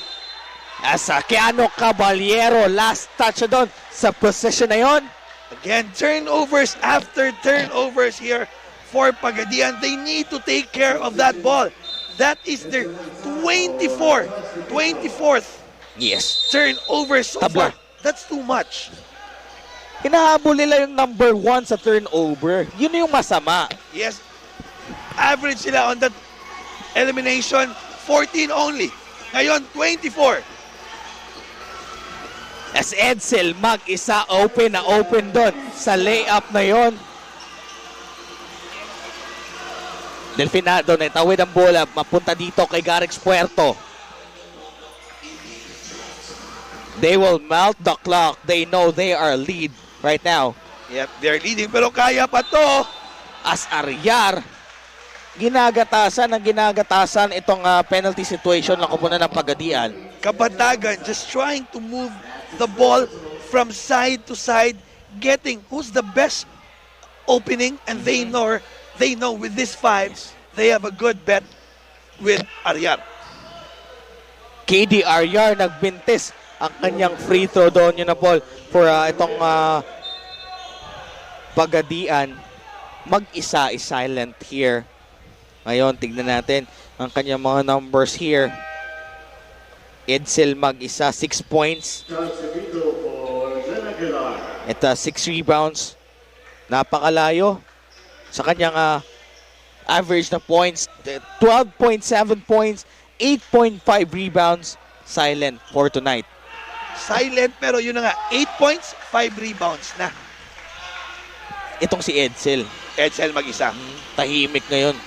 Asa Keanu Caballero, last touch doon sa possession na yon. Again, turnovers after turnovers here for Pagadian. They need to take care of that ball. That is their 24th yes. turnover so far. That's too much. Hinahabol nila yung number 1 sa turnover. Yun yung masama. Yes. Average sila on that elimination, 14 only. Ngayon, 24. As Edsel mag-isa open doon sa layup na yon. Delfinado na itawid ang bola, mapunta dito kay Garrix Puerto. They will melt the clock. They know they are lead right now. Yep, they're leading pero kaya pa to. As Aryar, ginagatasan itong penalty situation na kupunan ng Pagadian. Kapatagan just trying to move the ball from side to side, getting who's the best opening, and they know with this 5, they have a good bet with Aryar. KD Aryar nagbintis ang kanyang free throw doon yun na ball for itong Pagadian. Mag-isa is silent here. Ngayon, tignan natin ang kanyang mga numbers here. Edsel mag-isa, 6 points. At 6 rebounds. Napakalayo sa kanyang average na points. 12.7 points, 8.5 rebounds. Silent for tonight. Silent pero yun na nga, 8 points, 5 rebounds na. Itong si Edsel. Edsel mag-isa. Tahimik ngayon.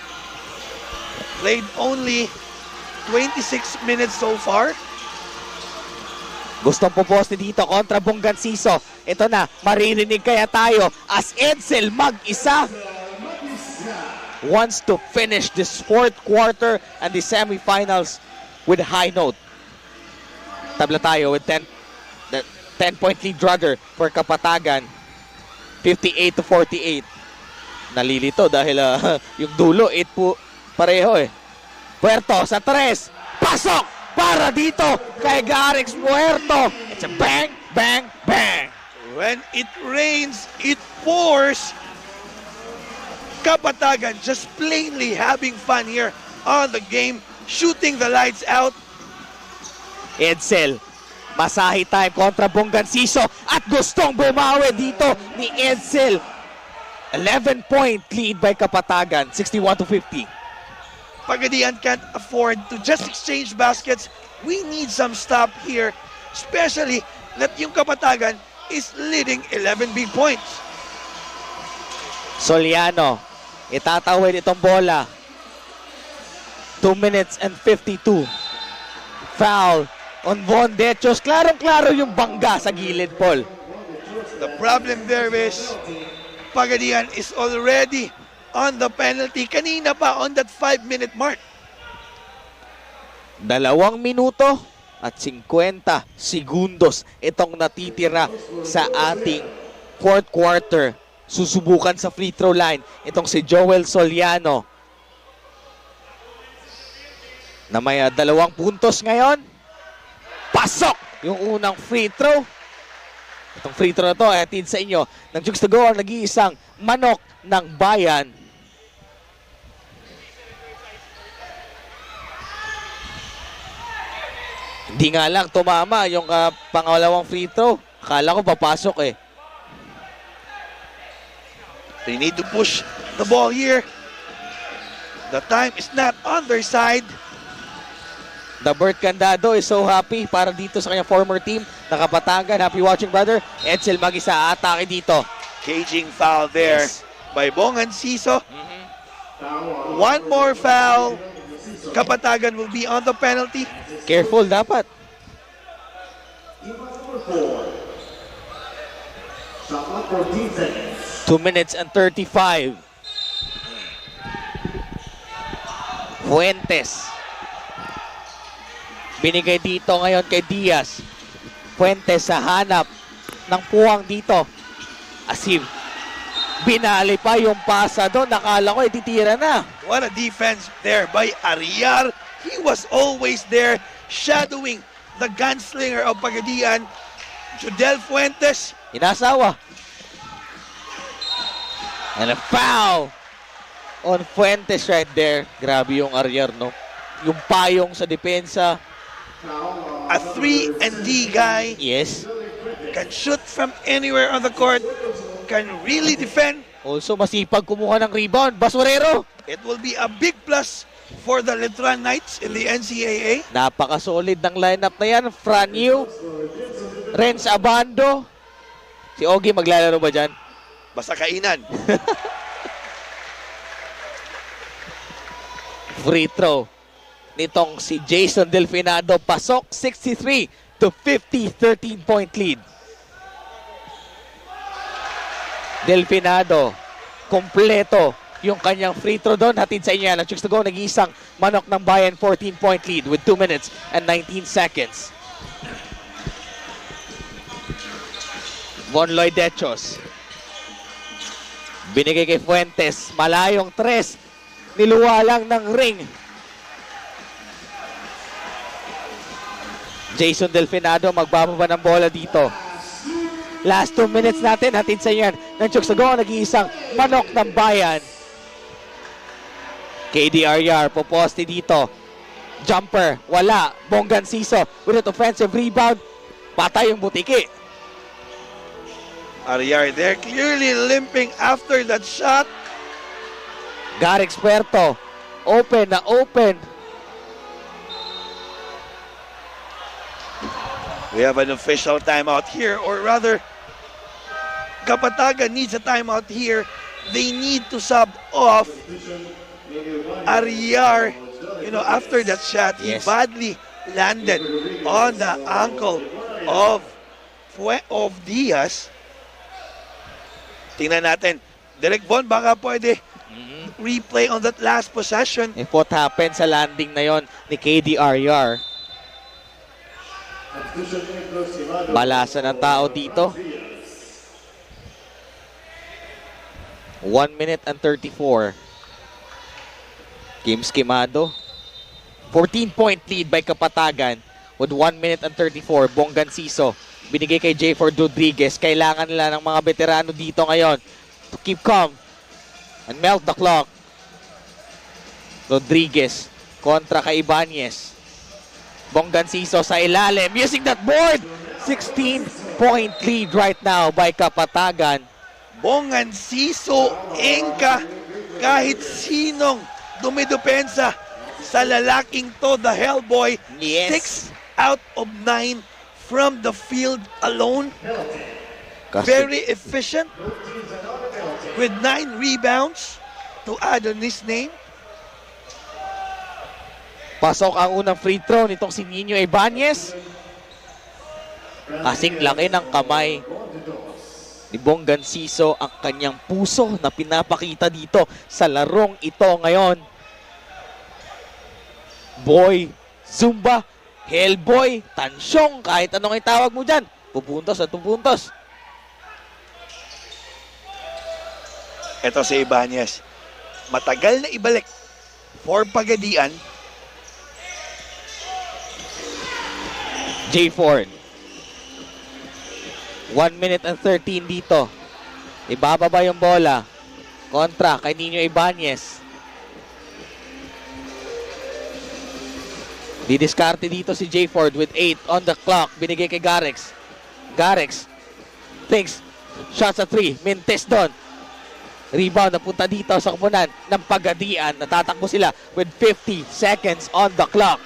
Played only 26 minutes so far. Gustong puposte dito kontra Bonganciso. Ito na, maririnig kaya tayo as Edsel mag-isa wants to finish this 4th quarter and the semifinals with a high note. Tabla tayo with 10-point lead drugger for Kapatagan. 58-48. Nalilito dahil yung dulo 8 po pareho eh. Puerto sa 3. Pasok para dito kay Garrix Puerto. It's a bang, bang, bang. When it rains, it pours. Kapatagan just plainly having fun here on the game, shooting the lights out. Edsel, masahe time kontra Bonganciso at gustong bumawi dito ni Edsel. 11-point lead by Kapatagan, 61-50. Pagadian can't afford to just exchange baskets. We need some stop here, especially that yung Kapatagan is leading 11 big points. Soliano, itatawid itong bola. 2 minutes and 52. Foul on Von Dechos. Klarong-klaro yung bangga sa gilid, Paul. The problem there is Pagadian is already on the penalty. Kanina pa on that 5-minute mark. 2 minuto at 50 segundos itong natitira sa ating 4th quarter. Susubukan sa free throw line itong si Joel Soliano na may 2 puntos ngayon. Pasok yung unang free throw. Itong free throw na to ay atid sa inyo ng Jukes to Go, ang nag-iisang manok ng bayan. Hindi nga lang tumama yung pangalawang free throw. Akala ko papasok eh. They need to push the ball here. The time is not on their side. The Bert Candado is so happy para dito sa kanyang former team na Kapatagan. Happy watching, brother. Edsel mag-isa, atake dito. Caging foul there by Bonganciso. One more foul. Kapatagan will be on the penalty. Careful dapat. Two minutes and 35. Fuentes. Binigay dito ngayon kay Diaz. Fuentes sa hanap ng puwang dito. Asim. Binali pa yung pasa doon. Nakala ko ititira na. What a defense there by Aryar. He was always there shadowing the gunslinger of Pagadian. Judel Fuentes. Inasawa. And a foul on Fuentes right there. Grabe yung Aryar, no? Yung payong sa depensa. A 3-and-D guy. Yes. Can shoot from anywhere on the court. Can really defend. Also, masipag kumuha ng rebound. Basurero. It will be a big plus for the Letran Knights in the NCAA. Napaka-solid ng lineup na yan. Franyu, Renz Abando. Si Ogie maglalaro ba dyan? Basta kainan. Free throw nitong si Jason Delfinado. Pasok, 63-50, 13-point lead. Delfinado, kompleto yung kanyang free throw doon. Hatid sa inyo yan. Ang Chicks to Go, nag-iisang manok ng bayan, 14-point lead with 2 minutes and 19 seconds. Von Lloyd Dechos. Binigay kay Fuentes. Malayong 3. Niluwa lang ng ring. Jason Delfinado magbababa ng bola dito. Last 2 minutes natin. Hatid sa inyo yan ng Chicks to Go, nag-iisang manok ng bayan. KD Aryar, poposte dito. Jumper, wala. Bonggan Siso with an offensive rebound. Patay yung butiki. Aryar, they're clearly limping after that shot. Garrix Puerto, open na open. We have an official timeout here, or rather, Kapatagan needs a timeout here. They need to sub off Aryar. You know, after that shot, he badly landed on the ankle of Diaz. Tingnan natin. Direk Von, baka pwede replay on that last possession. If what happened sa landing na yon ni KD Aryar. Balasa ng tao dito. 1 minute and 34. Game skimado. 14-point lead by Kapatagan with 1 minute and 34. Bonggan Siso. Binigay kay Jayford Rodriguez. Kailangan nila ng mga veterano dito ngayon to keep calm and melt the clock. Rodriguez kontra kay Ibanez. Bonggan Siso sa ilalim. Using that board. 16-point lead right now by Kapatagan. Bonggan Siso, Enka, kahit sinong dumidepensa sa lalaking to, the Hellboy. 6 out of 9 from the field alone. Very efficient with 9 rebounds to add on his name. Pasok ang unang free throw nitong si Nino Ibanez. Kasing laki ng kamay ni Bonggan Siso ang kanyang puso na pinapakita dito sa larong ito ngayon. Boy, Zumba, Hellboy, Tansyong, kahit anong itawag mo dyan. Pupuntos at pupuntos. Ito si Ibanez. Matagal na ibalik for Pagadian. J. Ford. 1 minute and 13 dito. Ibababa yung bola. Kontra kay Nino Ibanez. Didiskarte dito si J. Ford with 8 on the clock. Binigay kay Garrix. Garrix thinks shots at 3. Mintes doon. Rebound napunta dito sa kupunan ng Pagadian. Natatakbo sila with 50 seconds on the clock.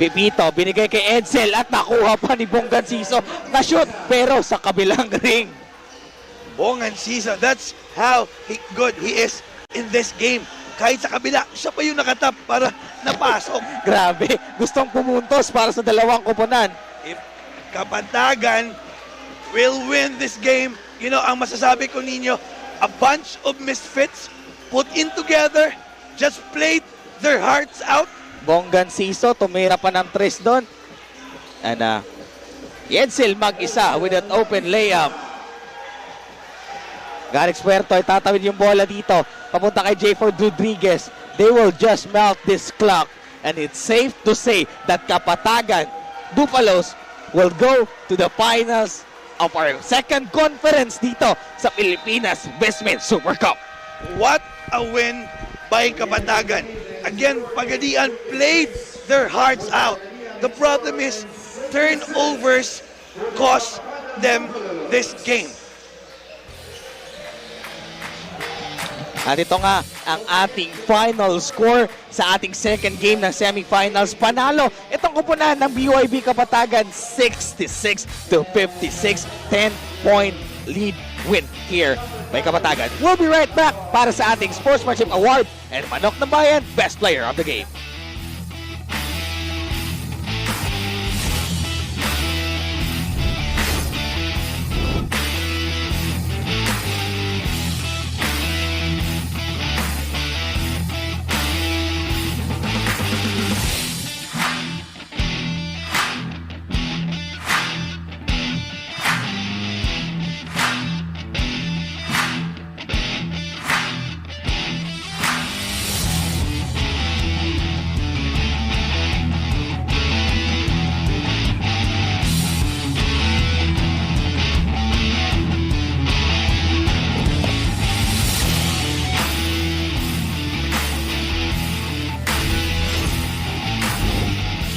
Pipito, binigay kay Edsel at nakuha pa ni Bonggan Siso na shoot pero sa kabilang ring. Bonggan Siso, that's how good he is in this game. Kahit sa kabila, siya pa yung nakatap para napasok. Grabe, gustong pumuntos para sa dalawang kupunan. If Kapatagan will win this game, you know, ang masasabi ko ninyo, a bunch of misfits put in together, just played their hearts out. Bonggan Siso, tumira pa ng 3 doon. And Edsel mag-isa with an open layup. Garrix Puerto ay tatawid yung bola dito. Papunta kay Jayford Rodriguez. They will just melt this clock. And it's safe to say that Kapatagan Buffaloes will go to the finals of our second conference dito sa Pilipinas Vismin Supercup. What a win by Kapatagan. Again, Pagadian played their hearts out. The problem is turnovers cost them this game. At ito nga ang ating final score sa ating second game ng semifinals. Panalo itong kupunan ng BYB Kapatagan 66-56. 10-point lead win here by Kapatagan. We'll be right back para sa ating Sportsmanship Award and Manok ng Bayan Best Player of the Game.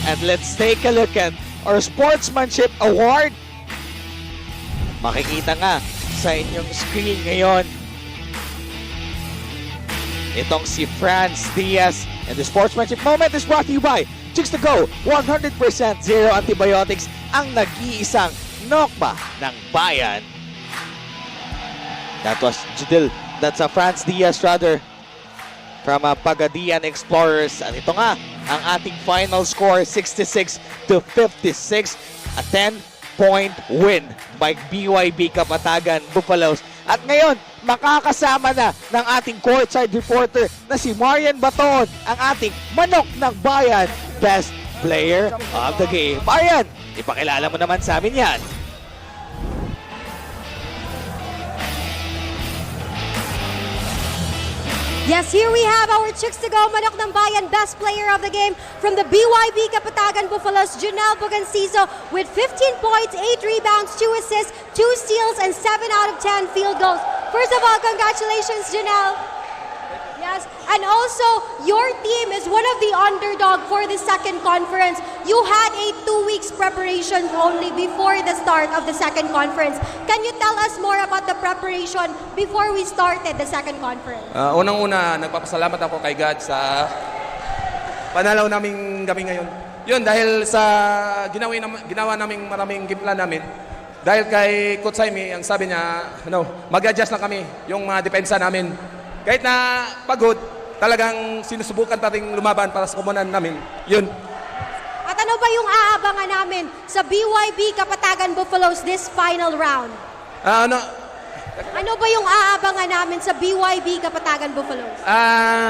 And let's take a look at our Sportsmanship Award. Makikita nga sa inyong screen ngayon itong si Franz Diaz. And the Sportsmanship Moment is brought to you by Chicks to Go, 100% zero antibiotics, ang nag-iisang nokba ng bayan. That's Franz Diaz rather from Pagadian Explorers. At ito nga ang ating final score, 66-56, a 10-point win by BYB Kapatagan Buffaloes. At ngayon, makakasama na ng ating courtside reporter na si Marian Baton, ang ating Manok ng Bayan Best Player of the Game. Marian, ipakilala mo naman sa amin yan. Yes, here we have our Chicks to Go Manok ng Bayan Best Player of the Game from the BYB Kapatagan Buffaloes, Junel Boganciso with 15 points, 8 rebounds, 2 assists, 2 steals, and 7 out of 10 field goals. First of all, congratulations, Junel. Yes, and also your team is one of the underdog for the second conference. You had a 2 weeks preparation only before the start of the second conference. Can you tell us more about the preparation before we started the second conference? Unang-una, nagpapasalamat ako kay God sa panalaw naming gabi ngayon. Yun, dahil sa ginawa naming maraming game plan namin. Dahil kay Coach Jaime, ang sabi niya, mag-adjust lang kami yung mga depensa namin. Kahit na pagod, talagang sinusubukan pa rin lumaban para sa komunan namin. Yun. At ano ba yung aabangan namin sa BYB Kapatagan Buffaloes this final round? Ano ba yung aabangan namin sa BYB Kapatagan Buffaloes?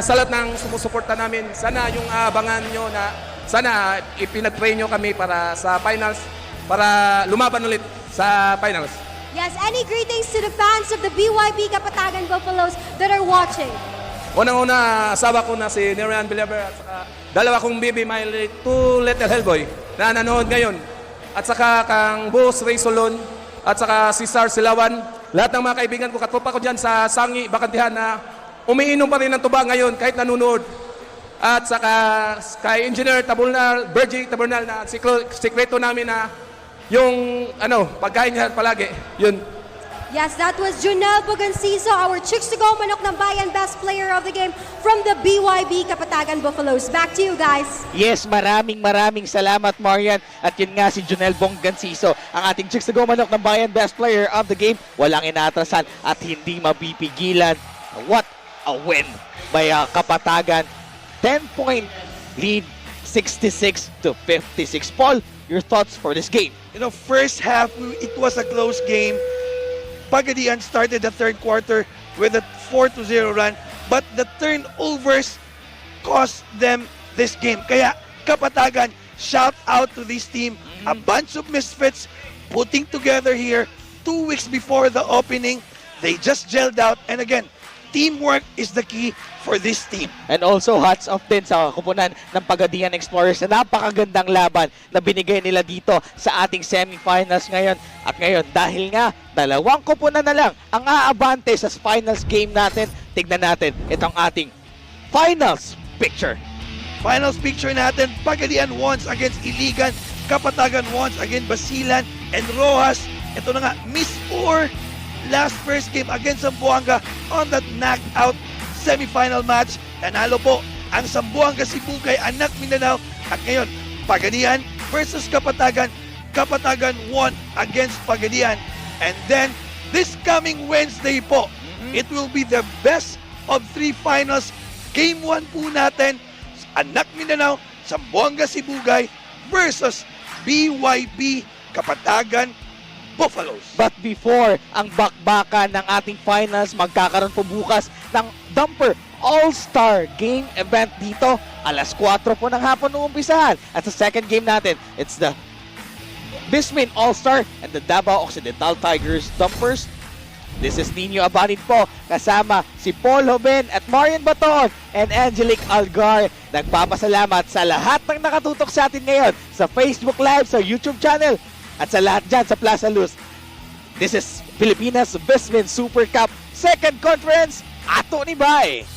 Sa lahat ng sumusuporta namin, sana yung aabangan nyo na sana ipinag-pray nyo kami para sa finals, para lumaban ulit sa finals. Yes, any greetings to the fans of the BYB Kapatagan Buffaloes that are watching? Unang-una, asawa ko na si Nerian Believer at saka dalawa kong baby, my two little hellboy na nanonood ngayon. At saka kang Boss Ray Solon at saka si Sar Silawan. Lahat ng mga kaibigan ko, katpupa ko dyan sa Sangi, Bakantihan na umiinom pa rin ng tuba ngayon kahit nanonood. At saka kay Engineer Taburnal, Bergie Taburnal na sikreto namin na yung pagkain niya palagi, yun. Yes, that was Junel Boganciso, our Chicks to Go Manok ng Bayan Best Player of the Game from the BYB Kapatagan Buffaloes. Back to you guys. Yes, maraming salamat, Marian. At yun nga si Junel Boganciso, ang ating Chicks to Go Manok ng Bayan Best Player of the Game. Walang inatrasan at hindi mapipigilan. What a win by Kapatagan. 10-point lead, 66-56. Paul, your thoughts for this game? First half, it was a close game. Pagadian started the third quarter with a 4-0 run, but the turnovers cost them this game. Kaya Kapatagan, shout out to this team. A bunch of misfits putting together here 2 weeks before the opening. They just gelled out. And again, teamwork is the key for this team. And also hats off din sa kupunan ng Pagadian Explorers na napakagandang laban na binigay nila dito sa ating semifinals ngayon. At ngayon, dahil nga dalawang kupunan na lang ang aabante sa finals game natin, tignan natin itong ating finals picture. Finals picture natin, Pagadian once against Iligan, Kapatagan once against Basilan and Rojas. Ito na nga, Miss Or last first game against Zamboanga on that knockout semifinal match. Nanalo po ang Zamboanga Cebu kay Anak Mindanao. At ngayon, Pagadian versus Kapatagan. Kapatagan won against Pagadian. And then, this coming Wednesday po, it will be the best of 3 finals. Game 1 po natin, Anak Mindanao, Zamboanga Sibugay versus BYB Kapatagan Buffaloes. But before ang bakbakan ng ating finals, magkakaroon po bukas ng Dumper All-Star Game event dito. Alas 4 po ng hapon uumpisahan. At sa second game natin, it's the Vismin All-Star and the Davao Occidental Tigers Dumpers. This is Nino Abanid po, kasama si Paul Hoben at Marian Baton and Angelique Algar. Nagpapasalamat sa lahat ng nakatutok sa atin ngayon sa Facebook Live, sa YouTube channel, at sa lahat dyan sa Plaza Luz. This is Pilipinas Vismin Super Cup Second Conference. Ato ni Bay!